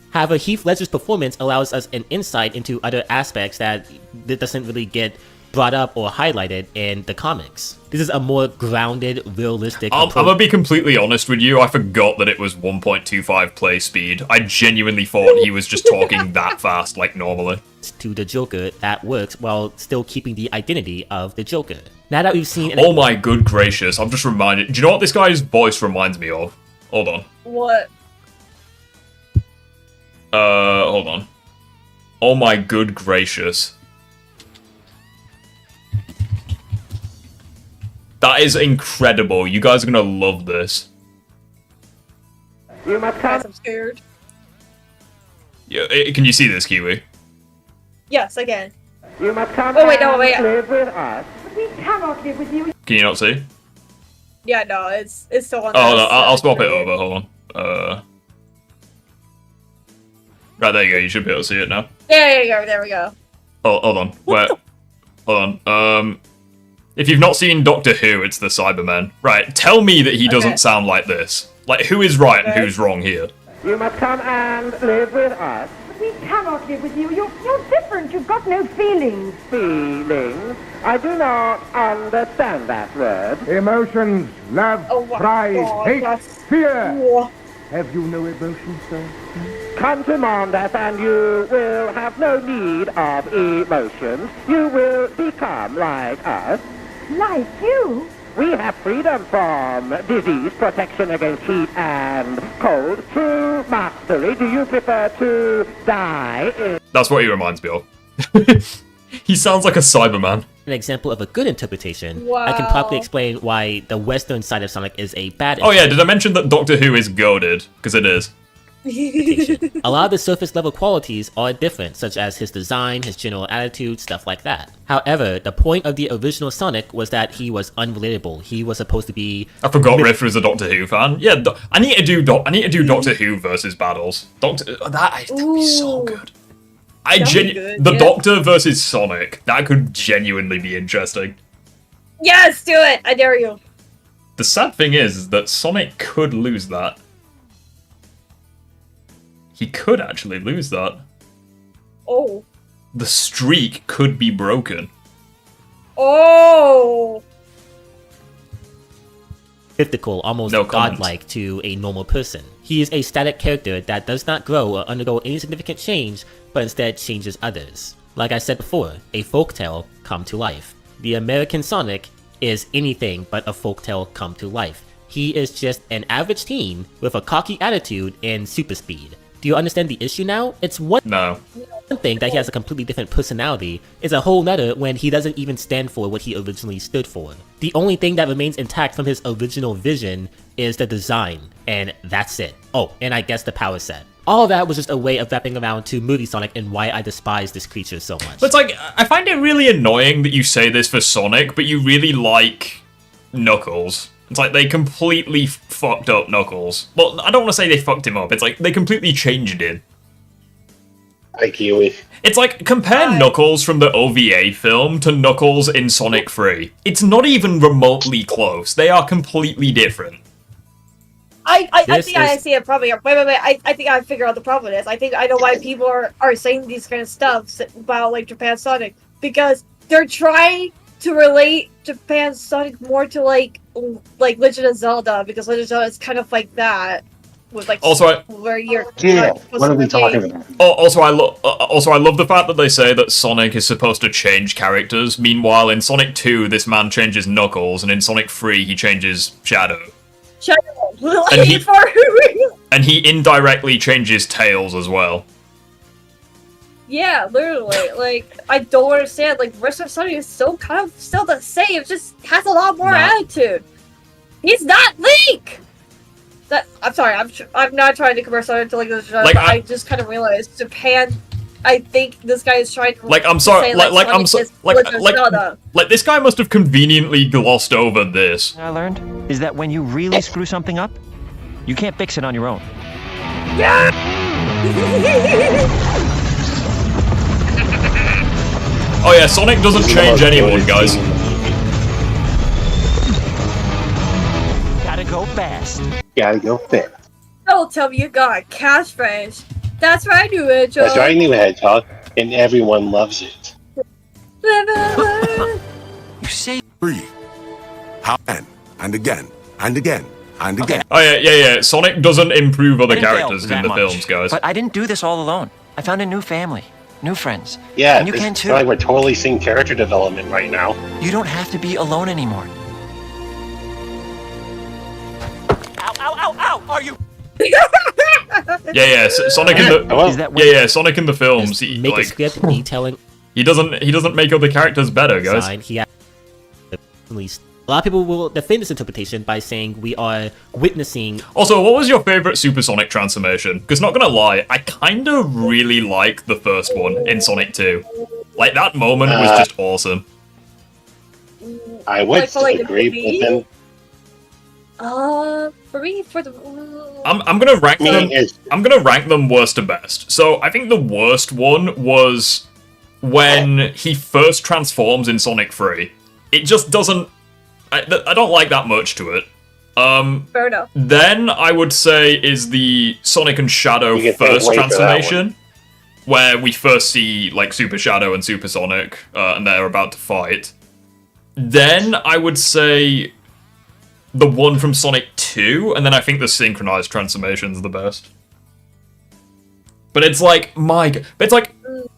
However, Heath Ledger's performance allows us an insight into other aspects that doesn't really get brought up or highlighted in the comics. This is a more grounded, realistic I'm approach. gonna be completely honest with you, I forgot that it was 1.25 play speed. I genuinely thought he was just talking that fast, like normally. To the Joker that works while still keeping the identity of the Joker. Now that we've seen... Oh my good gracious, I'm just reminded. Do you know what this guy's voice reminds me of? Hold on. What? Hold on. Oh my good gracious. That is incredible. You guys are gonna love this. You must come. I'm scared. Yeah, can you see this, Kiwi? Yes, I can. You must come Oh wait, no, wait. live with us. We cannot live with you. Can you not see? Yeah, no, it's still on. Oh, hold on, I'll swap it over. Hold on. Right, there you go. You should be able to see it now. There you go. There we go. Oh, hold on. Wait. Hold on. If you've not seen Doctor Who, it's the Cybermen. Right, tell me that he doesn't sound like this. Like, who is right and who's wrong here? You must come and live with us. We cannot live with you. You're different. You've got no feelings. Feelings? I do not understand that word. Emotions, love, pride, hate, fear. Have you no emotions, sir? Come to Mondeath and you will have no need of emotions. You will become like us. Like you? We have freedom from disease, protection against heat and cold, true mastery. Do you prefer to die? That's what he reminds me of. He sounds like a Cyberman. An example of a good interpretation, I can properly explain why the western side of Sonic is a bad Oh yeah, did I mention that Doctor Who is goated? Because it is. A lot of the surface level qualities are different, such as his design, his general attitude, stuff like that. However, the point of the original Sonic was that he was unrelatable. He was supposed to be... I forgot Riff was a Doctor Who fan. Yeah, I need to do Doctor Who versus battles. That'd be so good. The Doctor versus Sonic. That could genuinely be interesting. Yes, do it. I dare you. The sad thing is that Sonic could lose that. He could actually lose that. Oh. The streak could be broken. Oh. Mythical, almost godlike to a normal person. He is a static character that does not grow or undergo any significant change, but instead changes others. Like I said before, a folktale come to life. The American Sonic is anything but a folktale come to life. He is just an average teen with a cocky attitude and super speed. Do you understand the issue now? It's one thing that he has a completely different personality. It's a whole nother when he doesn't even stand for what he originally stood for. The only thing that remains intact from his original vision is the design, and that's it. Oh, and I guess the power set. All of that was just a way of wrapping around to movie Sonic and why I despise this creature so much. But it's like, I find it really annoying that you say this for Sonic, but you really like Knuckles. It's like they completely fucked up Knuckles. Well, I don't want to say they fucked him up. It's like they completely changed him. Hi, Kiwi. It's like, compare Knuckles from the OVA film to Knuckles in Sonic 3. It's not even remotely close. They are completely different. I think I see a problem here. Wait. I think I figured out the problem is. I think I know why people are saying these kind of stuff about like Japan Sonic. Because they're trying to relate Japan Sonic more to like Legend of Zelda, because Legend of Zelda is kind of like that. with like Also, where you're. Yeah, what are we talking about? Also, I love the fact that they say that Sonic is supposed to change characters. Meanwhile, in Sonic 2, this man changes Knuckles, and in Sonic 3, he changes Shadow. And he indirectly changes Tails as well. Yeah, literally. Like, I don't understand. Like, the rest of Sonic is still kind of still the same. Just has a lot more attitude. He's not Link. I'm sorry. I'm not trying to convert Sonic to like this. Like, I just kind of realized Japan. I think this guy is trying to. Like, I'm sorry. Say, like this guy must have conveniently glossed over this. What I learned is that when you really screw something up, you can't fix it on your own. Yeah. Oh yeah, Sonic doesn't change anyone, guys. Gotta go fast. Gotta go fast. Don't tell me you got cash fresh. That's right, New Hedgehog. That's right, New Hedgehog, and everyone loves it. You say free. How and again and again and again. Oh yeah. Sonic doesn't improve other characters in the films, guys. But I didn't do this all alone. I found a new family, new friends. Yeah, and you can too. It's like we're totally seeing character development right now. You don't have to be alone anymore. Ow! Are you? Yeah. Sonic in the Sonic in the films. He make a script detailing. He doesn't make other characters better, guys. He at least a lot of people will defend this interpretation by saying we are witnessing. Also, what was your favorite Supersonic transformation? Because not gonna lie, I kind of really like the first one in Sonic 2. Like that moment was just awesome. I would agree with him. For me, I'm gonna rank them. I'm gonna rank them worst to best. So I think the worst one was when he first transforms in Sonic 3. It just doesn't. I don't like that much to it. Fair enough. Then I would say is the Sonic and Shadow first transformation, where we first see like Super Shadow and Super Sonic, and they're about to fight. Then I would say the one from Sonic 2, and then I think the synchronized transformation's the best. But it's like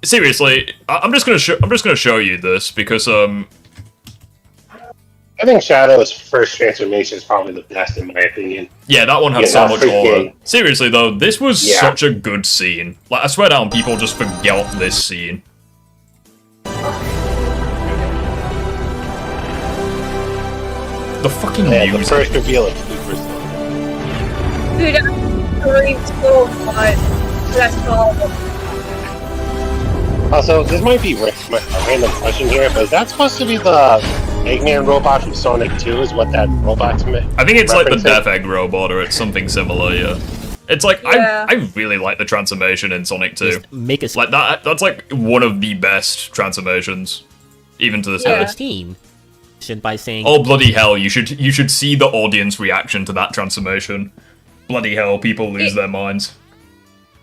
seriously, I'm just gonna show you this because I think Shadow's first transformation is probably the best in my opinion. Yeah, that one had so much aura. Seriously though, this was such a good scene. Like I swear down, people just forget this scene. The fucking music. The first reveal of Super Sonic. Dude, I'm screamed so much. That's all. Also, this might be a random question here, but is that supposed to be the Eggman robot from Sonic 2? Is what that robot's meant? I think it's like the Death Egg robot, or it's something similar. Yeah, it's like I really like the transformation in Sonic 2. Make it like that. That's like one of the best transformations, even to this day. By saying, "Oh bloody hell!" You should see the audience reaction to that transformation. Bloody hell! People lose their minds.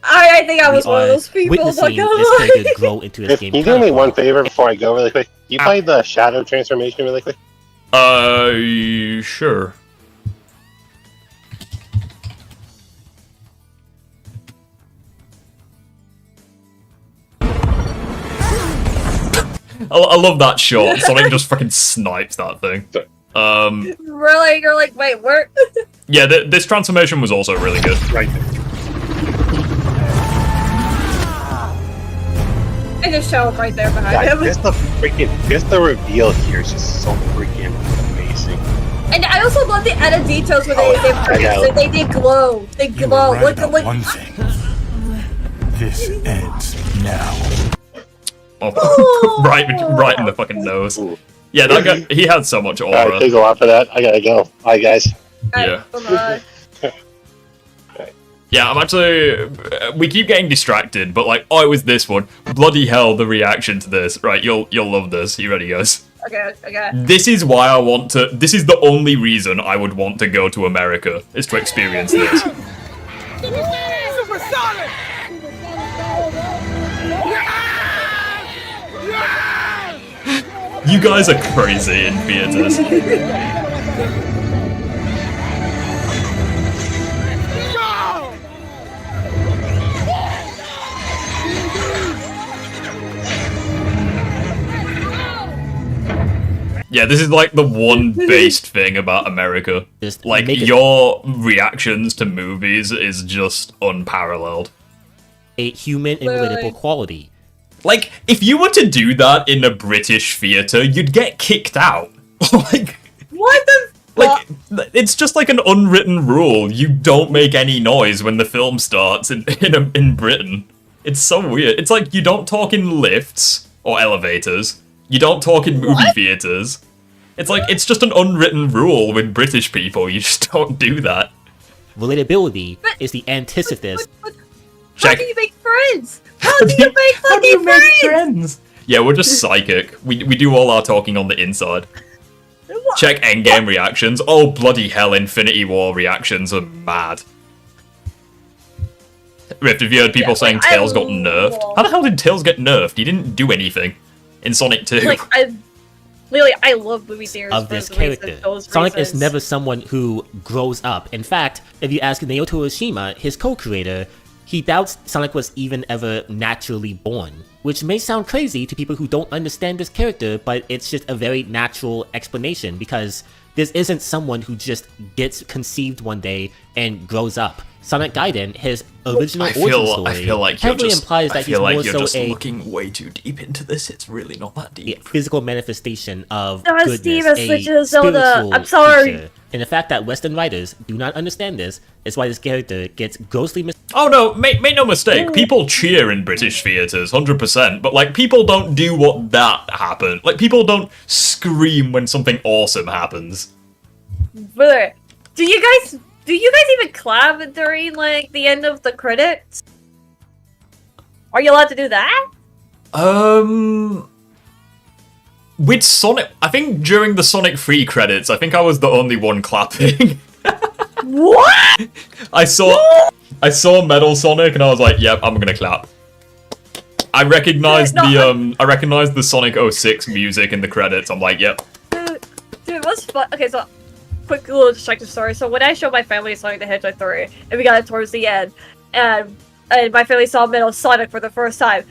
I think I was one of those people. Witnessing this character grow into his game. Can you do me one favor before I go really quick? You play the Shadow transformation really quick? Sure. I love that shot. Sonic just fucking snipes that thing. Really? You're like, wait, where? Yeah, this transformation was also really good. Right. I just show him right there behind him. Just the reveal here is just so freaking amazing. And I also love the added details where they glow. They glow. Right about one thing. This ends now. Oh, right in the fucking nose. Yeah, that guy, he had so much aura. Alright, thanks a lot for that. I gotta go. Bye, guys. Yeah. Yeah, I'm actually... we keep getting distracted, but like, oh, it was this one. Bloody hell, the reaction to this. Right, you'll love this. You ready, guys? Okay. This is why I want to... This is the only reason I would want to go to America, is to experience this. Supersonic! You guys are crazy in theaters. Go! Yeah, this is like the one based thing about America. Like, your reactions to movies is just unparalleled. A human and relatable quality. Like, if you were to do that in a British theatre, you'd get kicked out. Like, what the like, it's just like an unwritten rule. You don't make any noise when the film starts in Britain. It's so weird. It's like, you don't talk in lifts or elevators. You don't talk in movie theaters. It's like, it's just an unwritten rule with British people. You just don't do that. Relatability is the antithesis. How do you make friends? How do you make fucking friends? Yeah, we're just psychic. We do all our talking on the inside. Check Endgame reactions. Oh, bloody hell, Infinity War reactions are mad. Rift, have you heard people saying Tails got nerfed? How the hell did Tails get nerfed? He didn't do anything in Sonic 2. Like, I love movie series of this character. Sonic is never someone who grows up. In fact, if you ask Naoto Oshima, his co-creator, he doubts Sonic was even ever naturally born. Which may sound crazy to people who don't understand this character, but it's just a very natural explanation because this isn't someone who just gets conceived one day and grows up. Sonic Gaiden, his original origin story, I feel like heavily implies that he's more so a looking way too deep into this. It's really not that deep. Physical manifestation of Steve, goodness, it's a such a Zelda. spiritual I'm sorry. creature. And the fact that Western writers do not understand this is why this character gets grossly Oh no, make no mistake, people cheer in British theatres, 100%, but like, people don't do what that happened. Like, people don't scream when something awesome happens. Brother, do you guys even clap during like the end of the credits? Are you allowed to do that? With Sonic, I think during the Sonic 3 credits, I think I was the only one clapping. What? I saw Metal Sonic and I was like, yep, I'm gonna clap. I recognized the Sonic 06 music in the credits. I'm like, yep. Dude, what's fun? Okay, so quick little distracting story. So when I showed my family Sonic the Hedgehog 3, and we got it towards the end, and my family saw Metal Sonic for the first time,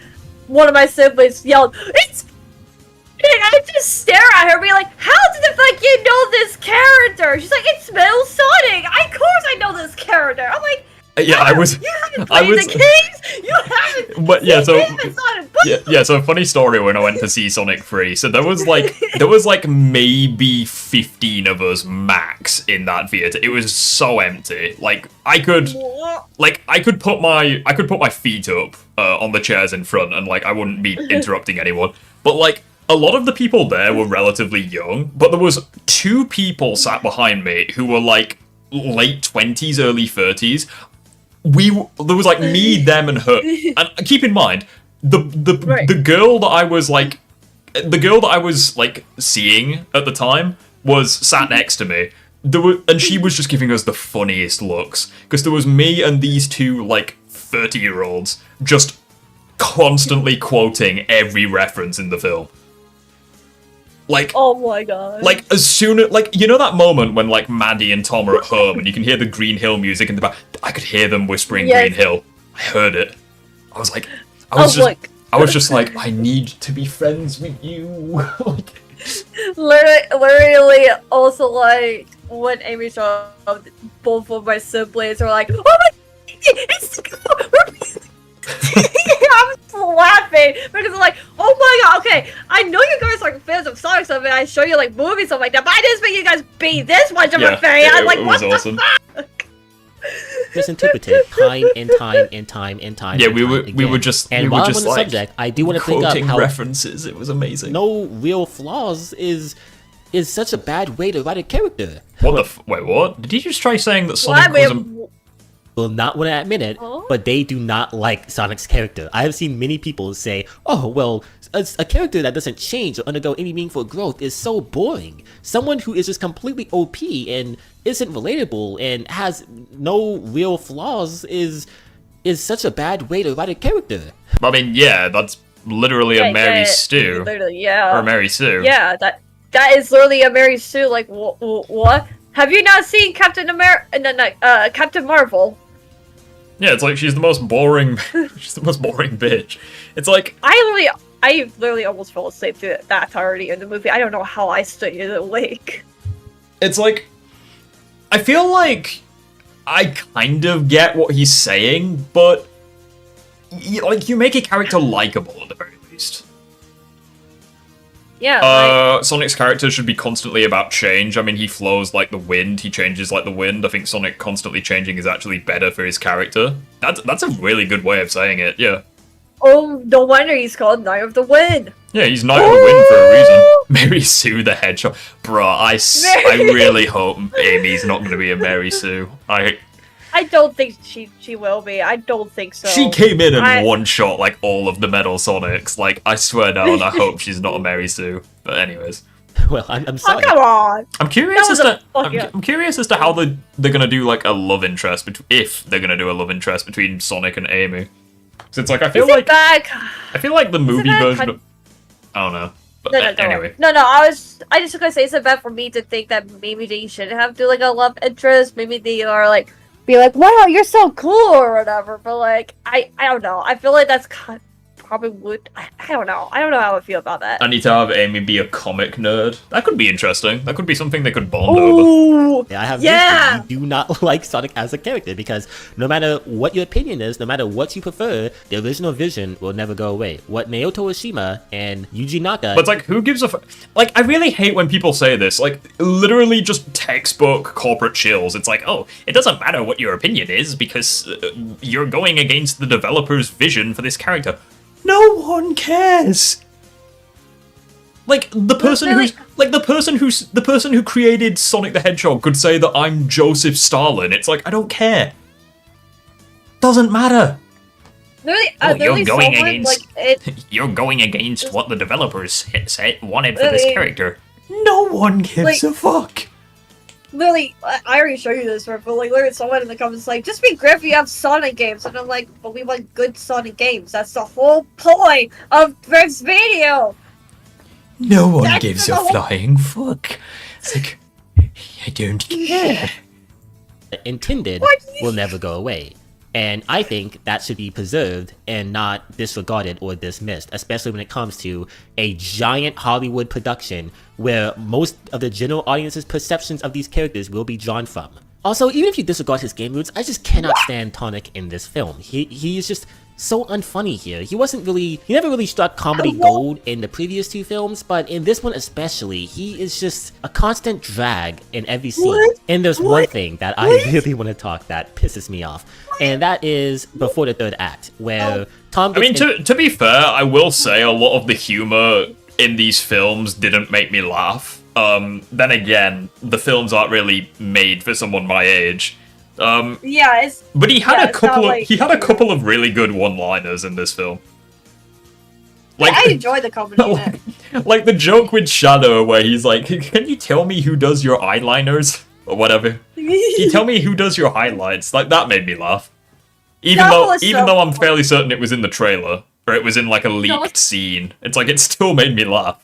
one of my siblings yelled, "It's!" And I just stare at her, being like, "How the fuck you know this character?" She's like, "It's Metal Sonic. Of course I know this character." I'm like, yeah, I was. You haven't played the games. You haven't. But yeah, so Sonic. So funny story when I went to see Sonic 3. So there was like maybe 15 of us max in that theater. It was so empty. Like I could put my feet up on the chairs in front, and like I wouldn't be interrupting anyone. But like, a lot of the people there were relatively young, but there was 2 people sat behind me who were like late 20s, early 30s. There was like me, them, and her. And keep in mind, the girl that I was like seeing at the time was sat next to me. And she was just giving us the funniest looks because there was me and these 2 like 30-year-olds just constantly quoting every reference in the film. Like, oh my god. Like, as soon as, like, you know that moment when, like, Maddie and Tom are at home and you can hear the Green Hill music in the back? I could hear them whispering Green Hill. I heard it. I was like, I was just like, I need to be friends with you. Like, literally, also, like, when Amy showed up, both of my siblings were like, "Oh my, it's I'm just laughing because I'm like, oh my god, okay, I know you guys are fans of Sonic stuff and I show you like movies stuff like that, but I didn't expect you guys be this much of a fan. I'm like, what awesome. the fuck? Misinterpreted time and time and time and time. Yeah, and we time were just and while I'm on the subject, I do want to bring up how references. It was amazing. No real flaws is such a bad way to write a character. What the wait? What did you just try saying that Sonic was? Will not want to admit it, but they do not like Sonic's character. I have seen many people say, "Oh, well, a character that doesn't change or undergo any meaningful growth is so boring. Someone who is just completely OP and isn't relatable and has no real flaws is such a bad way to write a character." I mean, yeah, that's literally a Mary Sue. Literally, yeah. Or a Mary Sue. Yeah, that is literally a Mary Sue. Like, what? Have you not seen Captain Marvel? Yeah, it's like she's the most boring. She's the most boring bitch. It's like I I literally almost fell asleep through that entirety of the movie. I don't know how I stayed awake. It's like, I feel like I kind of get what he's saying, but you make a character likable at the very least. Yeah. Sonic's character should be constantly about change. I mean, he flows like the wind. He changes like the wind. I think Sonic constantly changing is actually better for his character. That's a really good way of saying it. Yeah. Oh, no wonder he's called Knight of the Wind. Yeah, he's Knight of the Wind for a reason. Mary Sue the Hedgehog. Bruh, I really hope Amy's not going to be a Mary Sue. I don't think she will be. I don't think so. She came in and one-shot like all of the Metal Sonics. Like, I swear down, I hope she's not a Mary Sue. But anyways. Well, I'm sorry. Oh, come on. I'm curious as to how they're gonna do like a love interest if they're gonna do a love interest between Sonic and Amy. So it's like I feel like the movie version of, I don't know. But anyway. No, I just gonna say it's bad for me to think that maybe they shouldn't have to like a love interest. Maybe they are like be like, wow, you're so cool or whatever. But like I don't know. I feel like that's probably would. I don't know. I don't know how I feel about that. I need to have Amy be a comic nerd. That could be interesting. That could be something they could bond over. Yeah, I have news. You do not like Sonic as a character because no matter what your opinion is, no matter what you prefer, the original vision will never go away. What Naoto Oshima and Yuji Naka. But it's like, who gives a like? I really hate when people say this. Like, literally just textbook corporate chills. It's like, oh, it doesn't matter what your opinion is because you're going against the developer's vision for this character. No one cares. Like the person the person who created Sonic the Hedgehog could say that I'm Joseph Stalin. It's like, I don't care. Doesn't matter. You're going against you're going against what the developers wanted for this character. No one gives a fuck. Literally, I already showed you this, but like, literally, someone in the comments like, just be great if you have Sonic games, and I'm like, but we want good Sonic games. That's the whole point of this video. No one gives a flying fuck. It's like, I don't care. Intended will never go away. And I think that should be preserved and not disregarded or dismissed, especially when it comes to a giant Hollywood production where most of the general audience's perceptions of these characters will be drawn from. Also, even if you disregard his game roots, I just cannot stand Tonic in this film. He is just so unfunny here. He never really struck comedy gold in the previous two films, but in this one especially, he is just a constant drag in every scene. And there's one thing that I really want to talk that pisses me off, and that is before the third act, where Tom gets to be fair, I will say a lot of the humor in these films didn't make me laugh. Then again, the films aren't really made for someone my age. But he had a couple of really good one-liners in this film. Like, I enjoy the comedy in it. Like the joke with Shadow where he's like, can you tell me who does your eyeliners? Or whatever. Can you tell me who does your highlights? Like, that made me laugh. Even though I'm fairly certain it was in the trailer. Or it was in like a leaked scene. It's like, it still made me laugh.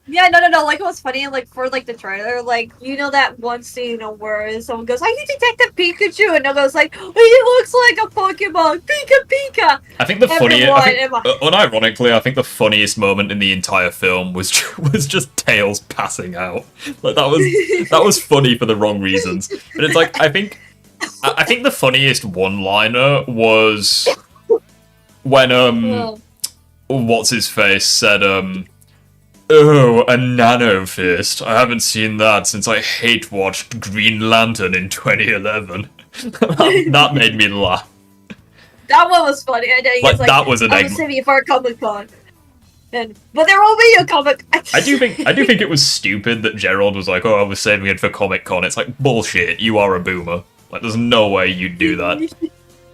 Yeah, no. Like, it was funny, like, for, like, the trailer, like, you know that one scene where someone goes, are you Detective Pikachu? And it goes like, oh, he looks like a Pokemon, Pika! I think unironically, I think the funniest moment in the entire film was just Tails passing out. Like, that was funny for the wrong reasons. But it's like, I think the funniest one-liner was when, what's-his-face said, oh, a nano fist. I haven't seen that since I hate-watched Green Lantern in 2011. That made me laugh. That one was funny. I know like, that was an I was saving it for a Comic-Con. But there will be a comic. I do think it was stupid that Gerald was like, oh, I was saving it for Comic-Con. It's like, bullshit, you are a boomer. Like, there's no way you'd do that.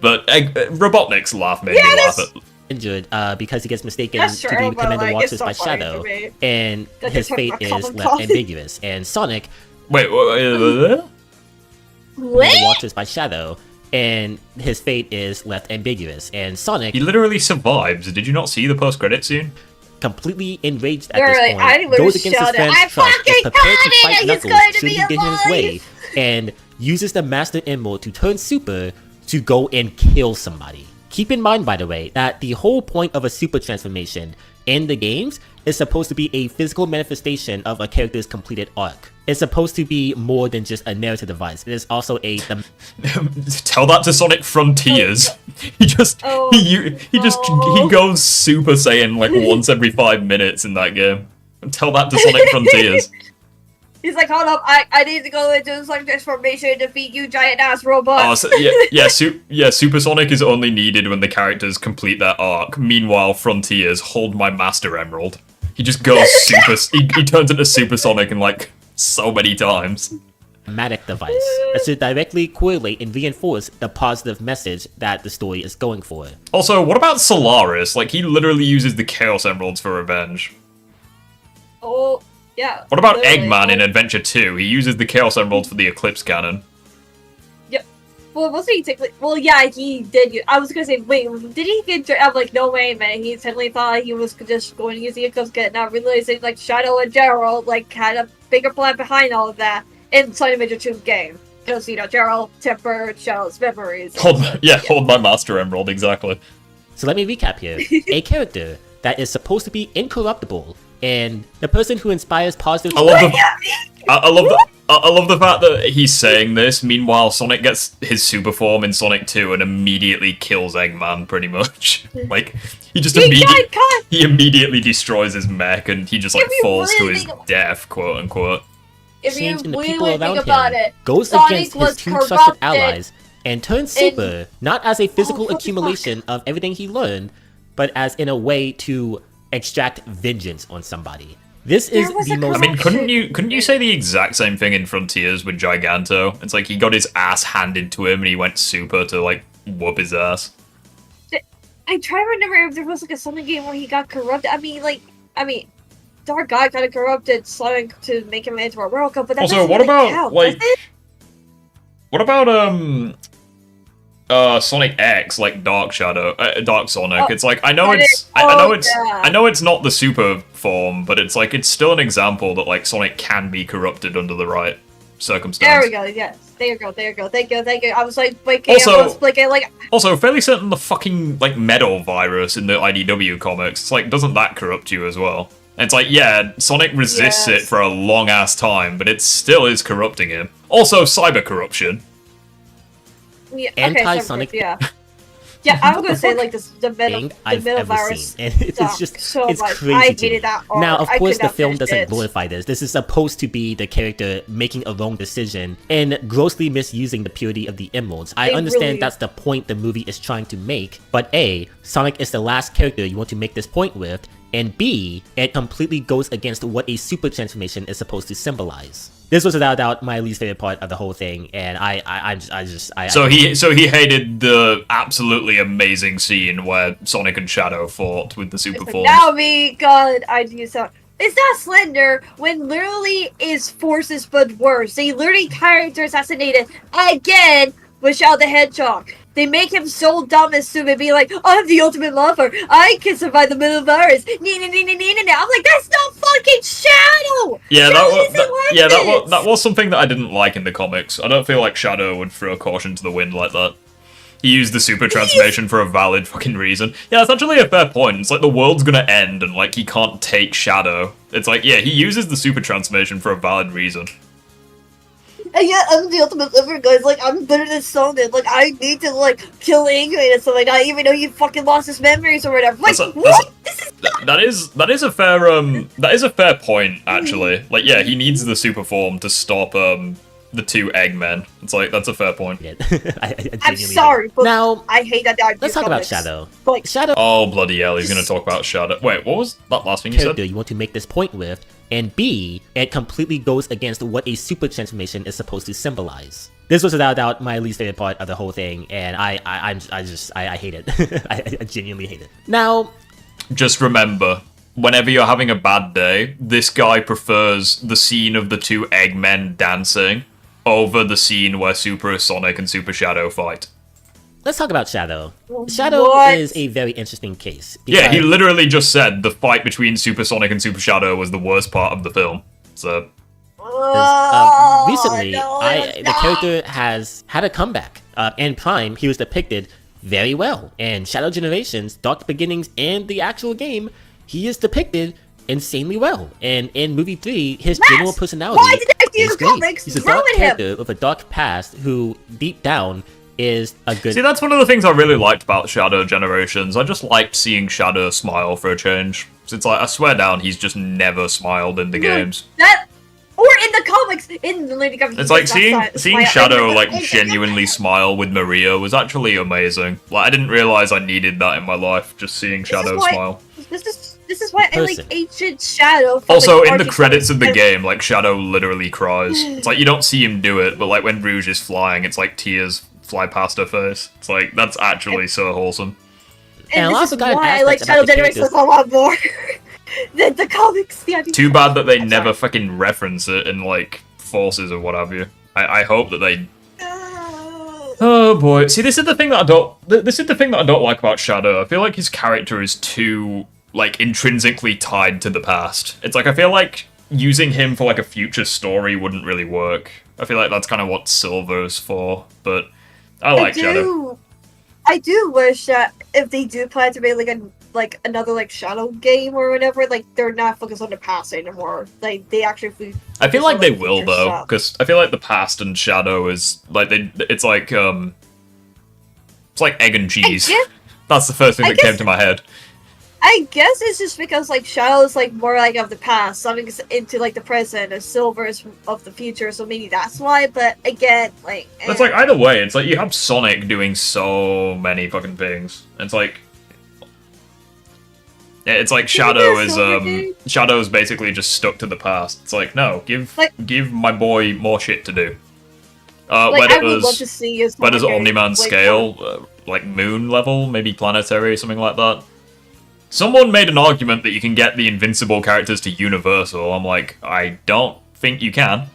But Robotnik's laugh made me laugh at... injured because he gets mistaken to be Commander Watchers by Shadow, and his fate is left ambiguous. And Sonic, Commander Watchers by Shadow, and his fate is left ambiguous. And Sonic, he literally survives. Did you not see the post-credit scene? Completely enraged at this point, goes against his friend's trust, is prepared to fight Knuckles should he get in his way, and uses the Master Emerald to turn Super to go and kill somebody. Keep in mind, by the way, that the whole point of a super transformation in the games is supposed to be a physical manifestation of a character's completed arc. It's supposed to be more than just a narrative device. It is also a Tell that to Sonic Frontiers. He goes Super Saiyan like once every 5 minutes in that game. Tell that to Sonic Frontiers. He's like, hold up, I need to go into some transformation and defeat you giant ass robot. Oh, so, Super Sonic is only needed when the characters complete their arc. Meanwhile, Frontiers, hold my Master Emerald. He just goes he turns into Super Sonic in like so many times. Dramatic device that should directly correlate and reinforce the positive message that the story is going for. Also, what about Solaris? Like, he literally uses the Chaos Emeralds for revenge. Oh, yeah. What about Eggman in Adventure 2? He uses the Chaos Emeralds for the Eclipse Cannon. Yep. Well, wasn't he technically... Well, yeah, he did. I was gonna say, wait, did he get... I'm like, no way, man. He technically thought he was just going to use the Eclipse Cannon, not realizing, like, Shadow and Gerald, like, had a bigger plan behind all of that in Sonic Adventure 2's game. Because, you know, Gerald tempered Shadow's memories. Hold my Master Emerald, exactly. So let me recap here. A character that is supposed to be incorruptible, and the person who inspires positive... I love the fact that he's saying this, meanwhile Sonic gets his super form in Sonic 2 and immediately kills Eggman, pretty much. Like, he immediately destroys his mech and he just, like, falls to his death, quote-unquote. If you Change in the really people think around about him, it, goes Sonic against his was two trusted corrupted allies, and turns super, not as a physical accumulation of everything he learned, but as in a way to extract vengeance on somebody. This is the most... I mean, couldn't you say the exact same thing in Frontiers with Giganto? It's like he got his ass handed to him and he went super to, like, whoop his ass. I try to remember if there was, like, a Sonic game where he got corrupted. I mean, Dark God kind of corrupted Sonic to make him into a World Cup, but that also, what about, like... What about, Sonic X, like Dark Sonic. It's like I know it's not the super form, but it's like it's still an example that like Sonic can be corrupted under the right circumstances. There we go. Yes, there you go. Thank you. I was like blinking. Also, fairly certain the fucking like metal virus in the IDW comics. It's like doesn't that corrupt you as well? And it's like yeah, Sonic resists it for a long ass time, but it still is corrupting him. Also, cyber corruption. Yeah, Anti-Sonic. Yeah, I was gonna say like the metal virus. And it's just so it's much. crazy. I to me. hated that. Now, of course, the film doesn't it. glorify this. This is supposed to be the character making a wrong decision and grossly misusing the purity of the emeralds. I understand that's the point the movie is trying to make, but A, Sonic is the last character you want to make this point with, and B, it completely goes against what a super transformation is supposed to symbolize. This was without doubt my least favorite part of the whole thing, and So he hated the absolutely amazing scene where Sonic and Shadow fought with the super forms. Now me, God, I use that. It's not Slender when literally his forces but worse. They literally character assassinated again with Shadow the Hedgehog. They make him so dumb and stupid, be like, I'm the ultimate lover. I can survive the middle virus. I'm like, that's not fucking Shadow! Yeah, that was something that I didn't like in the comics. I don't feel like Shadow would throw caution to the wind like that. He used the super transformation for a valid fucking reason. Yeah, that's actually a fair point. It's like the world's gonna end and like he can't take Shadow. It's like, yeah, he uses the super transformation for a valid reason. And yet, I'm the ultimate lover, guys. Like, I'm better than Sonic. Like, I need to, like, kill Eggman and stuff like that, even though he fucking lost his memories or whatever. Like, what? That is a fair point, actually. Like, yeah, he needs the super form to stop the two Eggmen. It's like that's a fair point. Yeah. I'm sorry, but now I hate that. Let's talk about Shadow. Like, Shadow. Oh bloody hell! He's gonna talk about Shadow. Wait, what was that last thing you said? You want to make this point with, and B, it completely goes against what a super transformation is supposed to symbolize. This was without doubt my least favorite part of the whole thing, and I hate it. I genuinely hate it. Now, just remember, whenever you're having a bad day, this guy prefers the scene of the two Eggmen dancing over the scene where Super Sonic and Super Shadow fight. Let's talk about Shadow. Shadow is a very interesting case. Yeah, he literally just said the fight between Super Sonic and Super Shadow was the worst part of the film. So recently, the character has had a comeback. In Prime, he was depicted very well. And Shadow Generations, Dark Beginnings, and the actual game he is depicted insanely well. And in movie 3, his general personality Why did I see is the great. comics He's a dark ruin him? character with a dark past who, deep down, is a good... See, that's one of the things I really liked about Shadow Generations. I just liked seeing Shadow smile for a change. It's like, I swear down, he's just never smiled in the games. That, or in the comics, in the Lady Gaga. It's like seeing Shadow like genuinely smile with Maria was actually amazing. Like I didn't realize I needed that in my life. Just seeing Shadow smile. This is why I like Ancient Shadow. For, Also, like, in the credits of the and- game, like Shadow literally cries. It's like you don't see him do it, but like when Rouge is flying, it's like tears fly past her face. It's like that's actually so wholesome. And this is why I like Shadow Generations a lot more than the comics. Yeah, Too bad that they never fucking reference it in like Forces or what have you. I hope that they. Oh boy! See, this is the thing that I don't. This is the thing that I don't like about Shadow. I feel like his character is too like intrinsically tied to the past. It's like I feel like using him for like a future story wouldn't really work. I feel like that's kind of what Silver is for, but I like Shadow. I do wish that if they do plan to make like another like Shadow game or whatever, like they're not focused on the past anymore. Like they actually. I feel like on, they like, will future though, stuff. because I feel like the past and Shadow is like it's like egg and cheese. guess- That's the first thing I that came guess- to my head. I guess it's just because like Shadow is like more like of the past, Sonic's into like the present, and Silver is of the future, so maybe that's why. But again, like It's like either way, it's like you have Sonic doing so many fucking things. It's like it's like Shadow is Shadow's basically just stuck to the past. It's like no, give my boy more shit to do. I would love to see his where does Sonic Omni-Man like, scale? Like moon level, maybe planetary, something like that. Someone made an argument that you can get the Invincible characters to Universal. I'm like, I don't think you can.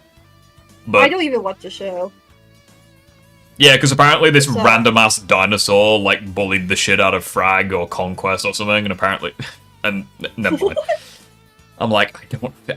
But I don't even watch the show. yeah, because apparently this So- random ass dinosaur like bullied the shit out of Frag or Conquest or something, and apparently, and never mind. I'm like,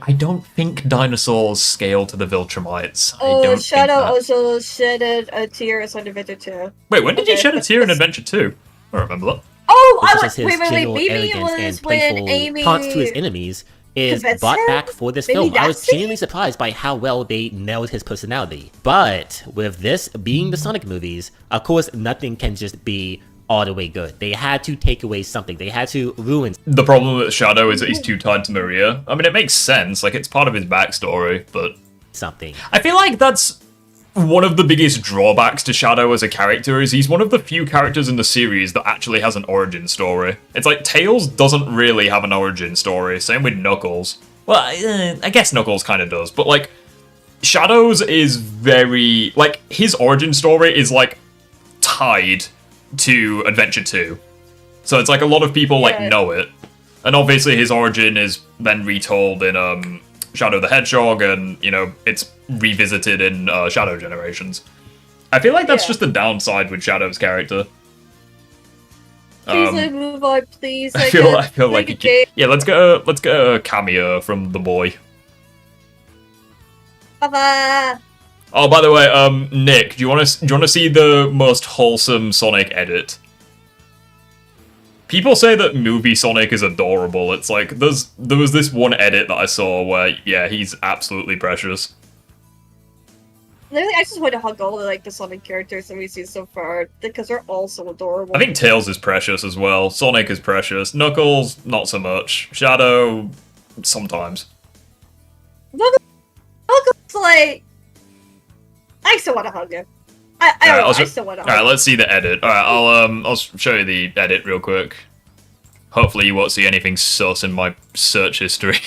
I don't think dinosaurs scale to the Viltrumites. I don't Shadow think that. also shedded a tear on Adventure 2. Wait, when did you shed a tear in Adventure 2? I don't remember that. Oh, Because I his wait, general maybe it arrogance was and when playful Amy taunts to his enemies is convinced brought him? back for this Maybe film. I was that's it? genuinely surprised by how well they nailed his personality. But with this being the Sonic movies, of course, nothing can just be all the way good. They had to take away something. They had to ruin. The problem with Shadow is that he's too tied to Maria. I mean, it makes sense. Like, it's part of his backstory, but something. I feel like that's one of the biggest drawbacks to Shadow as a character is he's one of the few characters in the series that actually has an origin story. It's like Tails doesn't really have an origin story. Same with Knuckles. Well, I guess Knuckles kind of does, but like Shadow's is very like his origin story is like tied to Adventure 2. So it's like a lot of people like know it. And obviously his origin is then retold in Shadow the Hedgehog, and you know it's revisited in Shadow Generations. I feel like that's just the downside with Shadow's character. Please let move on, please. I feel like yeah. Let's get a cameo from the boy. Bye-bye. Oh, by the way, Nick, do you want to see the most wholesome Sonic edit? People say that movie Sonic is adorable. It's like there was this one edit that I saw where yeah, he's absolutely precious. Literally, I just want to hug all the Sonic characters that we've seen so far because they're all so adorable. I think Tails is precious as well. Sonic is precious. Knuckles, not so much. Shadow, sometimes. Knuckles, like, I still want to hug him. I still want to hug him. Alright, let's see the edit. Alright, I'll show you the edit real quick. Hopefully you won't see anything sus in my search history.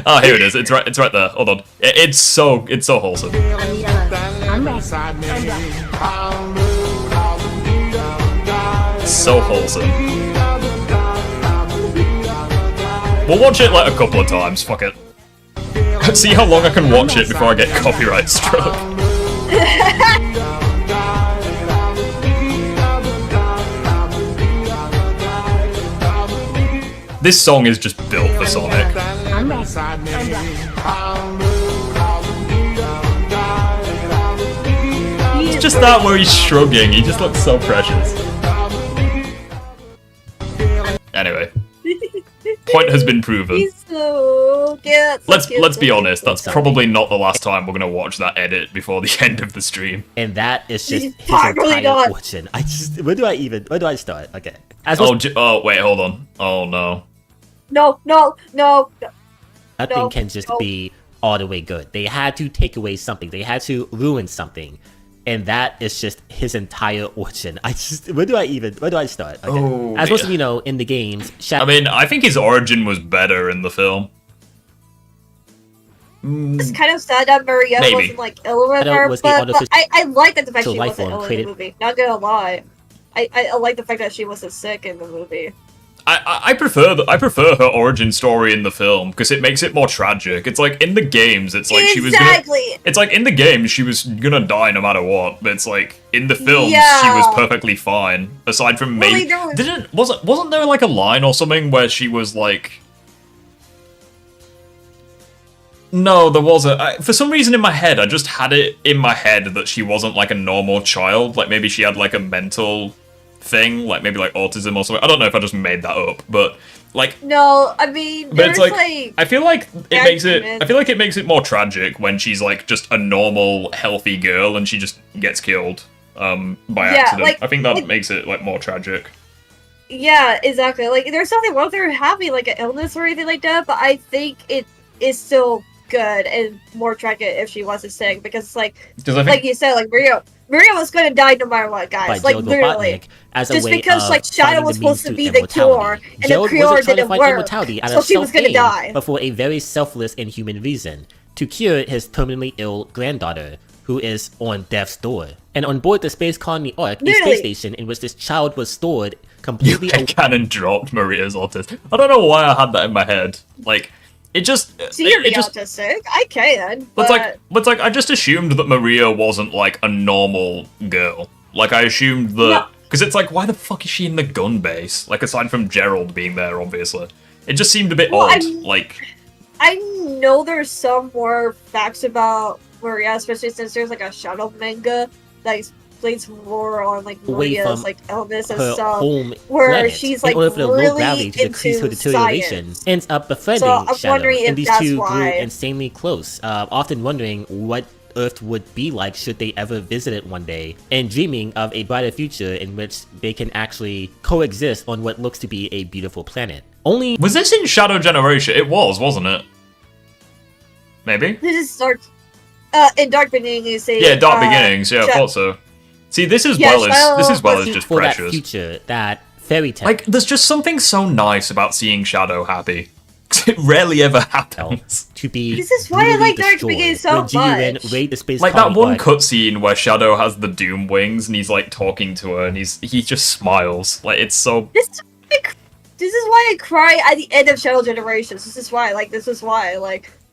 Oh, here it is. It's right there. Hold on. It's so wholesome. So wholesome. We'll watch it like a couple of times. Fuck it. See how long I can watch it before I get copyright struck. This song is just built for Sonic. It's just that where he's shrugging, he just looks so precious. Anyway. point has been proven. He's so cute. Let's be honest. That's probably not the last time we're gonna watch that edit before the end of the stream. And that is just his Probably entire not. fortune. Where do I start? Okay. Wait, hold on. Oh no. No. Nothing can just be all the way good. They had to take away something. They had to ruin something. And that is just his entire origin. Where do I start? Okay. As most of you know, in the games, I mean, I think his origin was better in the film. It's kind of sad that Maria wasn't like ill with her, but I like that the fact she wasn't ill in the movie. Not gonna lie, I like the fact that she wasn't sick in the movie. I prefer her origin story in the film because it makes it more tragic. It's like in the games, it's like she was it's like in the games she was gonna die no matter what, but it's like in the films she was perfectly fine. Aside from maybe wasn't there like a line or something where she was like. No, there wasn't. For some reason in my head, I just had it in my head that she wasn't like a normal child. Like maybe she had like a mental thing, like maybe like autism or something. I don't know if I just made that up, but like no, I mean, but it's like I feel like it makes it more tragic when she's like just a normal, healthy girl and she just gets killed by accident. Like, I think that makes it like more tragic. Yeah, exactly. Like there's nothing wrong with her having like an illness or anything like that, but I think it is still good and more tragic if she wasn't sick because like you said, like Maria was going to die no matter what, guys. Like literally, just because like Shadow was supposed to be the cure and the cure didn't work, so she was going to die. But for a very selfless and human reason, to cure his terminally ill granddaughter, who is on death's door. And on board the space colony Ark, a space station in which this child was stored completely. Cannon dropped Maria's autism. I don't know why I had that in my head. Like. It just. So you're autistic. I can. But it's like I just assumed that Maria wasn't like a normal girl. Like I assumed that because it's like why the fuck is she in the gun base? Like aside from Gerald being there, obviously, it just seemed a bit odd. I know there's some more facts about Maria, especially since there's like a Shadow manga that explains more on like Maria's like illness and stuff, where she's like really into science. Ends up befriending Shadow, and these two grew insanely close, often wondering what Earth would be like should they ever visit it one day, and dreaming of a brighter future in which they can actually coexist on what looks to be a beautiful planet. Was this in Shadow Generation? It was, wasn't it? Maybe. This is Dark. In Dark Beginnings, Dark Beginnings. Yeah, I thought so. See, this is well as just precious. That future, that fairy tale. Like, there's just something so nice about seeing Shadow happy. It rarely ever happens. This is why I like Dark Beginnings so much. Like that one cutscene where Shadow has the Doom wings and he's like talking to her and he just smiles. Like it's so. This is why I cry at the end of Shadow Generations. This is why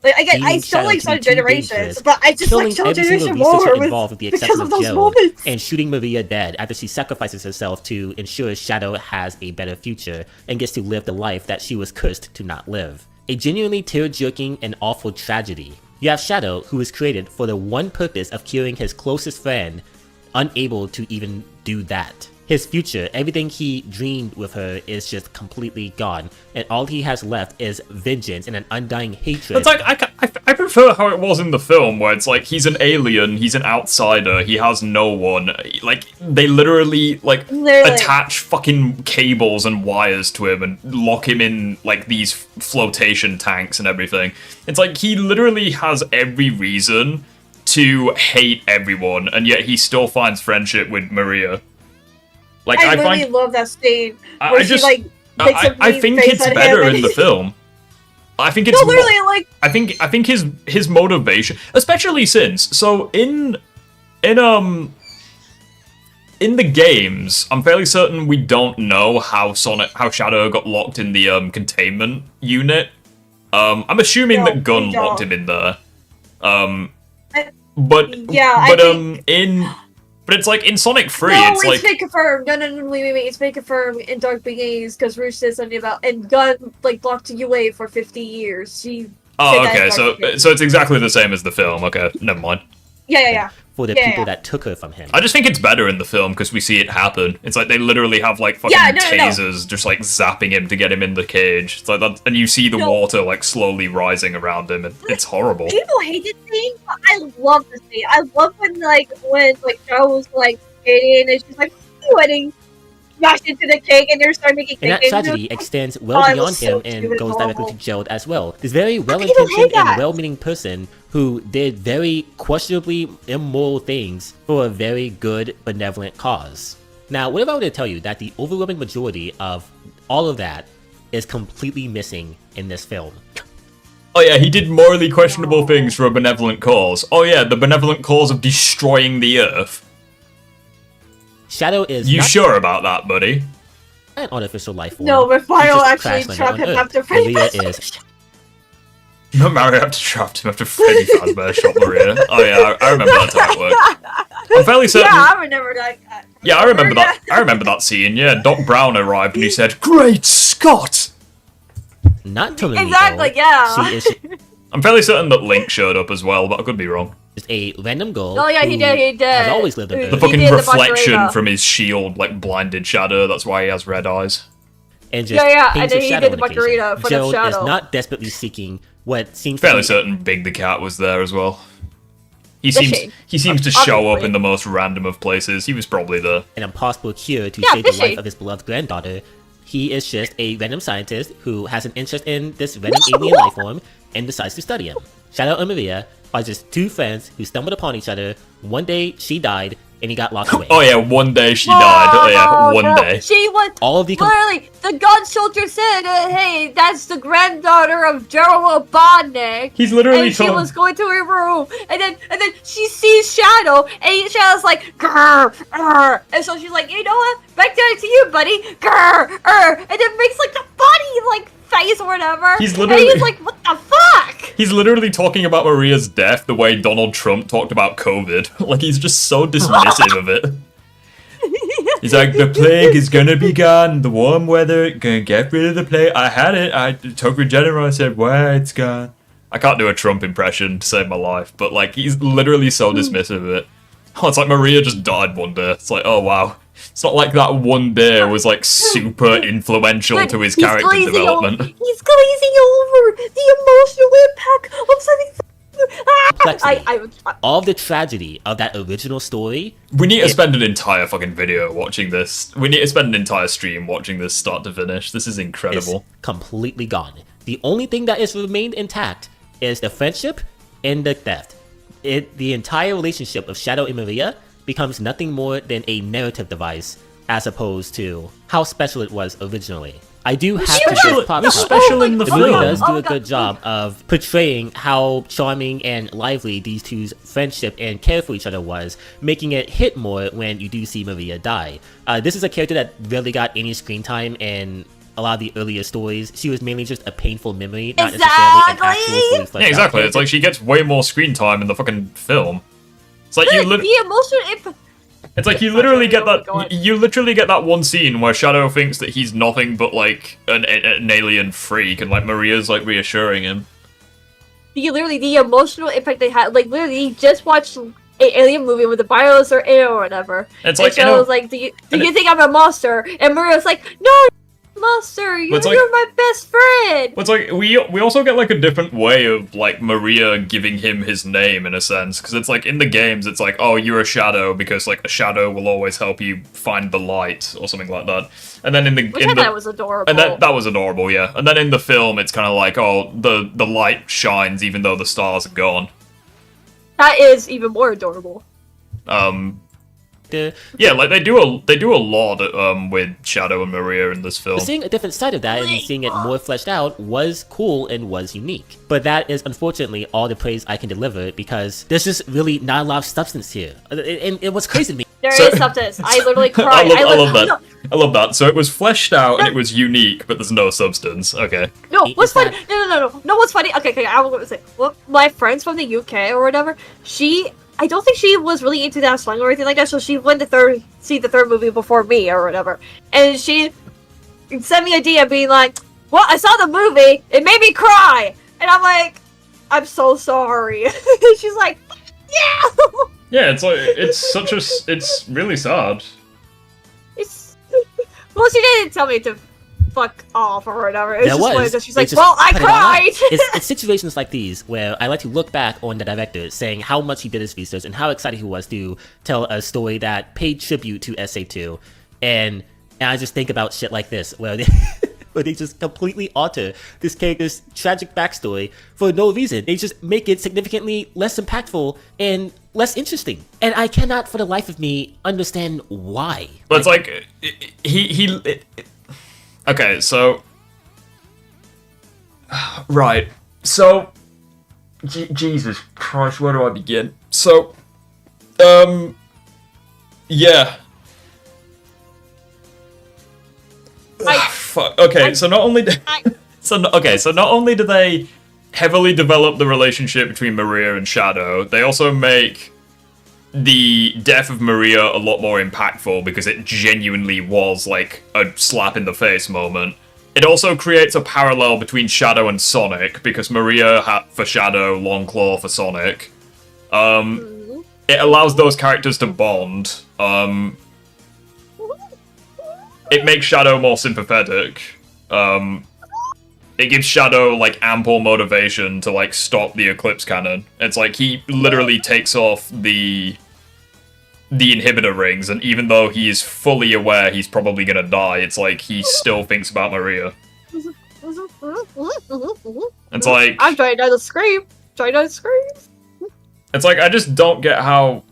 again, I still like Shadow Generations, but I just like Shadow Generations more involved with the exception of those moments. And shooting Maria dead after she sacrifices herself to ensure Shadow has a better future and gets to live the life that she was cursed to not live. A genuinely tear-jerking and awful tragedy. You have Shadow, who was created for the one purpose of curing his closest friend, unable to even do that. His future, everything he dreamed with her, is just completely gone, and all he has left is vengeance and an undying hatred. It's like I prefer how it was in the film, where it's like he's an alien, he's an outsider, he has no one. Like they literally attach fucking cables and wires to him and lock him in like these flotation tanks and everything. It's like he literally has every reason to hate everyone, and yet he still finds friendship with Maria. Like I really love that scene where she like makes I think it's better in the film. I think it's I think his motivation, especially since in the games, I'm fairly certain we don't know how Shadow got locked in the containment unit. I'm assuming that Gunn locked him in there. But it's like in Sonic 3, it's like... been confirmed. No, wait. It's been confirmed in Dark Beginnings because Rouge said something about... And Gunn, like, locked you away for 50 years. Okay, so it's exactly the same as the film. Okay, never mind. Yeah. for the people that took her from him. I just think it's better in the film because we see it happen. It's like they literally have like fucking tasers just like zapping him to get him in the cage. It's like that, and you see the water like slowly rising around him. It's horrible. People hate this scene, but I love this scene. I love when Joe was like skating and she's like, and smashed into the cake and they're starting making cake. And that tragedy extends well beyond him and goes directly to Gerald as well. This very well-intentioned and well-meaning person who did very questionably immoral things for a very good, benevolent cause. Now, what if I were to tell you that the overwhelming majority of all of that is completely missing in this film? Oh yeah, he did morally questionable things for a benevolent cause. Oh yeah, the benevolent cause of destroying the Earth. Shadow is You sure about that, buddy? An artificial life form. No, but Mario He just actually crashed trapped landed him on after Earth. Freddy Maria Fazbear. is No, Mario trapped him after Freddy Fazbear shot Maria. Oh yeah, I remember that's how it worked. I'm fairly certain. Yeah, I remember that. Yeah, I remember that. I remember that scene. Yeah, Doc Brown arrived and he said, "Great Scott!" Not Tomomi. Exactly, yeah. She is I'm fairly certain that Link showed up as well, but I could be wrong. just a random girl. Oh yeah, he did. Has always lived in The Earth. fucking reflection from his shield, like blinded Shadow. That's why he has red eyes. And just and paints then her he shadow did the on occasion. Macarena for the Gerald is shadow. not desperately seeking what seems Fairly to be certain Big the Cat was there as well. He Fishing. seems to show up Obviously. in the most random of places. He was probably there. an impossible cure to Yeah, save the fishing. life of his beloved granddaughter. He is just a random scientist who has an interest in this random alien life form and decides to study him. Shadow and Maria are just two friends who stumbled upon each other. One day she died and he got locked away. Oh yeah, one day she died. Oh yeah, one day. She was All of the literally the gun soldier said, "Hey, that's the granddaughter of Gerald Bodnick." He's literally and she told- was going to her room, and then she sees Shadow, and Shadow's like, "Grr, grr," and so she's like, "You know what? Back down to you, buddy, grr, grr," and then makes like the funny like face or whatever. He's literally- and he's like, "What the fuck?" He's literally talking about Maria's death the way Donald Trump talked about COVID. Like, he's just so dismissive of it. He's like, the plague is gonna be gone, the warm weather, gonna get rid of the plague. I had it, I took Regeneron, I said, well, it's gone. I can't do a Trump impression to save my life, but like, he's literally so dismissive of it. Oh, it's like Maria just died one day. It's like, oh wow. It's not like that one day was like super influential to his character development. He's glazing over the emotional impact of something. Complexity. All of the tragedy of that original story. We need to spend an entire fucking video watching this. We need to spend an entire stream watching this start to finish. This is incredible. Is completely gone. The only thing that has remained intact is the friendship and the theft. The entire relationship of Shadow and Maria becomes nothing more than a narrative device as opposed to how special it was originally. I do have to give props. It's special in the movie film. does do a good job of portraying how charming and lively these two's friendship and care for each other was, making it hit more when you do see Maria die. This is a character that really got any screen time in a lot of the earlier stories. She was mainly just a painful memory, not necessarily an actual fully fleshed Yeah, exactly. out It's like she gets way more screen time in the fucking film. It's like The you emotional impact. It's like you literally get that. You literally get that one scene where Shadow thinks that he's nothing but like an alien freak, and like Maria's like reassuring him. The emotional impact they had, like literally, he just watched an alien movie with the virus or air or whatever. It's and like, you know- Shadow's like, do you think I'm a monster? And Maria's like, no, monster, you're it's like- my best friend. It's like we also get like a different way of like Maria giving him his name in a sense, because it's like in the games it's like, oh, you're a shadow because like a shadow will always help you find the light or something like that. And then Which I thought was adorable. And that was adorable, yeah. And then in the film it's kind of like, oh, the light shines even though the stars are gone. That is even more adorable. Yeah, like they do a lot with Shadow and Maria in this film. But seeing a different side of that and seeing it more fleshed out was cool and was unique. But that is unfortunately all the praise I can deliver because there's just really not a lot of substance here. And it was crazy to me. There is substance. I literally cried. I love that. I love that. So it was fleshed out and it was unique, but there's no substance. Okay. No, what's funny? No. What's funny? Okay. I was gonna say, well, my friends from the UK or whatever. I don't think she was really into that slang or anything like that. So she went to see the third movie before me or whatever, and she sent me a DM being like, "Well, I saw the movie. It made me cry," and I'm like, "I'm so sorry." She's like, "Yeah." Yeah, it's like it's really sad. Well, she didn't tell me to fuck off or whatever. It's There just was. that she's They like, just well, I cut it all out. cried! It's situations like these where I like to look back on the director saying how much he did his research and how excited he was to tell a story that paid tribute to SA2. And I just think about shit like this, where they just completely alter this character's tragic backstory for no reason. They just make it significantly less impactful and less interesting. And I cannot for the life of me understand why. But it's like, okay, so... Right, so... Jesus Christ, where do I begin? So... Yeah. Fuck. Okay, so not only not only do they heavily develop the relationship between Maria and Shadow, they also make the death of Maria a lot more impactful because it genuinely was like a slap in the face moment. It also creates a parallel between Shadow and Sonic because Maria had for Shadow, Longclaw for Sonic. It allows those characters to bond. It makes Shadow more sympathetic. It gives Shadow, like, ample motivation to, like, stop the Eclipse Cannon. It's like, he literally takes off the inhibitor rings, and even though he is fully aware he's probably gonna die, it's like, he still thinks about Maria. It's like... I'm trying not to scream. It's like, I just don't get how...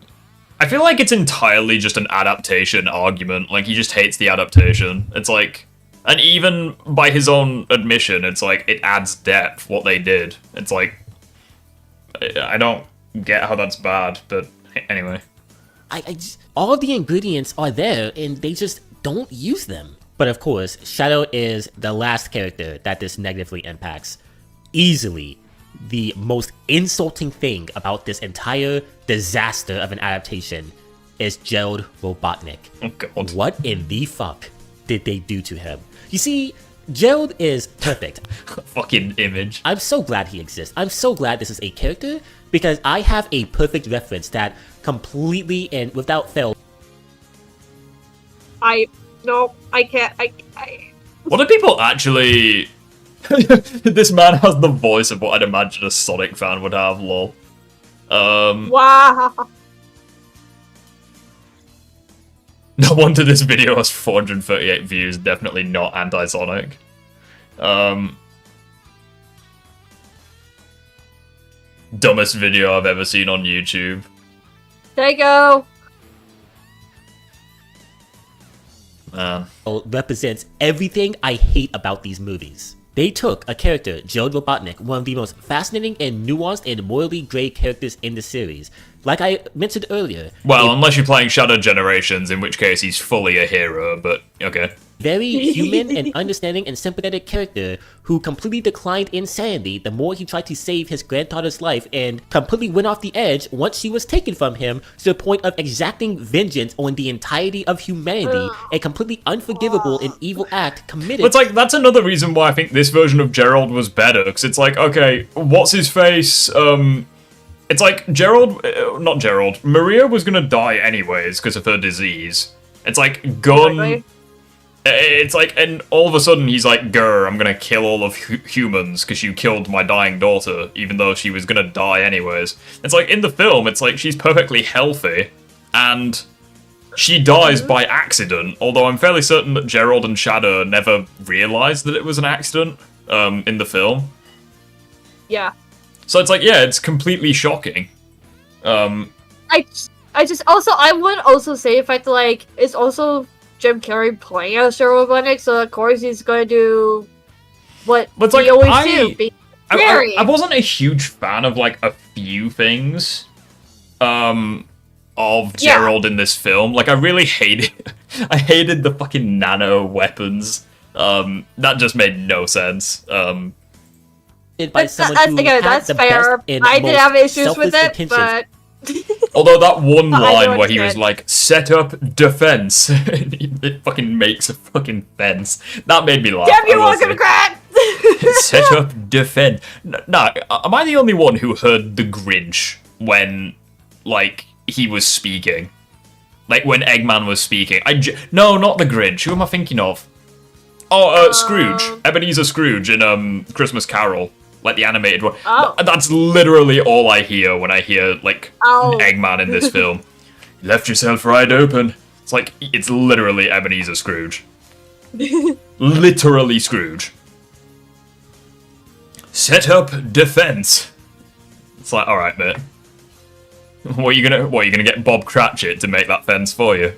I feel like it's entirely just an adaptation argument. Like, he just hates the adaptation. It's like... And even by his own admission, it's like, it adds depth, what they did. It's like... I don't get how that's bad, but anyway. I just, all of the ingredients are there, and they just don't use them. But of course, Shadow is the last character that this negatively impacts. Easily the most insulting thing about this entire disaster of an adaptation is Gerald Robotnik. Oh god. What in the fuck did they do to him? You see, Gerald is perfect. Fucking image. I'm so glad he exists. I'm so glad this is a character, because I have a perfect reference that completely and without fail... No, I can't, What do people actually... This man has the voice of what I'd imagine a Sonic fan would have, lol. Wow. No wonder this video has 438 views, definitely not anti-Sonic. Dumbest video I've ever seen on YouTube. There you go. Man. Represents everything I hate about these movies. They took a character, Gerald Robotnik, one of the most fascinating and nuanced and morally grey characters in the series. Like I mentioned earlier... Well, unless you're playing Shadow Generations, in which case he's fully a hero, but okay. Very human and understanding and sympathetic character who completely declined insanity the more he tried to save his granddaughter's life and completely went off the edge once she was taken from him to the point of exacting vengeance on the entirety of humanity, a completely unforgivable and evil act committed... But it's like, that's another reason why I think this version of Gerald was better, because it's like, okay, what's his face, it's like, not Gerald, Maria was gonna die anyways because of her disease. It's like, Gun... It's like, and all of a sudden he's like, grr, I'm gonna kill all of humans because you killed my dying daughter, even though she was gonna die anyways. It's like, in the film, it's like, she's perfectly healthy, and she dies by accident, although I'm fairly certain that Gerald and Shadow never realized that it was an accident, in the film. Yeah. So it's like, yeah, it's completely shocking. I would also say the fact that, like, it's also Jim Carrey playing as Gerald Robotnik, so of course he's going to do what he always do, be scary. I wasn't a huge fan of, like, a few things, of Gerald in this film. Like, I really hated the fucking nano weapons. That just made no sense. That's fair. I did have issues with it, but... Although that one line where he was like, set up defense, it fucking makes a fucking fence. That made me laugh. Damn you, Democrat! Set up defense. Nah, am I the only one who heard the Grinch when, like, he was speaking. Like, when Eggman was speaking. No, not the Grinch. Who am I thinking of? Oh, Scrooge. Ebenezer Scrooge in Christmas Carol. Like, the animated one. Oh. That's literally all I hear when I hear, like, Eggman in this film. You left yourself right open. It's like, it's literally Ebenezer Scrooge. Literally Scrooge. Set up defense. It's like, alright, mate. What are you gonna get Bob Cratchit to make that fence for you?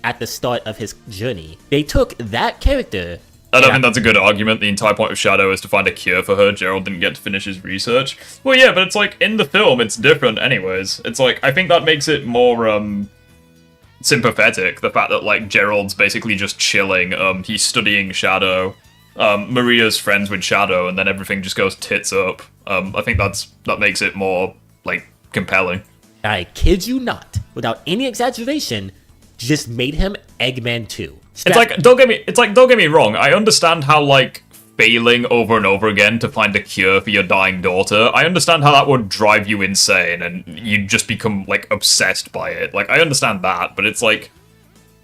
At the start of his journey, they took that character. I don't think that's a good argument. The entire point of Shadow is to find a cure for her. Gerald didn't get to finish his research. Well, yeah, but it's like, in the film, it's different anyways. It's like, I think that makes it more, sympathetic. The fact that, like, Gerald's basically just chilling. He's studying Shadow. Maria's friends with Shadow, and then everything just goes tits up. I think that makes it more, like, compelling. I kid you not, without any exaggeration, just made him Eggman 2. It's like, don't get me wrong, I understand how, like, failing over and over again to find a cure for your dying daughter, I understand how that would drive you insane, and you'd just become, like, obsessed by it. Like, I understand that, but it's like,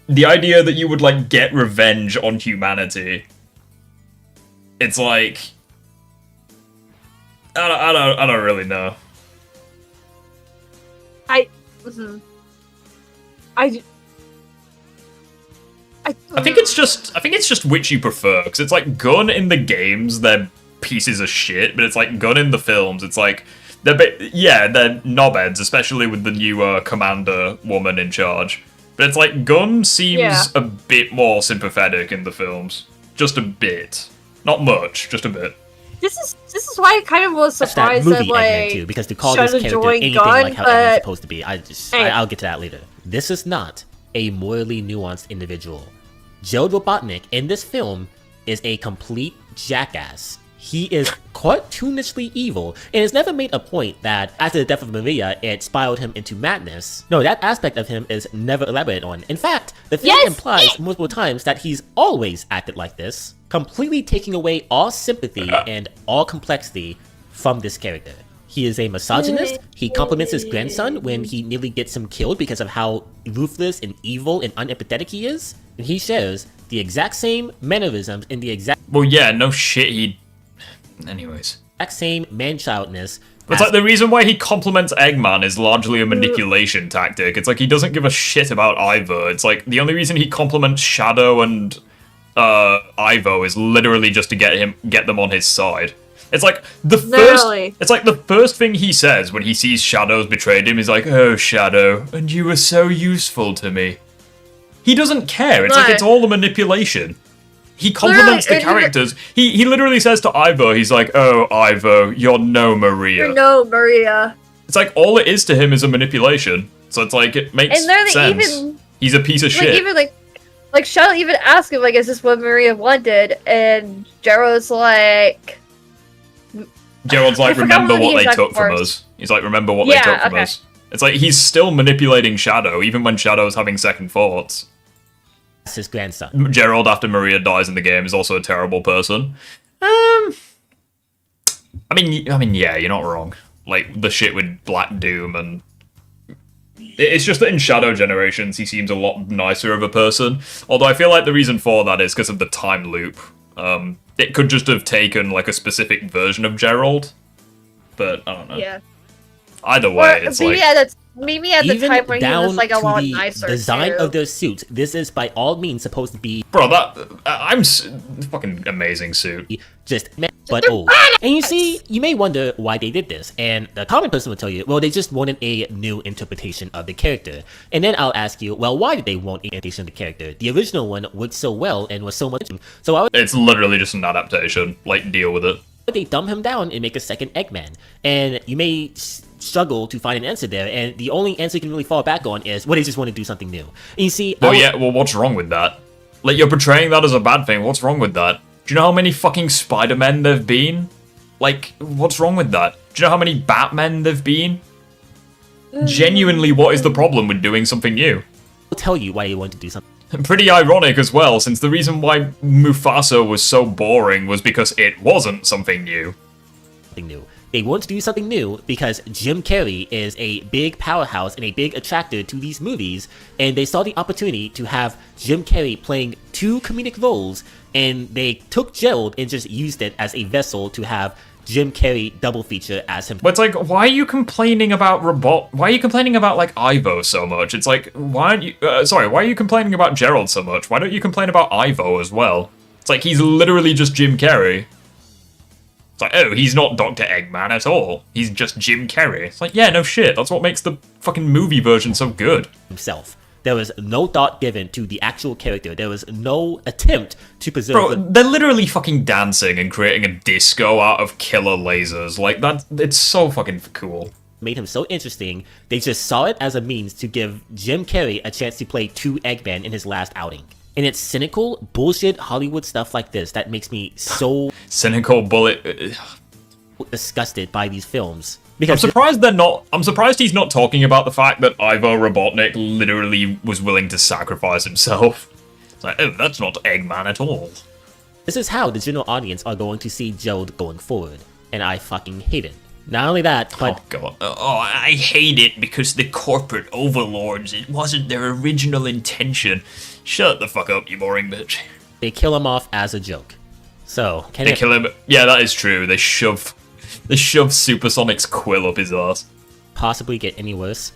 the idea that you would, like, get revenge on humanity, it's like, I don't really know. I think it's just which you prefer, because it's like Gun in the games, they're pieces of shit, but it's like Gun in the films, it's like they're knobheads, especially with the new commander woman in charge. But it's like Gun seems a bit more sympathetic in the films, just a bit, not much, just a bit. This is why I kind of was surprised that like Eggman 2, because to call this character anything like how Eggman's supposed to be, I'll get to that later. This is not a morally nuanced individual. Gerald Robotnik in this film is a complete jackass. He is cartoonishly evil, and has never made a point that after the death of Maria, it spiraled him into madness. No, that aspect of him is never elaborated on. In fact, the film implies multiple times that he's always acted like this, completely taking away all sympathy and all complexity from this character. He is a misogynist. He compliments his grandson when he nearly gets him killed because of how ruthless and evil and unempathetic he is. And he shares the exact same mannerisms in the exact... Well, yeah, no shit, anyways. Exact same man-childness. It's like the reason why he compliments Eggman is largely a manipulation tactic. It's like he doesn't give a shit about Ivo. It's like the only reason he compliments Shadow and Ivo is literally just to get them on his side. It's like the first thing he says when he sees Shadow's betrayed him is like, "Oh, Shadow, and you were so useful to me." He doesn't care. It's like it's all a manipulation. He compliments the characters. He literally says to Ivo, he's like, "Oh, Ivo, you're no Maria." You're no Maria. It's like all it is to him is a manipulation. So it's like it makes sense. He's a piece of shit. Even like Shadow even asked him like, "Is this what Maria wanted?" And Gerald's like, "Remember what they took from us." He's like, "Remember what they took from us." It's like he's still manipulating Shadow, even when Shadow's having second thoughts. That's his grandson. Gerald, after Maria dies in the game, is also a terrible person. I mean, yeah, you're not wrong. Like, the shit with Black Doom and... It's just that in Shadow Generations, he seems a lot nicer of a person. Although I feel like the reason for that is because of the time loop. It could just have taken, like, a specific version of Gerald. But, I don't know. Yeah. Either way, it's like... Maybe at the time when he was like a lot nicer. Design of their suits. This is by all means supposed to be, bro. I'm fucking amazing suit. Just but old. And you see, you may wonder why they did this, and the common person will tell you, well, they just wanted a new interpretation of the character. And then I'll ask you, well, why did they want an interpretation of the character? The original one worked so well and was so much. So it's literally just an adaptation. Like, deal with it. They dumb him down and make a second Eggman, and you may struggle to find an answer there, and the only answer you can really fall back on is, well, they just want to do something new. And you see, well, what's wrong with that? Like, you're portraying that as a bad thing. What's wrong with that? Do you know how many fucking Spider-Men there've been? Like, what's wrong with that? Do you know how many Batmen there've been? Genuinely, what is the problem with doing something new? I'll tell you why you want to do something. Pretty ironic as well, since the reason why Mufasa was so boring was because it wasn't something new. They want to do something new because Jim Carrey is a big powerhouse and a big attractor to these movies, and they saw the opportunity to have Jim Carrey playing 2 comedic roles, and they took Gerald and just used it as a vessel to have Jim Carrey double feature as him. But it's like, why are you complaining about why are you complaining about, like, Ivo so much? It's like, why aren't you, why are you complaining about Gerald so much? Why don't you complain about Ivo as well? It's like, he's literally just Jim Carrey. It's like, oh, he's not Dr. Eggman at all. He's just Jim Carrey. It's like, yeah, no shit. That's what makes the fucking movie version so good. Himself. There was no thought given to the actual character. There was no attempt to preserve. Bro, they're literally fucking dancing and creating a disco out of killer lasers. Like, it's so fucking cool. Made him so interesting, they just saw it as a means to give Jim Carrey a chance to play 2 Eggman in his last outing. And it's cynical, bullshit Hollywood stuff like this that makes me so... cynical bullet... disgusted by these films. Because I'm surprised he's not talking about the fact that Ivo Robotnik literally was willing to sacrifice himself. It's like, oh, that's not Eggman at all. This is how the general audience are going to see Gerald going forward, and I fucking hate it. Not only that, but... Oh, God. I hate it because the corporate overlords, it wasn't their original intention. Shut the fuck up, you boring bitch. They kill him off as a joke. So, they kill him... Yeah, that is true. They shove Supersonic's quill up his ass. Possibly get any worse?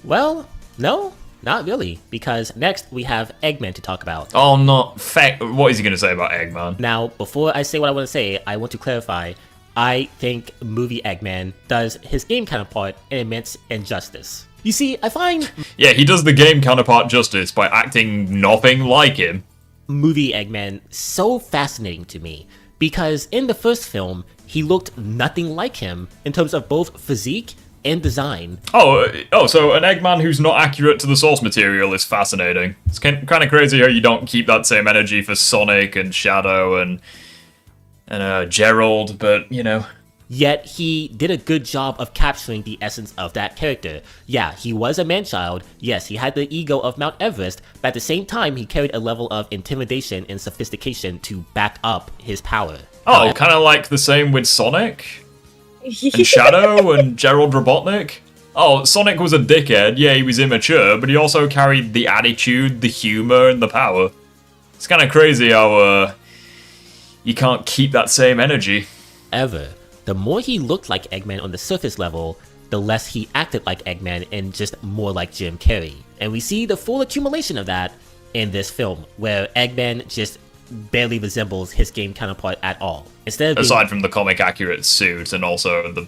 Well, no, not really, because next we have Eggman to talk about. Oh no, what is he going to say about Eggman? Now, before I say what I want to say, I want to clarify, I think movie Eggman does his game counterpart an immense injustice. You see, I find... Yeah, he does the game counterpart justice by acting nothing like him. Movie Eggman so fascinating to me, because in the first film, he looked nothing like him in terms of both physique and design. Oh, so an Eggman who's not accurate to the source material is fascinating. It's kind of crazy how you don't keep that same energy for Sonic and Shadow and Gerald, but, you know. Yet he did a good job of capturing the essence of that character. Yeah, he was a man-child. Yes, he had the ego of Mount Everest, but at the same time, he carried a level of intimidation and sophistication to back up his power. Oh, kind of like the same with Sonic? And Shadow and Gerald Robotnik? Oh, Sonic was a dickhead. Yeah, he was immature, but he also carried the attitude, the humor, and the power. It's kind of crazy how you can't keep that same energy. The more he looked like Eggman on the surface level, the less he acted like Eggman and just more like Jim Carrey. And we see the full accumulation of that in this film, where Eggman just barely resembles his game counterpart at all. Instead of aside from the comic accurate suit and also the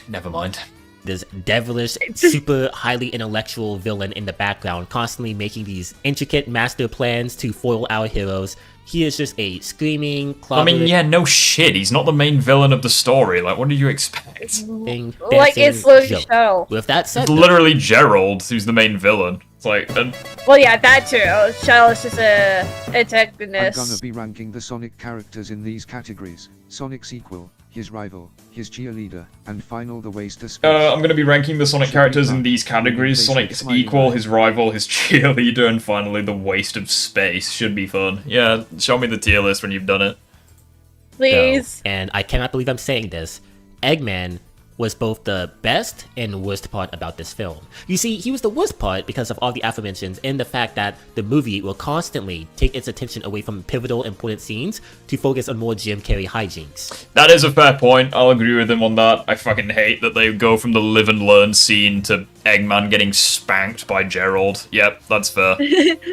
never mind. This devilish, super highly intellectual villain in the background, constantly making these intricate master plans to foil our heroes. He is just a screaming, I mean, yeah, no shit. He's not the main villain of the story. Like, what did you expect? Like, it's literally Shadow. With that said, it's literally Gerald who's the main villain. It's like, well, yeah, that too. Shadow is just a antagonist. I'm gonna be ranking the Sonic characters in these categories: Sonic's equal, his rival, his cheerleader, and final the waste of space. I'm gonna be ranking the Sonic characters in these categories: Sonic's equal, his rival, his cheerleader, and finally the waste of space. Should be fun. Yeah, show me the tier list when you've done it. Please. And I cannot believe I'm saying this, Eggman was both the best and worst part about this film. You see, he was the worst part because of all the aforementions and the fact that the movie will constantly take its attention away from pivotal important scenes to focus on more Jim Carrey hijinks. That is a fair point. I'll agree with him on that. I fucking hate that they go from the live and learn scene to Eggman getting spanked by Gerald. Yep, that's fair.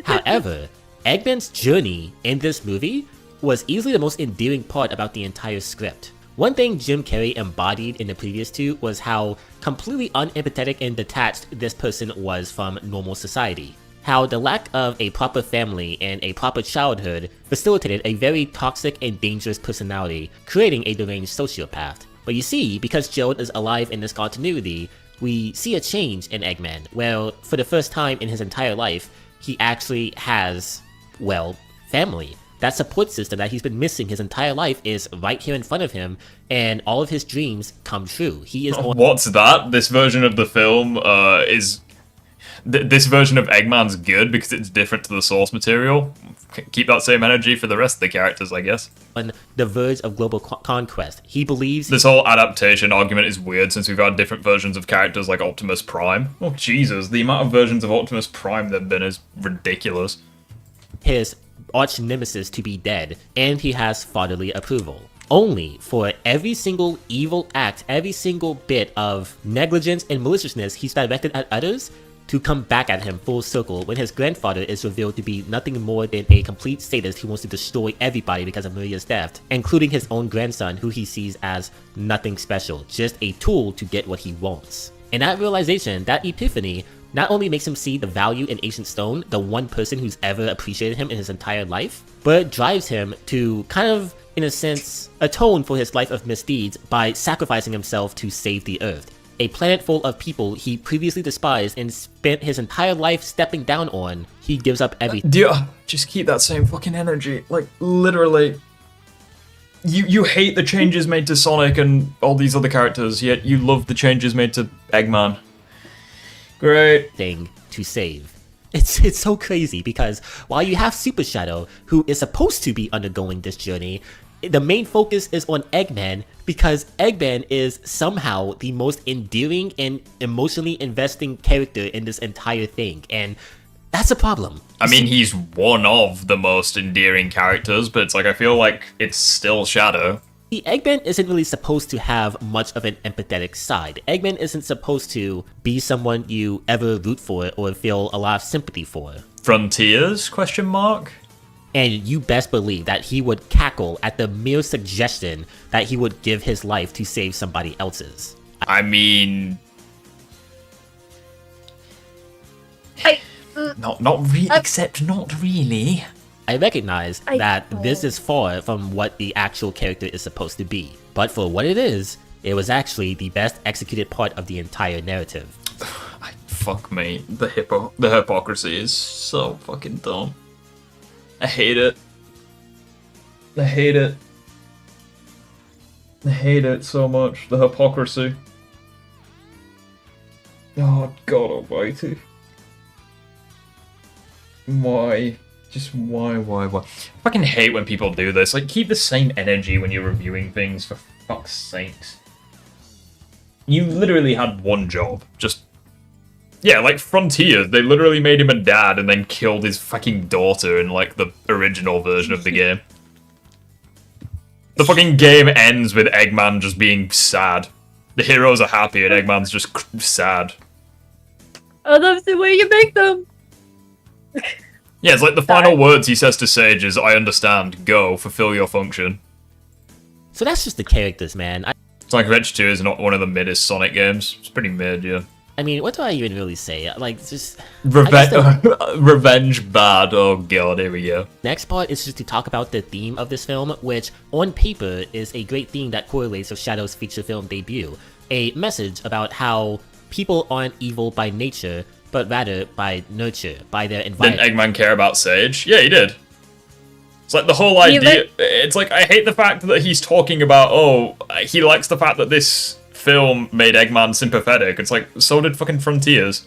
However, Eggman's journey in this movie was easily the most endearing part about the entire script. One thing Jim Carrey embodied in the previous two was how completely unempathetic and detached this person was from normal society. How the lack of a proper family and a proper childhood facilitated a very toxic and dangerous personality, creating a deranged sociopath. But you see, because Gerald is alive in this continuity, we see a change in Eggman, where for the first time in his entire life, he actually has, well, family. That support system that he's been missing his entire life is right here in front of him, and all of his dreams come true. He is What's that? This version of the film is this version of Eggman's good because it's different to the source material. Keep that same energy for the rest of the characters, I guess. On the verge of global conquest, he believes this whole adaptation argument is weird since we've had different versions of characters like Optimus Prime. Oh Jesus, the amount of versions of Optimus Prime there've been is ridiculous. His arch nemesis to be dead, and he has fatherly approval. Only for every single evil act, every single bit of negligence and maliciousness he's directed at others, to come back at him full circle when his grandfather is revealed to be nothing more than a complete sadist who wants to destroy everybody because of Maria's death, including his own grandson who he sees as nothing special, just a tool to get what he wants. And that realization, that epiphany, not only makes him see the value in Ancient Stone, the one person who's ever appreciated him in his entire life, but drives him to kind of, in a sense, atone for his life of misdeeds by sacrificing himself to save the Earth. A planet full of people he previously despised and spent his entire life stepping down on, he gives up everything. Just keep that same fucking energy. Like, literally. You hate the changes made to Sonic and all these other characters, yet you love the changes made to Eggman. Great. Thing to save. It's so crazy because while you have Super Shadow, who is supposed to be undergoing this journey, the main focus is on Eggman because Eggman is somehow the most endearing and emotionally investing character in this entire thing, and that's a problem. I mean, he's one of the most endearing characters, but it's like, I feel like it's still Shadow. Eggman isn't really supposed to have much of an empathetic side. Eggman isn't supposed to be someone you ever root for or feel a lot of sympathy for. Frontiers? Question mark? And you best believe that he would cackle at the mere suggestion that he would give his life to save somebody else's. I mean... Not really, except not really. I recognize that this is far from what the actual character is supposed to be, but for what it is, it was actually the best executed part of the entire narrative. Fuck me, the hypocrisy is so fucking dumb. I hate it. I hate it. I hate it so much, the hypocrisy. Oh, God almighty. Why? Just why? I fucking hate when people do this. Like, keep the same energy when you're reviewing things, for fuck's sakes. You literally had one job. Just... Yeah, like Frontiers, they literally made him a dad and then killed his fucking daughter in, like, the original version of the game. The fucking game ends with Eggman just being sad. The heroes are happy and Eggman's just sad. I love the way you make them! Yeah, it's like the final words he says to Sage is, I understand, go, fulfill your function. So that's just the characters, man. Sonic Adventure 2 is not one of the middest Sonic games. It's pretty mid, yeah. I mean, what do I even really say? Like, just... Revenge bad, oh god, here we go. Next part is just to talk about the theme of this film, which, on paper, is a great theme that correlates with Shadow's feature film debut. A message about how people aren't evil by nature, but rather by nurture, by their environment. Didn't Eggman care about Sage? Yeah, he did. It's like the whole idea... It's like, I hate the fact that he's talking about, oh, he likes the fact that this film made Eggman sympathetic. It's like, so did fucking Frontiers.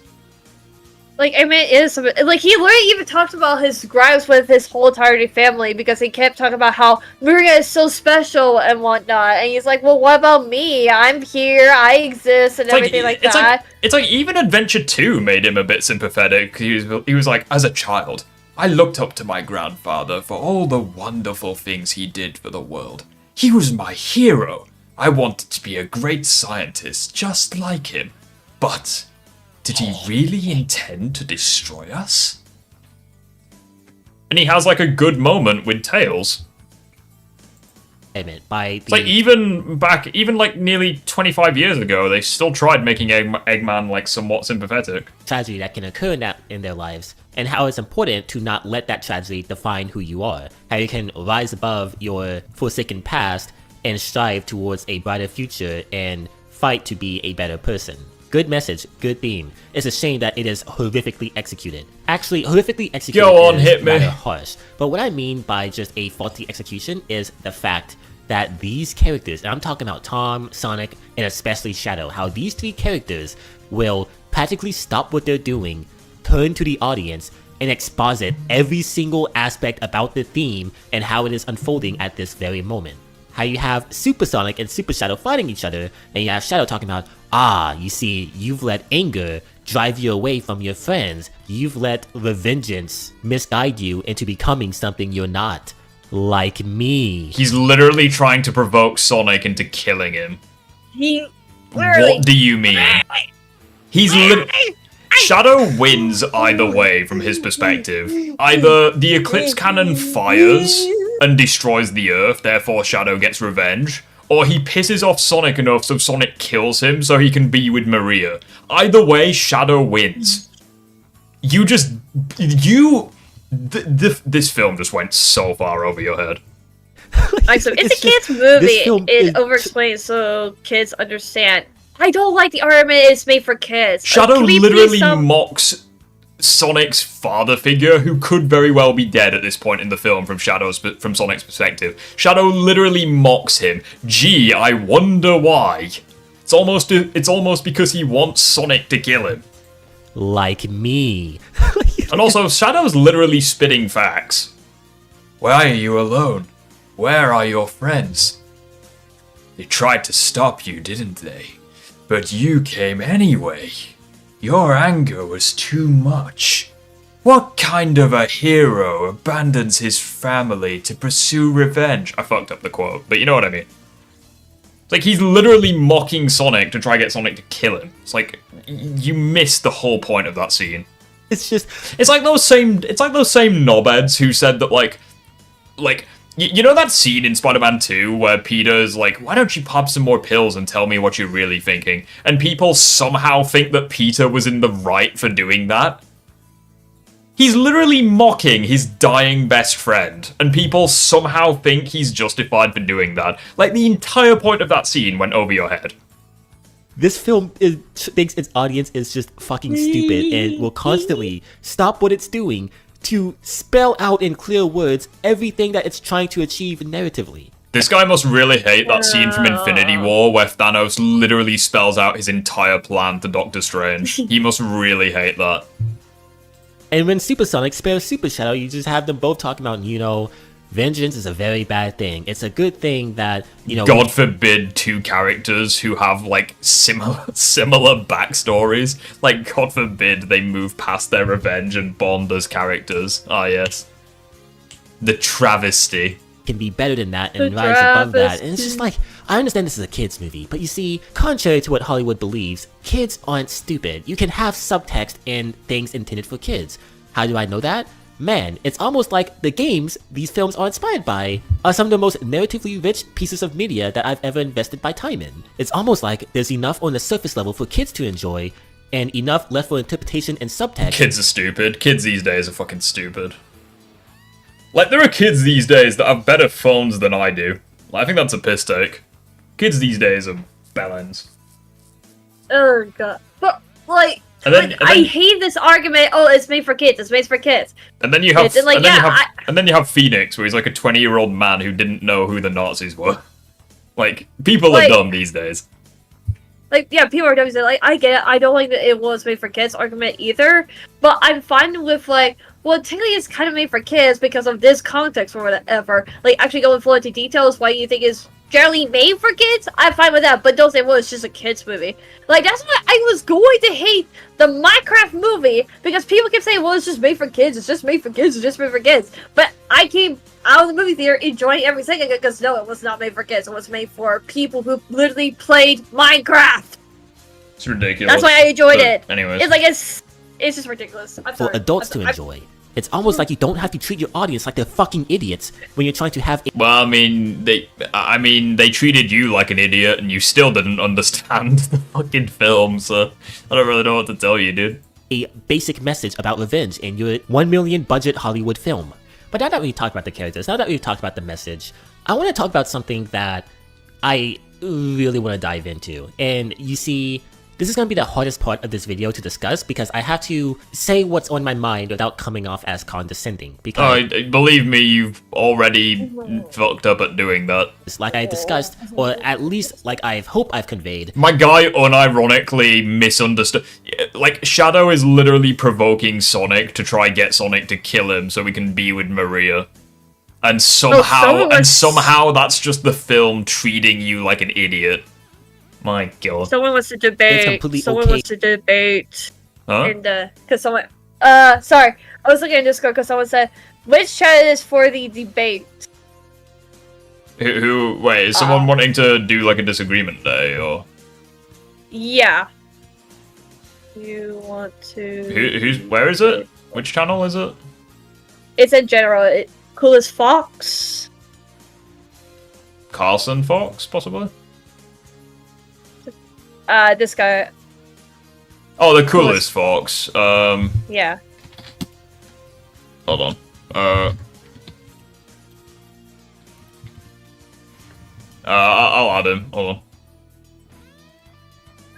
Like, I mean, it is... Like, he literally even talked about his gripes with his whole entirety family because he kept talking about how Maria is so special and whatnot. And he's like, well, what about me? I'm here, I exist, and everything like that. It's like, even Adventure 2 made him a bit sympathetic. He was like, as a child, I looked up to my grandfather for all the wonderful things he did for the world. He was my hero. I wanted to be a great scientist just like him. But... did he really intend to destroy us? And he has like a good moment with Tails. It's like even like nearly 25 years ago, they still tried making Eggman like somewhat sympathetic. Tragedy that can occur in their lives, and how it's important to not let that tragedy define who you are. How you can rise above your forsaken past and strive towards a brighter future and fight to be a better person. Good message, good theme. It's a shame that it is horrifically executed. Actually, horrifically executed Go on, is hit me. rather harsh. But what I mean by just a faulty execution is the fact that these characters, and I'm talking about Tom, Sonic, and especially Shadow, how these three characters will practically stop what they're doing, turn to the audience, and exposit every single aspect about the theme and how it is unfolding at this very moment. How you have Super Sonic and Super Shadow fighting each other, and you have Shadow talking about, you see, you've let anger drive you away from your friends. You've let revengeance misguide you into becoming something you're not. Like me. He's literally trying to provoke Sonic into killing him. He literally... What do you mean? He's Shadow wins either way from his perspective. Either the Eclipse Cannon fires and destroys the Earth, therefore Shadow gets revenge, or he pisses off Sonic enough so Sonic kills him so he can be with Maria. Either way, Shadow wins. This film just went so far over your head. Alright, so it's a kids' movie. It over-explains so kids understand. I don't like the argument it's made for kids. Shadow literally mocks Sonic's father figure, who could very well be dead at this point in the film from Sonic's perspective. Shadow literally mocks him. Gee, I wonder why. It's almost because he wants Sonic to kill him. Like me. And also, Shadow's literally spitting facts. Why are you alone? Where are your friends? They tried to stop you, didn't they? But you came anyway. Your anger was too much. What kind of a hero abandons his family to pursue revenge? I fucked up the quote, but you know what I mean. It's like he's literally mocking Sonic to try and get Sonic to kill him. It's like you missed the whole point of that scene. It's like those same knobheads who said that like you know that scene in Spider-Man 2 where Peter's like, why don't you pop some more pills and tell me what you're really thinking? And people somehow think that Peter was in the right for doing that? He's literally mocking his dying best friend, and people somehow think he's justified for doing that. Like, the entire point of that scene went over your head. This film thinks its audience is just fucking stupid and will constantly stop what it's doing to spell out in clear words everything that it's trying to achieve narratively. This guy must really hate that scene from Infinity War where Thanos literally spells out his entire plan to Doctor Strange. He must really hate that. And when Super Sonic spares Super Shadow, you just have them both talking about, you know, vengeance is a very bad thing. It's a good thing that, you know... God forbid two characters who have, like, similar backstories. Like, God forbid they move past their revenge and bond as characters. Ah, yes. The travesty. Can be better than that and rise above that. And it's just like, I understand this is a kid's movie, but you see, contrary to what Hollywood believes, kids aren't stupid. You can have subtext in things intended for kids. How do I know that? Man, it's almost like the games these films are inspired by are some of the most narratively rich pieces of media that I've ever invested my time in. It's almost like there's enough on the surface level for kids to enjoy, and enough left for interpretation and subtext. Kids are stupid. Kids these days are fucking stupid. Like, there are kids these days that have better phones than I do. I think that's a piss take. Kids these days are bellends. Oh god. But, like... I hate this argument. Oh, it's made for kids. It's made for kids. And then you have, and then you have Phoenix, where he's like a 20-year-old man who didn't know who the Nazis were. Like, people are dumb these days. Like, yeah, people are dumb. Like, I get it. I don't like that it was made for kids argument either. But I'm fine with like, well, technically it's kind of made for kids because of this context or whatever. Like, actually going full into details why you think it's generally made for kids, I'm fine with that, but don't say, well, it's just a kid's movie. Like, that's why I was going to hate the Minecraft movie, because people kept saying, well, it's just made for kids, it's just made for kids, it's just made for kids. But I came out of the movie theater enjoying every second of it, because no, it was not made for kids, it was made for people who literally played Minecraft. It's ridiculous. That's why I enjoyed it. Anyways. It's like, it's just ridiculous. I'm sorry. For adults to enjoy. It's almost like you don't have to treat your audience like they're fucking idiots when you're trying to have... Well, I mean, they treated you like an idiot and you still didn't understand the fucking film, so I don't really know what to tell you, dude. A basic message about revenge in your 1 million budget Hollywood film. But now that we've talked about the characters, now that we've talked about the message, I want to talk about something that I really want to dive into. And you see, This is going to be the hardest part of this video to discuss because I have to say what's on my mind without coming off as condescending. Because believe me, you've already fucked up at doing that. Like I discussed, or at least like I hope I've conveyed. My guy unironically misunderstood. Like, Shadow is literally provoking Sonic to try get Sonic to kill him so we can be with Maria. And somehow, that's just the film treating you like an idiot. My god. Someone wants to debate. Someone wants to debate. Huh? And because someone, sorry, I was looking at Discord because someone said which chat is for the debate. Wait, is someone wanting to do like a disagreement day or? Yeah. You want to? Where is it? Which channel is it? It's in general. Coolest Fox. Carson Fox, possibly. This guy. Oh, the coolest Fox. Yeah. Hold on. I'll add him. Hold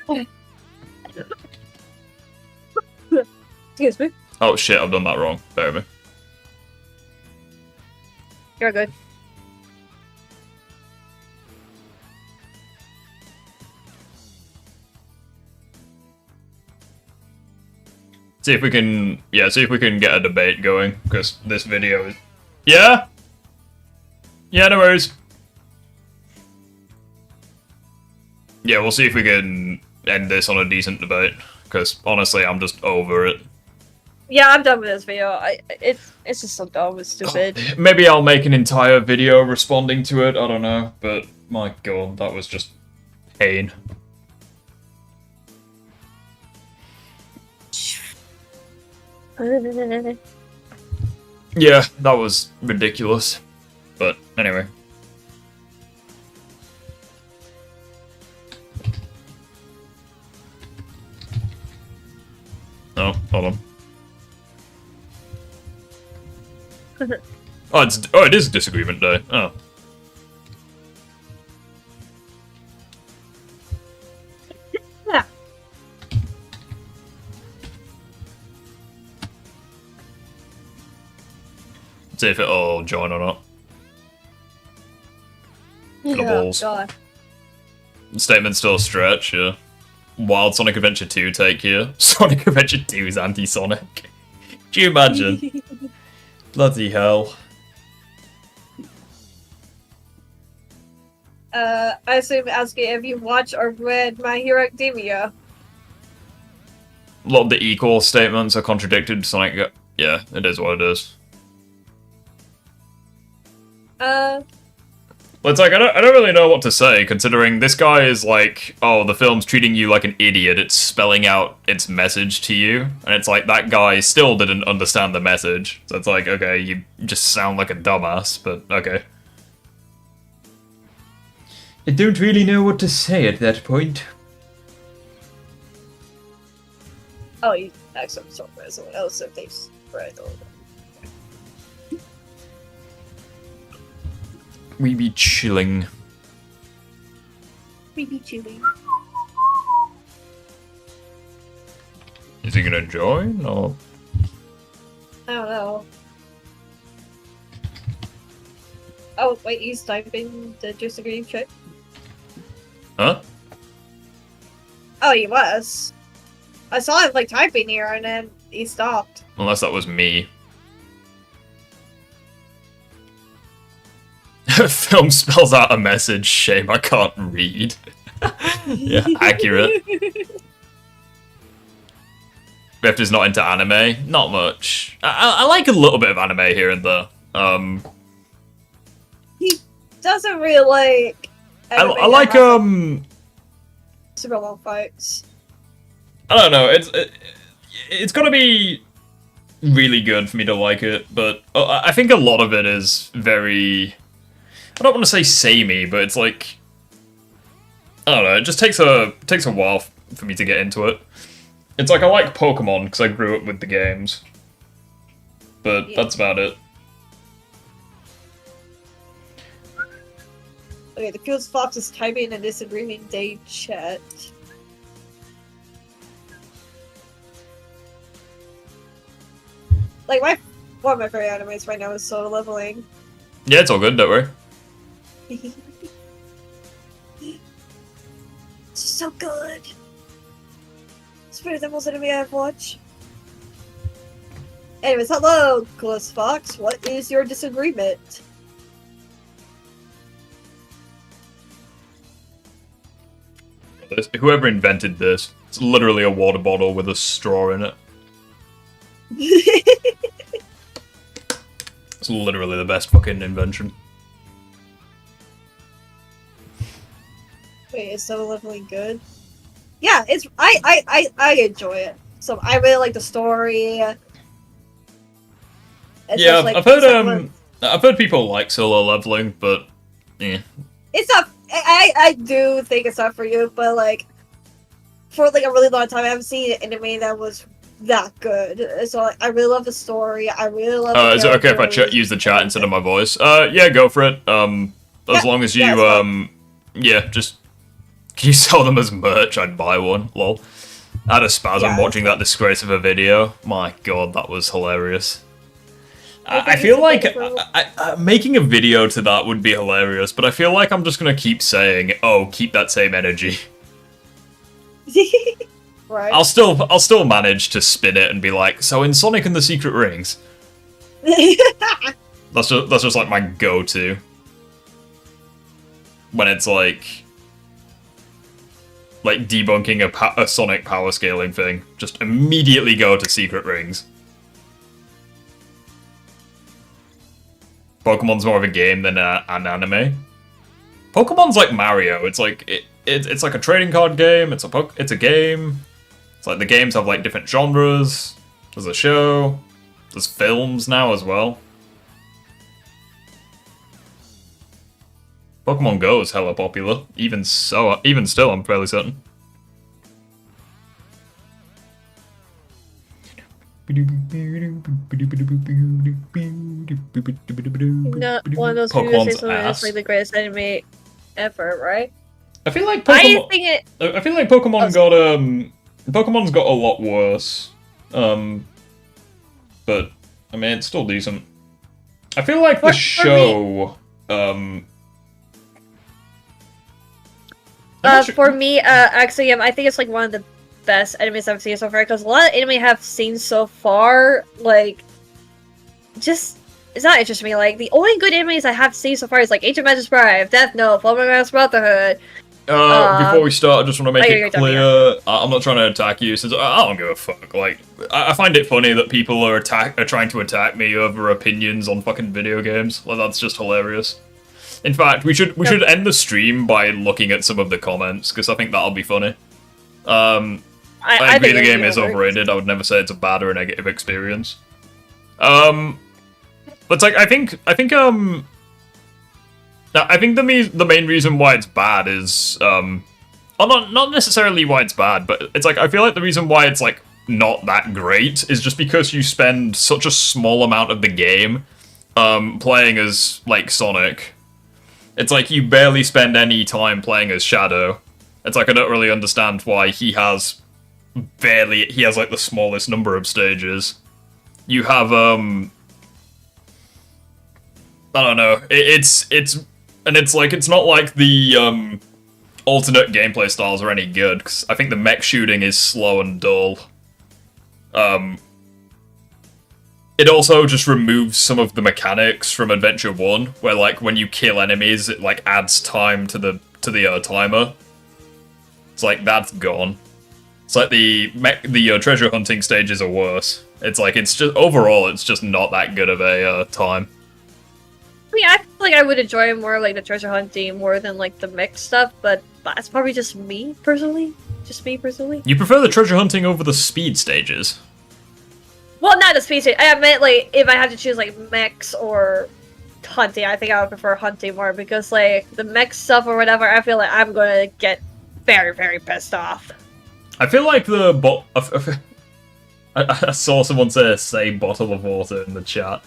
on. Excuse me. Oh shit, I've done that wrong. Bear with me. You're good. See if we can, see if we can get a debate going, because this video is... Yeah? Yeah, no worries. Yeah, we'll see if we can end this on a decent debate, because honestly, I'm just over it. Yeah, I'm done with this video. It's just so dumb, it's stupid. Maybe I'll make an entire video responding to it, I don't know, but my god, that was just pain. Yeah, that was ridiculous. But anyway. Oh, hold on. It is Disagreement Day. Oh. Yeah. See if it'll join or not. Yeah, balls. God. Statement still a stretch, yeah. Wild Sonic Adventure 2 take here. Sonic Adventure 2 is anti-Sonic. Do you imagine? Bloody hell. I assume asking if you watched or read My Hero Academia. A lot of the equal statements are contradicted. Sonic, yeah, it is what it is. Well, it's like, I don't really know what to say, considering this guy is like, oh, the film's treating you like an idiot, it's spelling out its message to you, and it's like, that guy still didn't understand the message, so it's like, okay, you just sound like a dumbass, but okay. I don't really know what to say at that point. Oh, you actually talked about someone else if they've read all of it. We be chilling. We be chilling. Is he gonna join, or? I don't know. Oh, wait, he's typing the Disagreement check. Huh? Oh, he was. I saw him, like, typing here, and then he stopped. Unless that was me. Film spells out a message. Shame I can't read. Yeah, accurate. Rift is not into anime. Not much. I like a little bit of anime here and there. He doesn't really like. I like super long fights. I don't know. It's gotta be really good for me to like it, but I think a lot of it is very. I don't want to say samey, but it's like, I don't know, it just takes a while for me to get into it. It's like I like Pokemon because I grew up with the games, but that's about it. Okay, the Coolest Fox is typing in a Disagreement Day chat. like one of my favorite animes right now is Solo Leveling. Yeah, it's all good, don't worry. It's so good. It's better than most anime I've watched. Anyways, hello, Coolest Fox. What is your disagreement? Whoever invented this, it's literally a water bottle with a straw in it. It's literally the best fucking invention. Wait, is Solo Leveling good? Yeah, it's I enjoy it. So I really like the story. It's Yeah, just, like, I've heard people like Solo Leveling, but yeah. it's not. I do think it's not for you, but like for like a really long time, I haven't seen an anime that was that good. So like, I really love the story. I really love. Is it okay if I use the chat instead of my voice? Yeah, go for it. As long as you just can you sell them as merch? I'd buy one. Lol. I had a spasm watching that disgrace of a video. My god, that was hilarious. I feel like making a video to that would be hilarious, but I feel like I'm just gonna keep saying, "Oh, keep that same energy." Right. I'll still manage to spin it and be like, "So in Sonic and the Secret Rings." That's just like my go-to when it's like debunking a Sonic power scaling thing. Just immediately go to Secret Rings. Pokemon's more of a game than an anime. Pokemon's like Mario. It's like it's like a trading card game. It's a game. It's like the games have like different genres. There's a show. There's films now as well. Pokemon Go is hella popular. Even still, I'm fairly certain. Not one of those people say something that's like the greatest anime ever, right? I feel like Pokemon. I feel like Pokemon Pokemon's got a lot worse. But I mean, it's still decent. I feel like the show. For me, actually, I think it's like one of the best animes I've seen so far, because a lot of anime I've seen so far, like, just it's not interesting to me. Like, the only good animes I have seen so far is like Ancient Magus Prime, Death Note, Fullmetal Brotherhood. Before we start, I just want to make it clear, I'm not trying to attack you, since I don't give a fuck. Like, I find it funny that people are trying to attack me over opinions on fucking video games. Like, that's just hilarious. In fact, we should end the stream by looking at some of the comments, because I think that'll be funny. I agree the game is overrated. I would never say it's a bad or a negative experience. But it's like I think the main reason why it's bad is not necessarily why it's bad, but it's like I feel like the reason why it's like not that great is just because you spend such a small amount of the game playing as like Sonic. It's like you barely spend any time playing as Shadow. It's like I don't really understand why he has like the smallest number of stages. You have I don't know. It's like it's not like the alternate gameplay styles are any good, because I think the mech shooting is slow and dull. It also just removes some of the mechanics from Adventure 1, where like when you kill enemies, it like adds time to the timer. It's like that's gone. It's like the treasure hunting stages are worse. It's like it's just not that good of a time. I mean, I feel like I would enjoy more like the treasure hunting more than like the mech stuff, but that's probably just me personally. You prefer the treasure hunting over the speed stages? Well, not the speed stage. I meant like if I had to choose like mechs or hunting, I think I would prefer hunting more, because like the mech stuff or whatever, I feel like I'm gonna get very, very pissed off. I feel like I saw someone say bottle of water in the chat.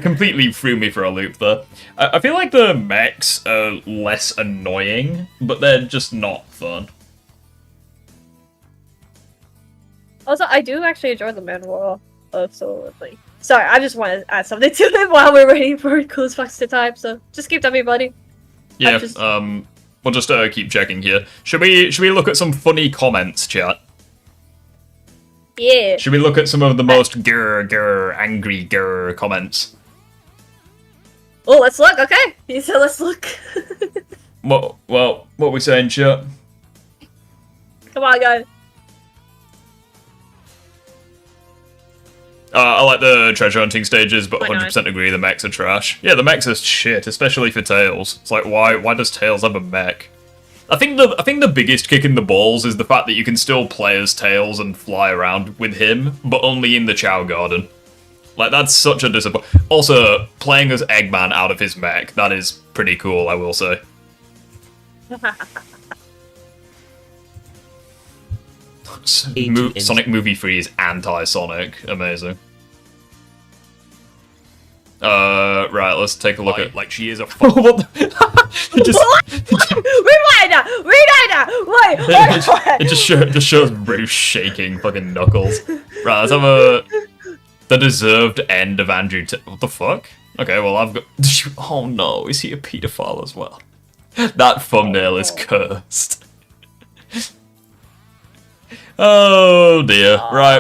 Completely threw me for a loop there. I feel like the mechs are less annoying, but they're just not fun. Also, I do actually enjoy the manual. Absolutely. Sorry, I just want to add something to it while we're waiting for Coolest Fox to type, so just keep telling me, buddy. Yeah, we'll just keep checking here. Should we look at some funny comments, chat? Yeah. Should we look at some of the most angry comments? Oh, let's look, okay. So let's look. What are we saying, chat? Come on, guys. I like the treasure hunting stages, but 100% agree the mechs are trash. Yeah, the mechs are shit, especially for Tails. It's like, why does Tails have a mech? I think the biggest kick in the balls is the fact that you can still play as Tails and fly around with him, but only in the Chow Garden. Like, that's such a disappointment. Also, playing as Eggman out of his mech, that is pretty cool, I will say. Sonic Movie 3 is anti-Sonic. Amazing. Right, let's take a look at, like, she is a what the Rewind! It just shows Bruce shaking fucking knuckles. Right, let's have the deserved end of Andrew what the fuck? Okay, well, I've got... Oh no, is he a pedophile as well? That thumbnail is cursed. Oh dear. Right,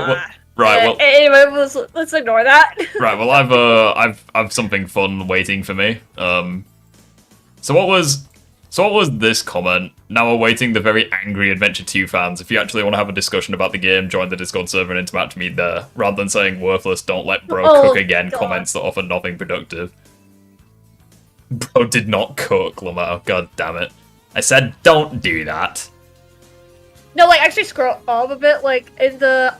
well. Anyway, let's ignore that. Right, well, I've something fun waiting for me. So what was this comment? Now awaiting the very angry Adventure 2 fans. If you actually want to have a discussion about the game, join the Discord server and interact with me there. Rather than saying worthless, don't let bro cook again, God. Comments that offer nothing productive. Bro did not cook, Lamar. God damn it. I said don't do that. No, like, actually scroll up a bit, like, in the,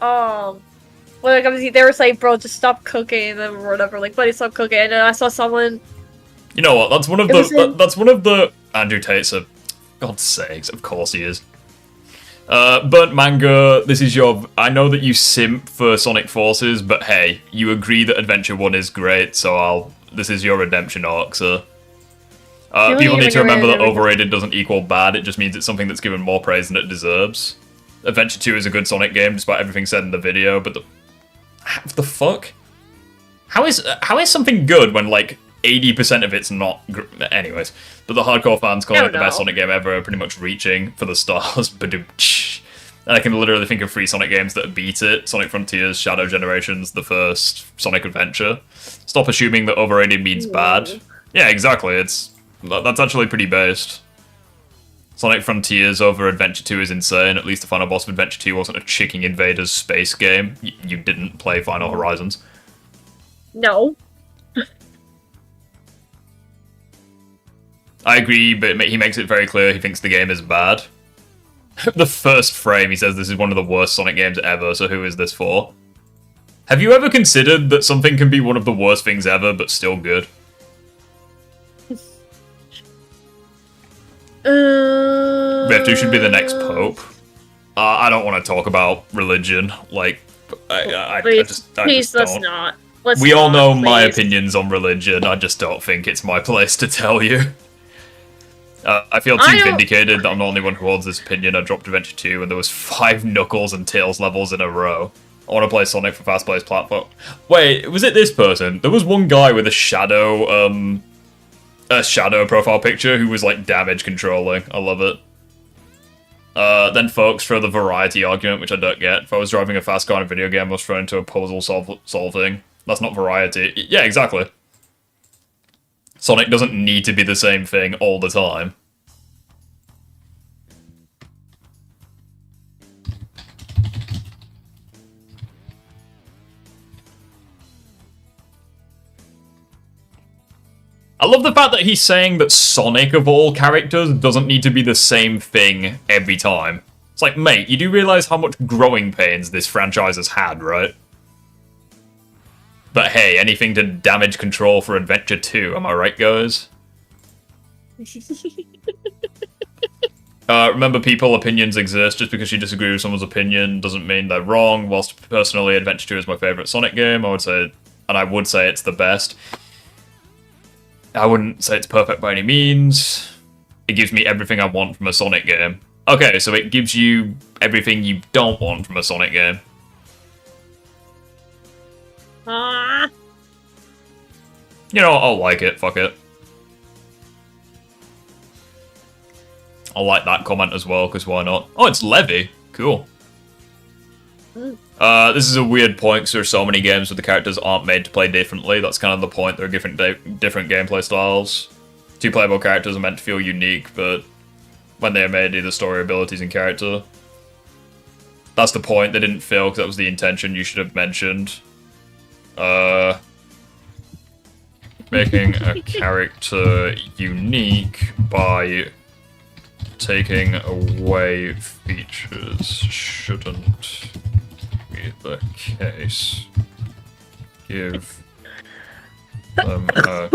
when it comes to, they were saying, bro, just stop cooking, and whatever, like, buddy, stop cooking, and then I saw someone... You know what, that's one of the Andrew Tate's, God's sakes, of course he is. Burnt Manga, this is your... I know that you simp for Sonic Forces, but hey, you agree that Adventure 1 is great, so this is your redemption arc, sir. People need to remember that overrated doesn't equal bad, it just means it's something that's given more praise than it deserves. Adventure 2 is a good Sonic game, despite everything said in the video, but the fuck? How is something good when, like, 80% of it's not... Anyways, but the hardcore fans calling it the best Sonic game ever are pretty much reaching for the stars, and I can literally think of 3 Sonic games that beat it. Sonic Frontiers, Shadow Generations, the first Sonic Adventure. Stop assuming that overrated means bad. Yeah, exactly, that's actually pretty based. Sonic Frontiers over Adventure 2 is insane. At least the final boss of Adventure 2 wasn't a Chicken Invaders space game. You didn't play Final Horizons. No. I agree, but he makes it very clear he thinks the game is bad. The first frame, he says this is one of the worst Sonic games ever, so who is this for? Have you ever considered that something can be one of the worst things ever, but still good? Retu should be the next pope. I don't want to talk about religion. Like, I just let's don't. not. We all know my opinions on religion. I just don't think it's my place to tell you. I feel too vindicated that I'm the only one who holds this opinion. I dropped Adventure 2 and there was 5 Knuckles and Tails levels in a row. I want to play Sonic for fast-paced platform. Wait, was it this person? There was one guy with a shadow profile picture who was like damage controlling. I love it. Then folks throw the variety argument, which I don't get. If I was driving a fast car in a video game, I was thrown into a puzzle solving. That's not variety. Yeah, exactly. Sonic doesn't need to be the same thing all the time. I love the fact that he's saying that Sonic, of all characters, doesn't need to be the same thing every time. It's like, mate, you do realize how much growing pains this franchise has had, right? But hey, anything to damage control for Adventure 2, am I right, guys? Remember, people, opinions exist. Just because you disagree with someone's opinion doesn't mean they're wrong. Whilst personally, Adventure 2 is my favourite Sonic game, I would say it's the best. I wouldn't say it's perfect by any means. It gives me everything I want from a Sonic game. Okay, so it gives you everything you don't want from a Sonic game. Ah. You know, I'll like it. Fuck it. I'll like that comment as well, because why not? Oh, it's Levy. Cool. This is a weird point, because there's so many games where the characters aren't made to play differently. That's kind of the point. There are different gameplay styles. Two playable characters are meant to feel unique, but when they are made, either story abilities and character. That's the point. They didn't feel, because that was the intention you should have mentioned. Making a character unique by taking away features shouldn't be the case. Give them a...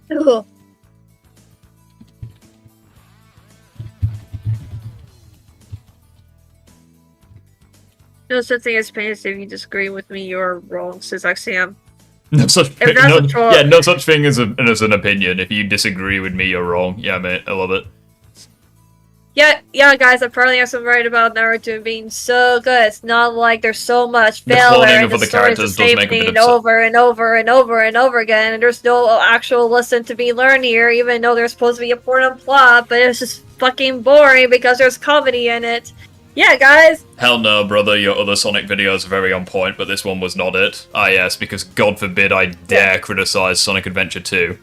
Cool. No such thing as opinions. If you disagree with me, you're wrong, says Axiom. No such thing as an opinion. If you disagree with me, you're wrong. Yeah, mate, I love it. Yeah, guys, apparently I'm right about Naruto being so good. It's not like there's so much filler and the story's the same thing over and over and over and over again, and there's no actual lesson to be learned here, even though there's supposed to be a important plot, but it's just fucking boring because there's comedy in it. Yeah, guys! Hell no, brother, your other Sonic videos are very on point, but this one was not it. Ah yes, because God forbid I dare criticize Sonic Adventure 2.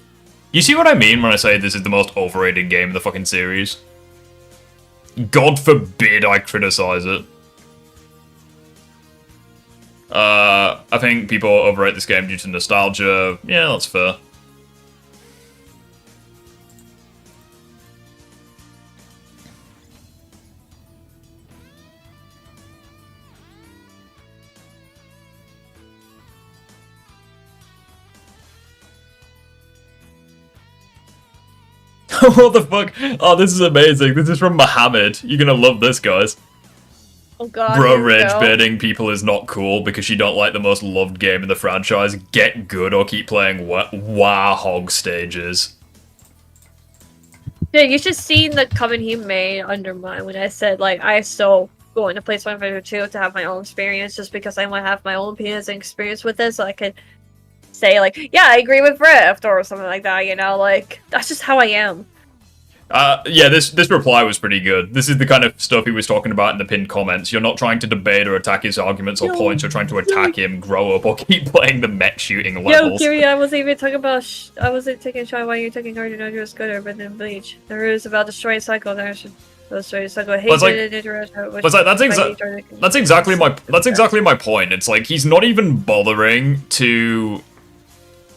You see what I mean when I say this is the most overrated game in the fucking series? God forbid I criticize it. I think people overrate this game due to nostalgia. Yeah, that's fair. What the fuck? Oh, this is amazing. This is from Mohammed. You're gonna love this, guys. Oh god. Bro, rage baiting people is not cool because you don't like the most loved game in the franchise. Get good or keep playing Hog stages. Yeah, you should see the comment he made under mine when I said, like, I still going to play Sonic Adventure 2 to have my own experience just because I want to have my own opinions and experience with it so I could say, like, yeah, I agree with Rift or something like that, you know? Like, that's just how I am. Yeah, this reply was pretty good. This is the kind of stuff he was talking about in the pinned comments. You're not trying to debate or attack his arguments or points. You're trying to attack him, grow up, or keep playing the mech shooting levels. Yo, Kiri, I wasn't even talking about. I wasn't taking a shot while you're taking Guardian of your scooter, but then Bleach. The rule is about destroying cycle. There's destroying cycle. That's exactly my point. It's like he's not even bothering to.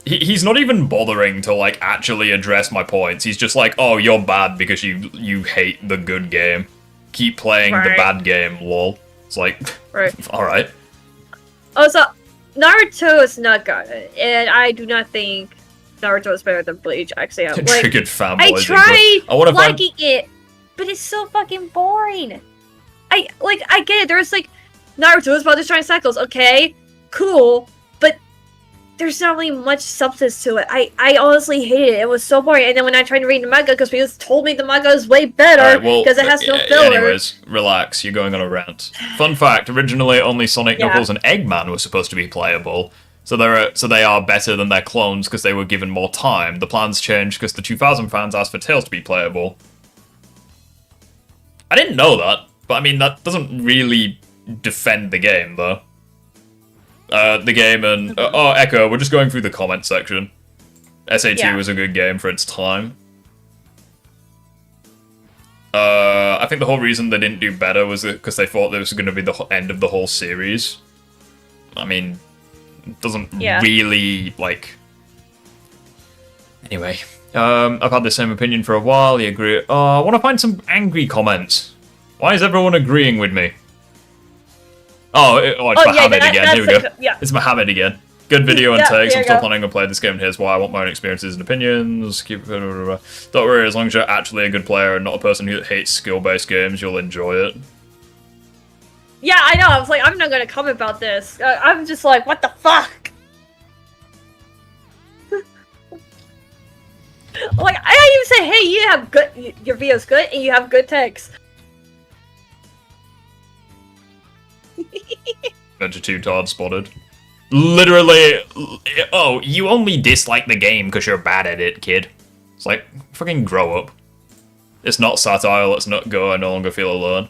He's not even bothering to, like, actually address my points. He's just like, oh, you're bad because you hate the good game. Keep playing the bad game, lol. It's like, alright. Also, Naruto is not good, and I do not think Naruto is better than Bleach, actually. Like, triggered fanboys. I tried liking it, but it's so fucking boring. I get it. There's, like, Naruto is about destroying cycles. Okay, cool. There's not really much substance to it. I honestly hated it. It was so boring. And then when I tried to read the manga, because people told me the manga is way better because it has no filler. Anyways, relax. You're going on a rant. Fun fact: originally, only Sonic, Knuckles, and Eggman were supposed to be playable. So they are better than their clones because they were given more time. The plans changed because the 2000 fans asked for Tails to be playable. I didn't know that, but I mean that doesn't really defend the game, though. The game and... oh, Echo, we're just going through the comment section. SA2 was a good game for its time. I think the whole reason they didn't do better was because they thought this was going to be the end of the whole series. I mean, it doesn't really, like... Anyway, I've had the same opinion for a while, you agree... I want to find some angry comments. Why is everyone agreeing with me? It's Mohammed again. Here we go. It's Mohammed again. Good video and takes. I'm still planning to play this game, and here's why. I want my own experiences and opinions. Don't worry, as long as you're actually a good player and not a person who hates skill-based games, you'll enjoy it. Yeah, I know. I was like, I'm not gonna comment about this. I'm just like, what the fuck? Like, I didn't even say, hey, you have good. Your video's good, and you have good text. Adventure 2 Todd spotted. Literally, oh, you only dislike the game because you're bad at it, kid. It's like, fucking grow up. It's not satire, let's not go, I no longer feel alone.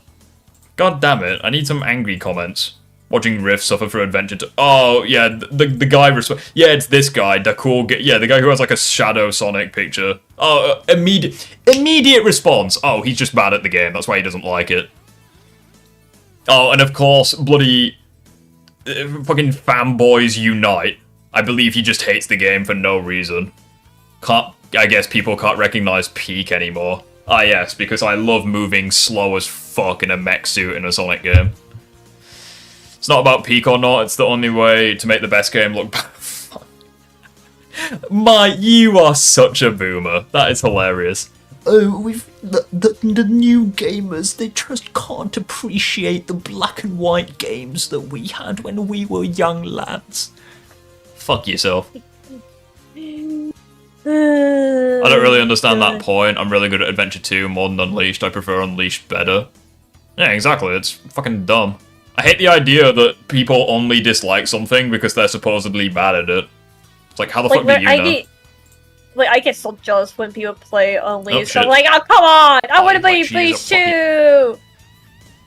God damn it, I need some angry comments. Watching Riff suffer for Adventure 2. Oh, yeah, the guy... Yeah, it's this guy, the cool... Yeah, the guy who has like a Shadow Sonic picture. Oh, immediate response. Oh, he's just bad at the game, that's why he doesn't like it. Oh, and of course, bloody... fucking fanboys unite. I believe he just hates the game for no reason. I guess people can't recognize Peak anymore. Ah yes, because I love moving slow as fuck in a mech suit in a Sonic game. It's not about Peak or not, it's the only way to make the best game look bad. You are such a boomer. That is hilarious. Oh, the new gamers, they just can't appreciate the black and white games that we had when we were young lads. Fuck yourself. I don't really understand that point. I'm really good at Adventure 2 more than Unleashed. I prefer Unleashed better. Yeah, exactly. It's fucking dumb. I hate the idea that people only dislike something because they're supposedly bad at it. It's like, how the fuck do you know? I get so jealous when people play Unleashed. I'm like, oh, come on! I want to play Unleashed too!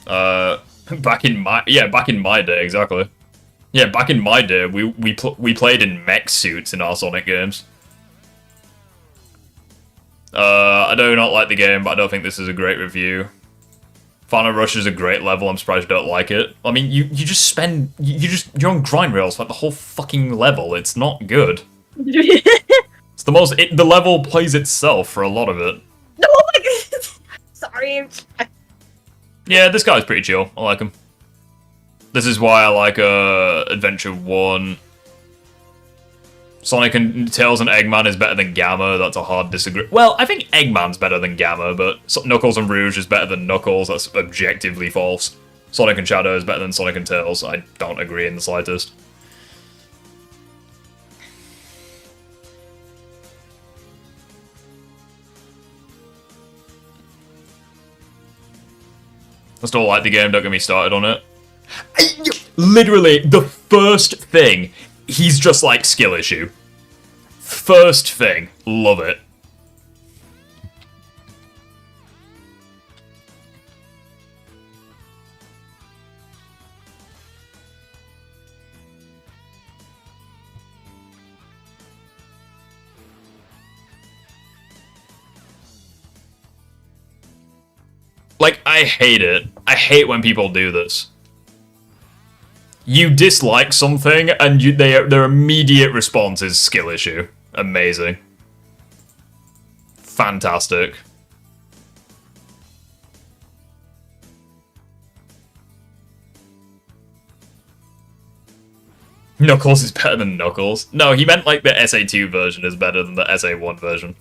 Back in my day, exactly. Yeah, back in my day, we played in mech suits in our Sonic games. I do not like the game, but I don't think this is a great review. Final Rush is a great level, I'm surprised you don't like it. I mean, you're on grind rails for like the whole fucking level, it's not good. It's the level plays itself for a lot of it. No, my God. Sorry. Yeah, this guy's pretty chill, I like him. This is why I like Adventure 1. Sonic and Tails and Eggman is better than Gamma, that's a hard disagreement. Well, I think Eggman's better than Gamma, but Knuckles and Rouge is better than Knuckles, that's objectively false. Sonic and Shadow is better than Sonic and Tails, I don't agree in the slightest. I still like the game, don't get me started on it. Literally, the first thing, he's just like, skill issue. First thing, love it. Like, I hate it. I hate when people do this. You dislike something, and their immediate response is skill issue. Amazing. Fantastic. Knuckles is better than Knuckles. No, he meant like the SA2 version is better than the SA1 version.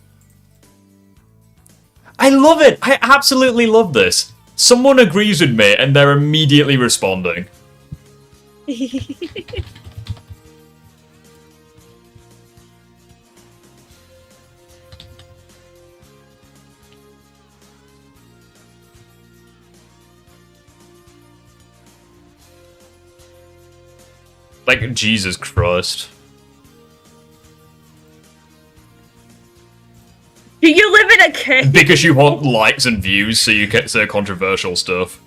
I love it! I absolutely love this. Someone agrees with me, and they're immediately responding. Like, Jesus Christ. You live in a cave. Because you want likes and views, so you can say controversial stuff.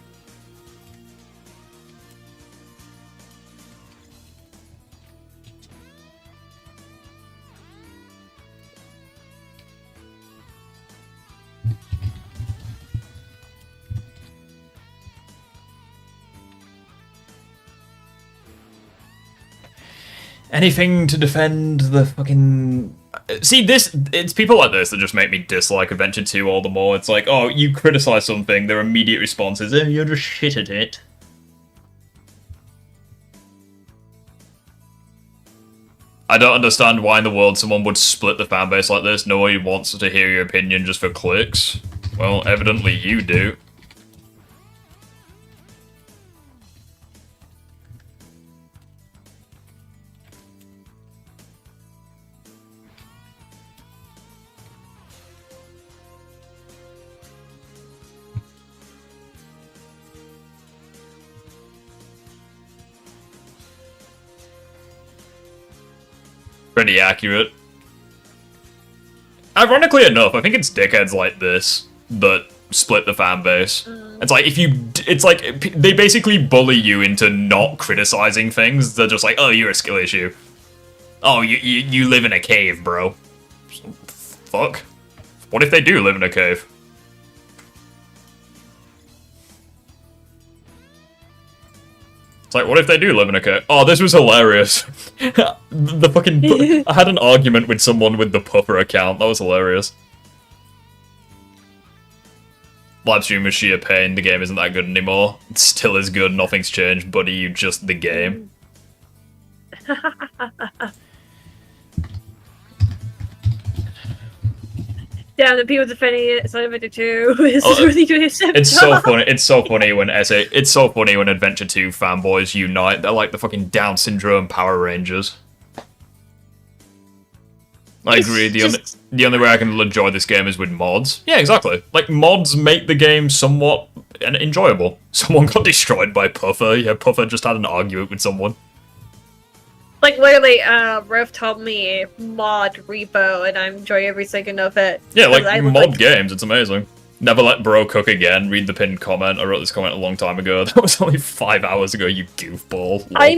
Anything to defend the fucking... See, it's people like this that just make me dislike Adventure 2 all the more. It's like, oh, you criticize something, their immediate response is, oh, you're just shit at it. I don't understand why in the world someone would split the fanbase like this. Nobody wants to hear your opinion just for clicks. Well, evidently you do. pretty accurate. Ironically enough, I think it's dickheads like this that split the fan base. It's like it's like they basically bully you into not criticizing things. They're just like, oh, you're a skill issue. Oh, you live in a cave, bro. Fuck. What if they do live in a cave? It's like, what if they do live in a cave? Oh, this was hilarious. The fucking... I had an argument with someone with the Puffer account. That was hilarious. Livestream was sheer pain. The game isn't that good anymore. It still is good. Nothing's changed. Buddy, you just the game. Damn, the people defending it, Sonic Adventure 2 is really doing a It's so funny. It's so funny when It's so funny when Adventure 2 fanboys unite. They're like the fucking Down syndrome Power Rangers. I agree. The only way I can enjoy this game is with mods. Yeah, exactly. Like, mods make the game somewhat enjoyable. Someone got destroyed by Puffer. Yeah, Puffer just had an argument with someone. Like, literally, Rev told me mod repo, and I enjoy every second of it. Yeah, like, mod games, it's amazing. Never let bro cook again. Read the pinned comment. I wrote this comment a long time ago. That was only 5 hours ago, you goofball. I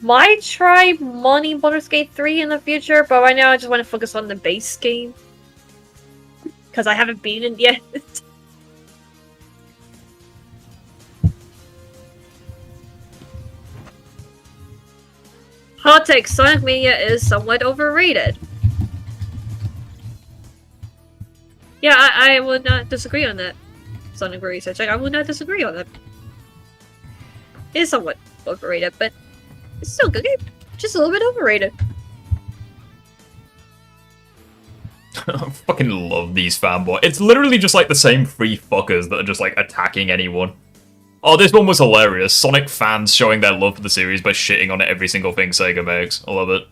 might try modding Baldur's Gate 3 in the future, but right now I just want to focus on the base game. Because I haven't beaten it yet. Hot take, Sonic Mania is somewhat overrated. Yeah, I would not disagree on that. Sonic Research, I would not disagree on that. It is somewhat overrated, but it's still a good game. Just a little bit overrated. I fucking love these fanboys. It's literally just like the same three fuckers that are just like attacking anyone. Oh, this one was hilarious. Sonic fans showing their love for the series by shitting on every single thing Sega makes. I love it.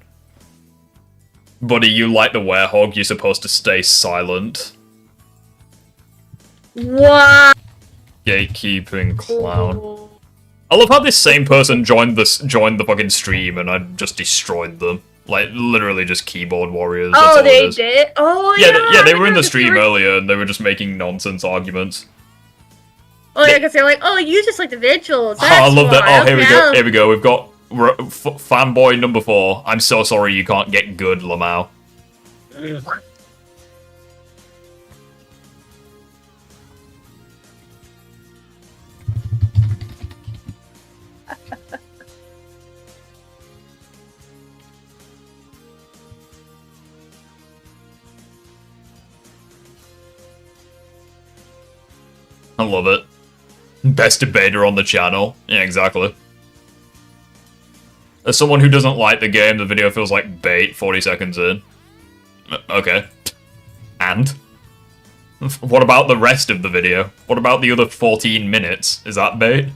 Buddy, you like the werehog, you're supposed to stay silent. What? Gatekeeping clown. I love how this same person joined the fucking stream and I just destroyed them. Like, literally just keyboard warriors. That's all they it is. did? Oh, yeah, they were in the stream earlier and they were just making nonsense arguments. Oh, yeah, because they're like, oh, you just like the visuals. I love that. Oh, here we go. We've got fanboy number 4. I'm so sorry you can't get good, Lamau. I love it. Best debater on the channel. Yeah, exactly. As someone who doesn't like the game, the video feels like bait 40 seconds in. Okay. And? What about the rest of the video? What about the other 14 minutes? Is that bait?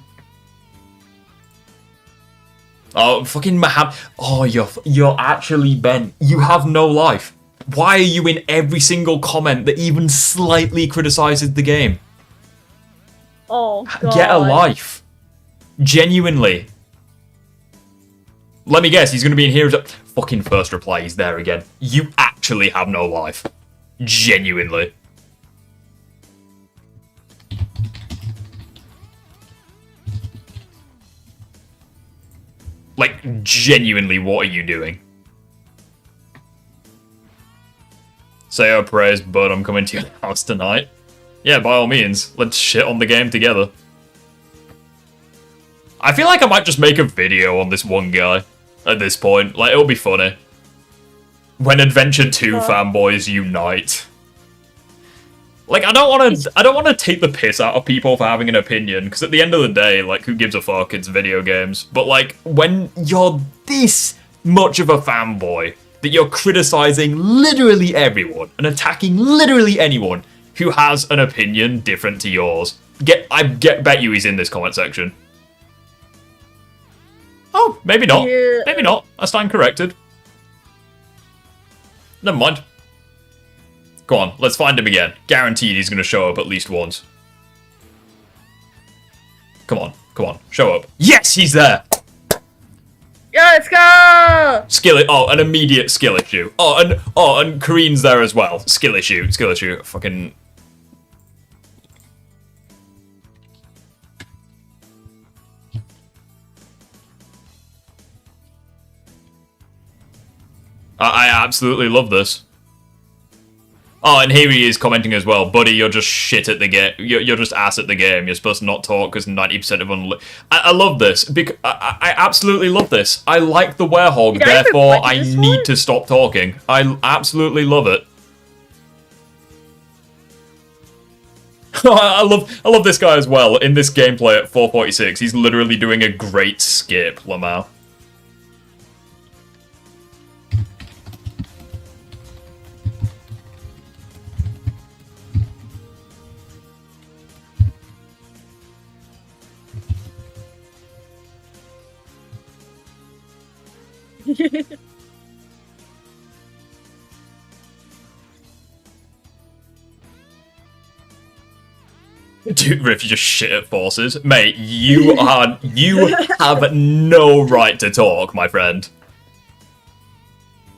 Oh, fucking Maham. Oh, you're actually bent. You have no life. Why are you in every single comment that even slightly criticizes the game? Oh, God. Get a life. Genuinely. Let me guess, he's gonna be in here. Fucking first reply, he's there again. You actually have no life. Genuinely. Like, genuinely, what are you doing? Say our prayers, bud, I'm coming to your house tonight. Yeah, by all means, let's shit on the game together. I feel like I might just make a video on this one guy at this point. Like, it'll be funny. When Adventure 2 fanboys unite. Like, I don't want to take the piss out of people for having an opinion, because at the end of the day, like, who gives a fuck? It's video games. But, like, when you're this much of a fanboy that you're criticizing literally everyone and attacking literally anyone who has an opinion different to yours. Bet you he's in this comment section. Oh, maybe not. Yeah. Maybe not. I stand corrected. Never mind. Go on, let's find him again. Guaranteed he's going to show up at least once. Come on, show up. Yes, he's there! Yeah, let's go! Skill. Oh, an immediate skill issue. And Kareen's there as well. Skill issue. Fucking. I absolutely love this. Oh, and here he is commenting as well. Buddy, you're just shit at the game. You're just ass at the game. You're supposed to not talk because 90% of I love this. I absolutely love this. I like the werehog, therefore I need to stop talking. I absolutely love it. I love this guy as well. In this gameplay at 446, he's literally doing a great skip, Lamau. Dude, Riff, you just shit at forces. Mate, you have no right to talk, my friend.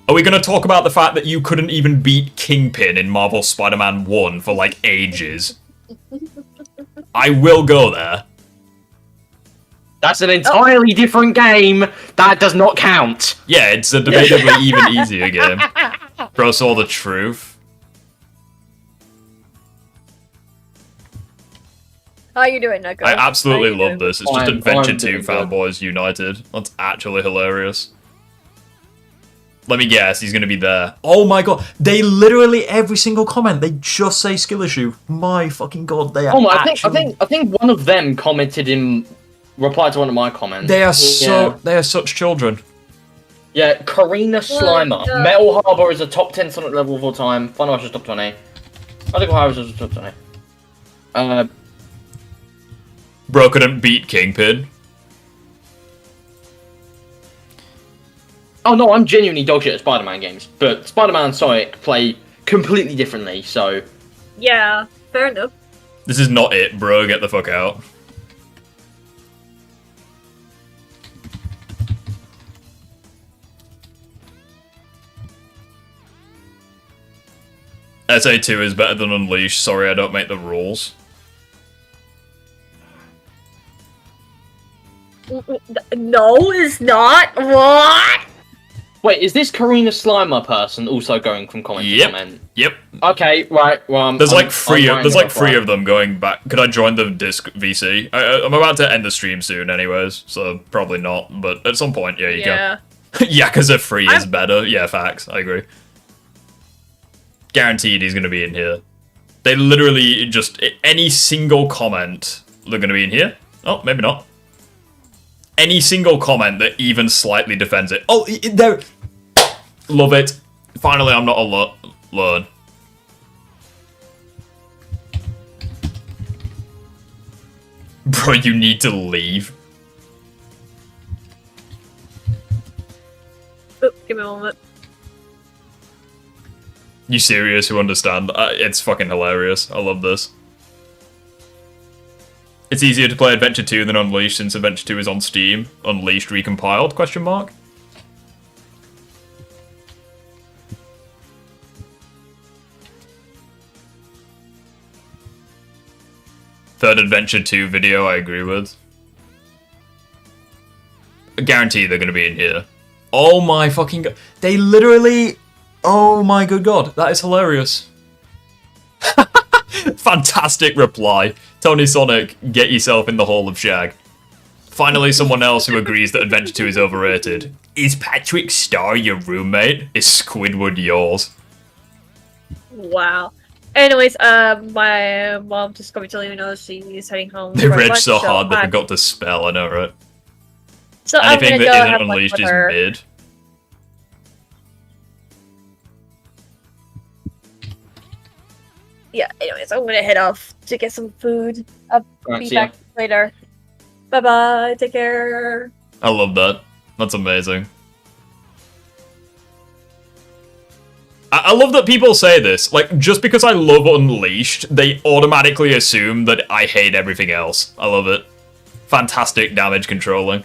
Are we gonna talk about the fact that you couldn't even beat Kingpin in Marvel Spider-Man 1 for, like, ages? I will go there. That's an entirely different game. That does not count. Yeah, it's a debatably even easier game. Bro saw the truth. How you doing, Neko? I absolutely love this. It's just Adventure 2 fanboys united. That's actually hilarious. Let me guess, he's gonna be there. Oh my god, they literally every single comment they just say skill issue. My fucking god, they are. Oh my, I think one of them commented in reply to one of my comments. They are they are such children. Yeah, Karina Slimer. Metal Harbor is a top 10 Sonic level of all time. Final Rush is top 20. I think Harbor is top 20. Bro couldn't beat Kingpin. Oh no, I'm genuinely dogshit at Spider-Man games, but Spider-Man and Sonic play completely differently, so... Yeah, fair enough. This is not it, bro. Get the fuck out. SA2 is better than Unleashed. Sorry, I don't make the rules. No, it's not. What? Wait, is this Karina Slimer person also going from comment to comment? Yep. Okay, right. Well, there's like three of them going back. Could I join the Disc VC? I'm about to end the stream soon, anyways, so probably not. But at some point, yeah, you can. Yakuza 3 is better. Yeah, facts. I agree. Guaranteed, he's gonna be in here. They literally just any single comment they're gonna be in here. Oh, maybe not. Any single comment that even slightly defends it. Oh, there. Love it. Finally, I'm not alone. Bro, you need to leave. Oh, give me a moment. You serious? Who understand? It's fucking hilarious. I love this. It's easier to play Adventure 2 than Unleashed since Adventure 2 is on Steam. Unleashed recompiled? Question mark. Third Adventure 2 video, I agree with. I guarantee they're going to be in here. Oh my fucking god. They literally... Oh my good god. That is hilarious. Fantastic reply. Tony Sonic, get yourself in the Hall of Shag. Finally, someone else who agrees that Adventure 2 is overrated. Is Patrick Star your roommate? Is Squidward yours? Wow. Anyways, my mom just got me to let me know she's heading home. They read so hard they forgot to spell, I know, right? So anything I'm gonna that go isn't Unleashed is mid. Yeah, anyways, I'm gonna head off to get some food. I'll be back later. Bye-bye, take care. I love that. That's amazing. I love that people say this. Like, just because I love Unleashed, they automatically assume that I hate everything else. I love it. Fantastic damage controlling.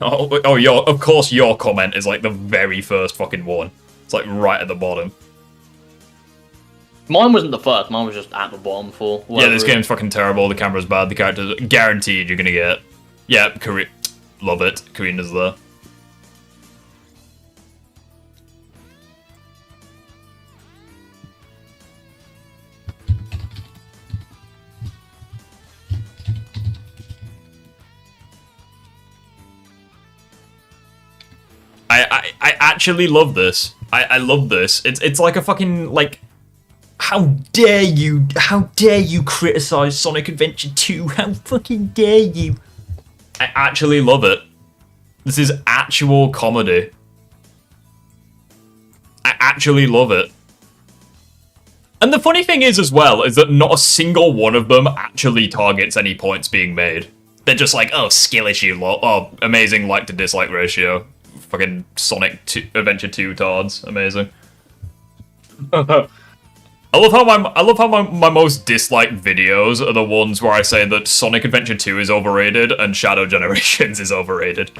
Of course your comment is like the very first fucking one. It's like right at the bottom. Mine wasn't the first, mine was just at the bottom for Yeah, this game's fucking terrible, the camera's bad, the characters guaranteed you're gonna get. Yeah, love it. Karina's there. I actually love this. I love this. It's like a fucking, like, how dare you criticize Sonic Adventure 2? How fucking dare you? I actually love it. This is actual comedy. I actually love it. And the funny thing is as well, is that not a single one of them actually targets any points being made. They're just like, oh, skill issue, oh, amazing like to dislike ratio. Fucking Sonic 2, Adventure 2 tards. Amazing. I love how my most disliked videos are the ones where I say that Sonic Adventure 2 is overrated and Shadow Generations is overrated.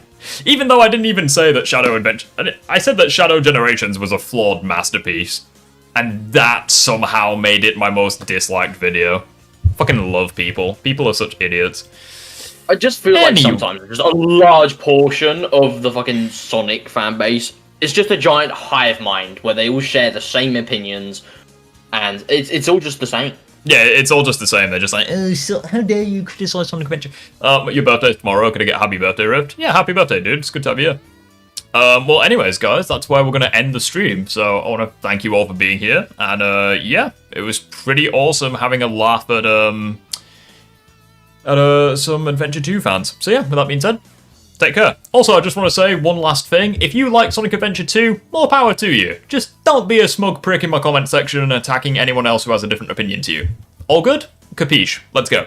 Even though I didn't even say that I said that Shadow Generations was a flawed masterpiece. And that somehow made it my most disliked video. Fucking love people. People are such idiots. I just feel like sometimes there's a large portion of the fucking Sonic fan base. It's just a giant hive mind where they all share the same opinions, and it's all just the same. Yeah, it's all just the same. They're just like, oh, so how dare you criticize Sonic Adventure? Your birthday's tomorrow. Could I get a happy birthday rift? Yeah, happy birthday, dude. It's good to have you here. Well, anyways, guys, that's where we're going to end the stream. So I want to thank you all for being here. And, yeah, it was pretty awesome having a laugh at some Adventure 2 fans. So yeah, with that being said, take care. Also, I just want to say one last thing. If you like Sonic Adventure 2, more power to you. Just don't be a smug prick in my comment section and attacking anyone else who has a different opinion to you. All good? Capiche. Let's go.